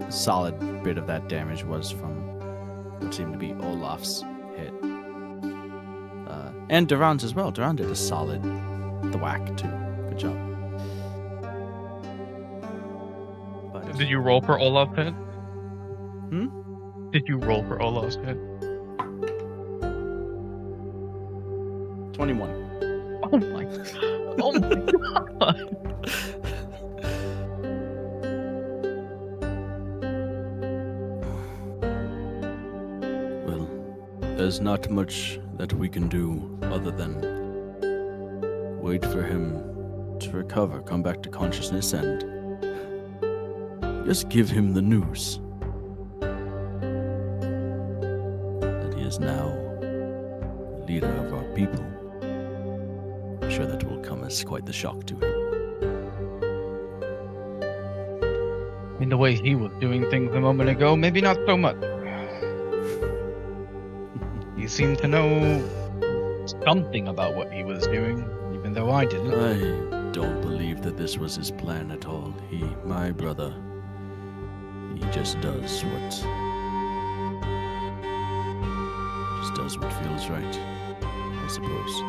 A solid bit of that damage was from what seemed to be Olaf's hit. And Duran's as well. Duran did a solid thwack too. Good job. But Did you roll for Olaf's hit? Hmm? Did you roll for Olaf's hit? 21. Oh my! Oh my god! Well, there's not much that we can do other than wait for him to recover, come back to consciousness, and just give him the news that he is now leader of our people. I'm sure that will come as quite the shock to him. In the way he was doing things a moment ago, maybe not so much. He seemed to know something about what he was doing, even though I didn't. I don't believe that this was his plan at all. My brother, He just does what feels right, I suppose.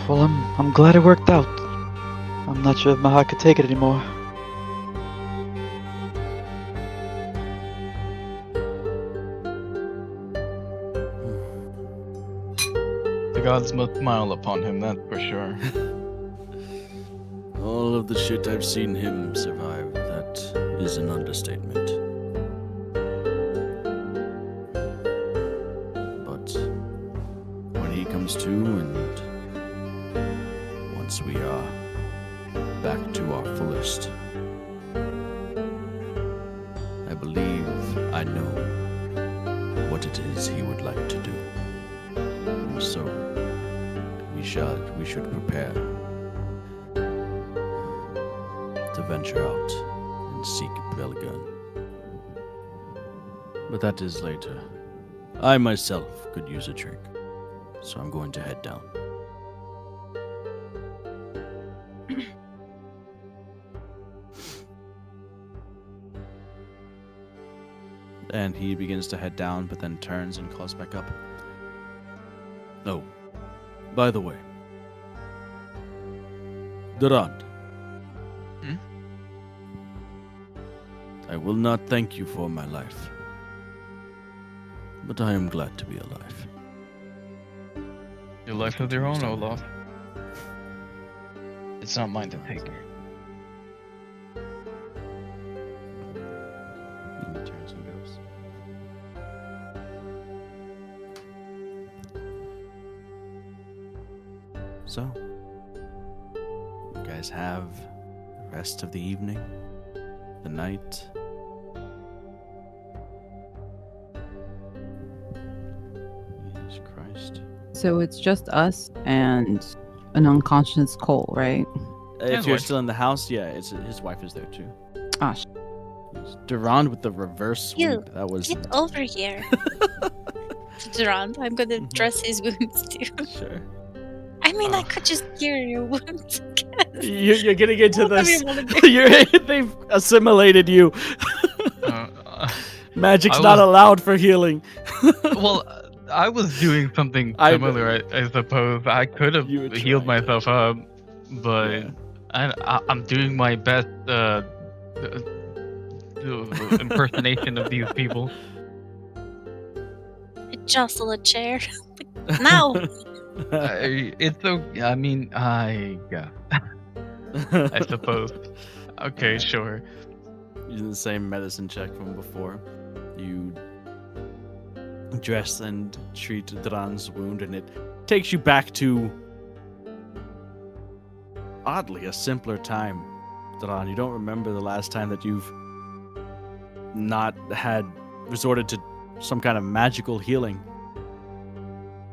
Well, I'm glad it worked out. I'm not sure if my heart could take it anymore. The gods must smile upon him, that's for sure. All of the shit I've seen him survive, that is an understatement. But when he comes to, and once we are back to our fullest, I believe I know what it is he would like to do. And so we should prepare to venture out and seek Belgun. But that is later. I myself could use a drink, so I'm going to head down. And he begins to head down, but then turns and calls back up. Oh, by the way, Durand. I will not thank you for my life, but I am glad to be alive. Your life is your own, Olaf. It's not mine to take. And he turns and goes. So, you guys have the rest of the evening, the night. Jesus Christ. So it's just us and an unconscious Cole, right? If His you're wife. still in the house, yeah, his wife is there too. Ah, Durand with the reverse You, sweep. That was Get over here. Durand, I'm gonna Mhm. dress his wounds too. sure. I mean, I could just cure your wounds. You're getting into Whatever this. you wanna do. They've assimilated you. Magic's I not was- allowed for healing. Well, I was doing something I- similar, I suppose. I could have You were healed trying to. myself up, but Yeah. I'm doing my best impersonation of these people. Jostle a chair. Now. It's so. I mean, yeah, I suppose. Okay, sure. Using the same medicine check from before. You dress and treat Dran's wound, and it takes you back to, oddly, a simpler time. Dran, you don't remember the last time that you've not had resorted to some kind of magical healing.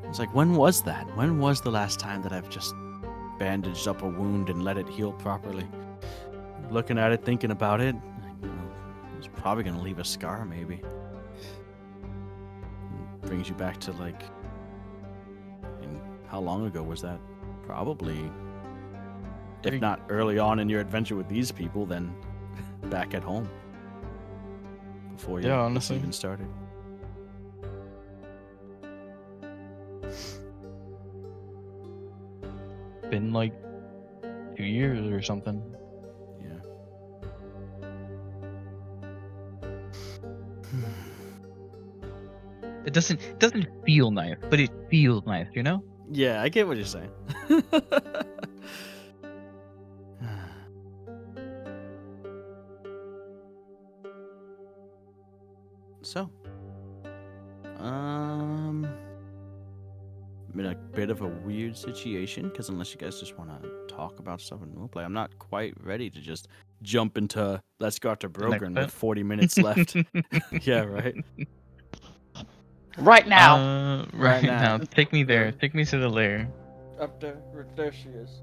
It's like, when was that? When was the last time that I've just bandaged up a wound and let it heal properly? Looking at it, thinking about it, it's probably going to leave a scar, maybe. It brings you back to, like, how long ago was that? Probably, if not early on in your adventure with these people, then back at home. Before you Yeah, honestly. even started. Been like 2 years or something. Yeah. It doesn't feel nice, but it feels nice, you know? Yeah, I get what you're saying. So, I'm in a bit of a weird situation, because unless you guys just want to talk about stuff in roleplay, I'm not quite ready to just jump into let's go after Brogren bit. with 40 minutes left. Yeah, right. Right now. Right now. now. Take me there. Take me to the lair. Up there she is.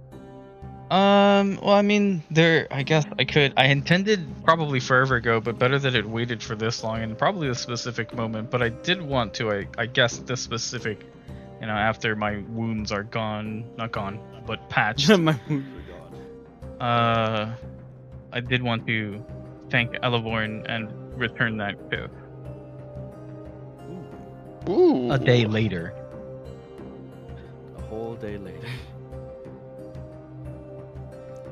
Well, I mean, I guess I intended probably forever ago, but better that it waited for this long and probably a specific moment. But I did want to, I guess, this specific, after my wounds are gone, not gone, but patched. My wounds are gone. I did want to thank Elevorn and return that kiss. Ooh. A day later. A whole day later.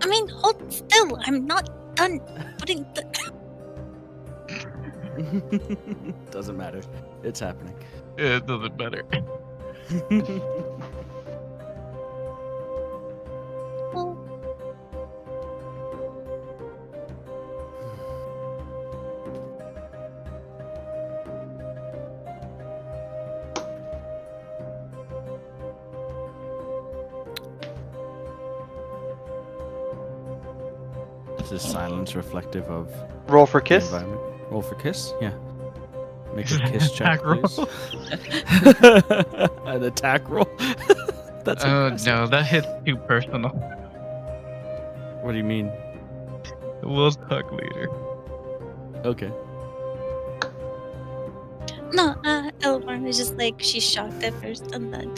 I mean, hold still. I'm not done putting the. Doesn't matter. It's happening. It doesn't matter. Well, Is this silence reflective of Roll for the kiss. environment? Roll for kiss? Yeah. Make a kiss check, Attack roll. please. An attack roll? That's Oh impressive. no, that hits too personal. What do you mean? We'll talk later. Okay. no, Elborn is just like, she's shocked at first and then,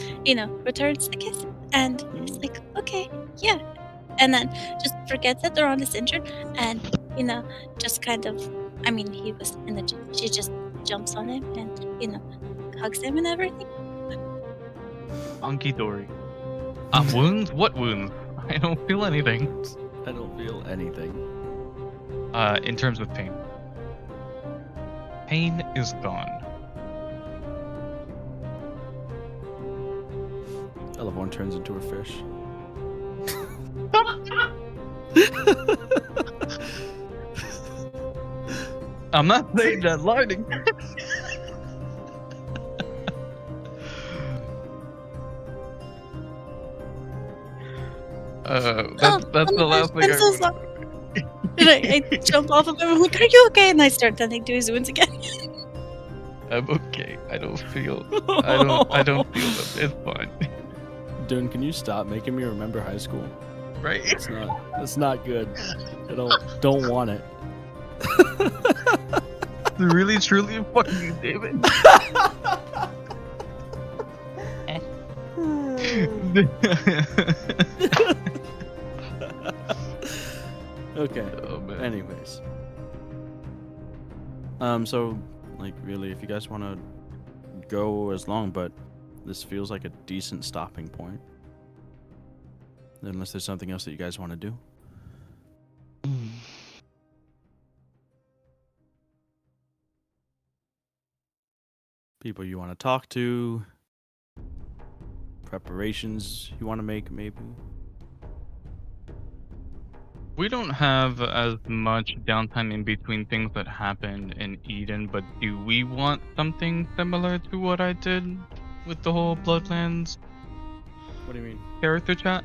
returns the kiss. And it's like, okay, yeah. And then just forgets that Theron is injured and, just kind of, he was in the gym. She just jumps on him and, hugs him and everything. Hunky dory. Wounds? What wounds? I don't feel anything. I don't feel anything. In terms of pain. Pain is gone. Elevorn turns into a fish. I'm not saying that lighting. That's the last thing I'm so sorry. And I jump off of him. I'm like, "Are you okay?" And I start tending to his wounds again. I'm okay. I don't feel it. It's fine. Dune, can you stop making me remember high school? Right? It's not good. I don't want it. Really, truly, fucking David. Okay. Oh, man. Anyways. So, really, if you guys want to go as long, but this feels like a decent stopping point. Unless there's something else that you guys want to do. People you want to talk to. Preparations you want to make, maybe. We don't have as much downtime in between things that happened in Eden, but do we want something similar to what I did with the whole Bloodlands What do you mean? character chat?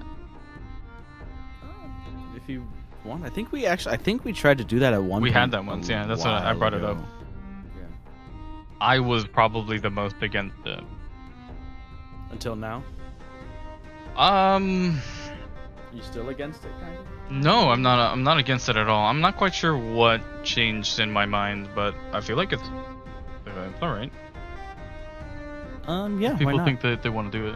If you want, I think we tried to do that at one We point. had that once, yeah, that's what I brought it up. Yeah. I was probably the most against it. Until now? You still against it, kind of? No, I'm not. I'm not against it at all. I'm not quite sure what changed in my mind, but I feel like it's all right. Yeah. Why People not? think that they want to do it.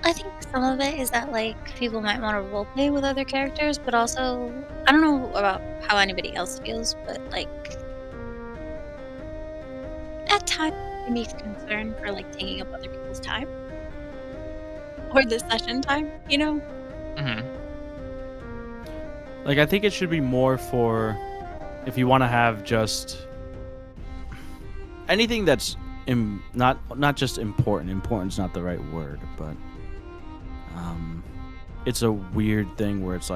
I think some of it is that people might want to roleplay with other characters, but also I don't know about how anybody else feels, but at times it makes concern for taking up other people's time or the session time, Mm-hmm. I think it should be more for if you want to have just anything that's not just important. Important's not the right word, but it's a weird thing where it's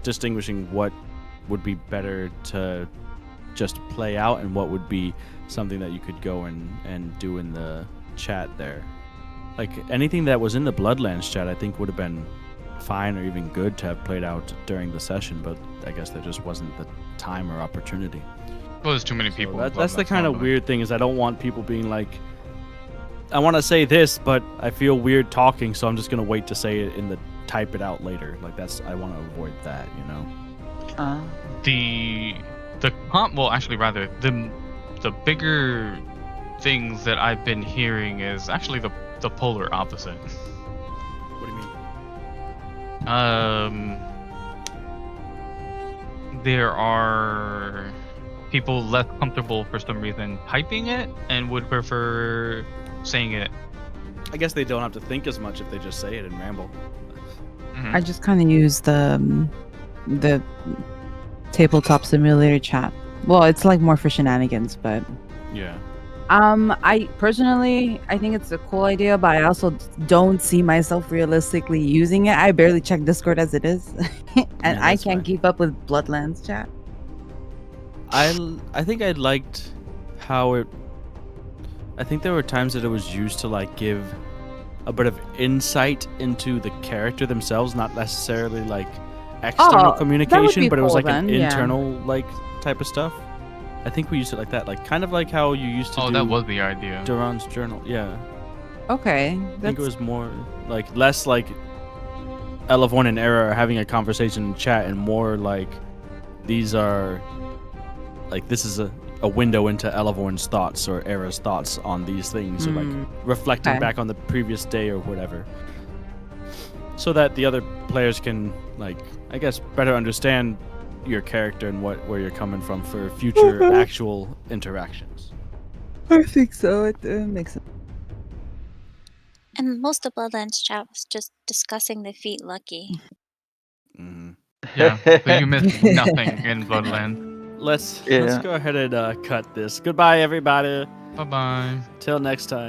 distinguishing what would be better to just play out and what would be something that you could go and do in the chat there. Anything that was in the Bloodlands chat, I think would have been fine or even good to have played out during the session, but I guess there just wasn't the time or opportunity. Well, there's too many people. So in that's the Bloodlands kind of normally. weird thing is I don't want people being I want to say this, but I feel weird talking, so I'm just gonna wait to say it type it out later. I want to avoid that, The bigger things that I've been hearing is actually the polar opposite. What do you mean? there are people less comfortable for some reason typing it and would prefer saying it. I guess they don't have to think as much if they just say it and ramble. Mhm. I just kind of use the tabletop simulator chat. Well, it's like more for shenanigans, but Yeah. I personally, I think it's a cool idea, but I also don't see myself realistically using it. I barely check Discord as it is, and Yeah, I that's can't fine. keep up with Bloodlands chat. I think I liked how it. I think there were times that it was used to like give a bit of insight into the character themselves, not necessarily like external Oh, communication, be but it was cool like then, an yeah. internal like type of stuff. I think we used it like that, like kind of like how you used to Oh, do that was the idea. Duran's journal. Yeah, Okay, I think that's it was more like less like Elevon and Era are having a conversation in chat, and more like these are like this is a window into Elevorn's thoughts or Era's thoughts on these things, or like reflecting okay. back on the previous day or whatever, so that the other players can like I guess better understand your character and where you're coming from for future actual interactions. I think so. It makes sense. And most of Bloodlands chat was just discussing the feat Lucky. Mm-hmm. Yeah, so you missed nothing in Bloodlands. Let's Yeah. go ahead and cut this. Goodbye, everybody. Bye bye. Till next time.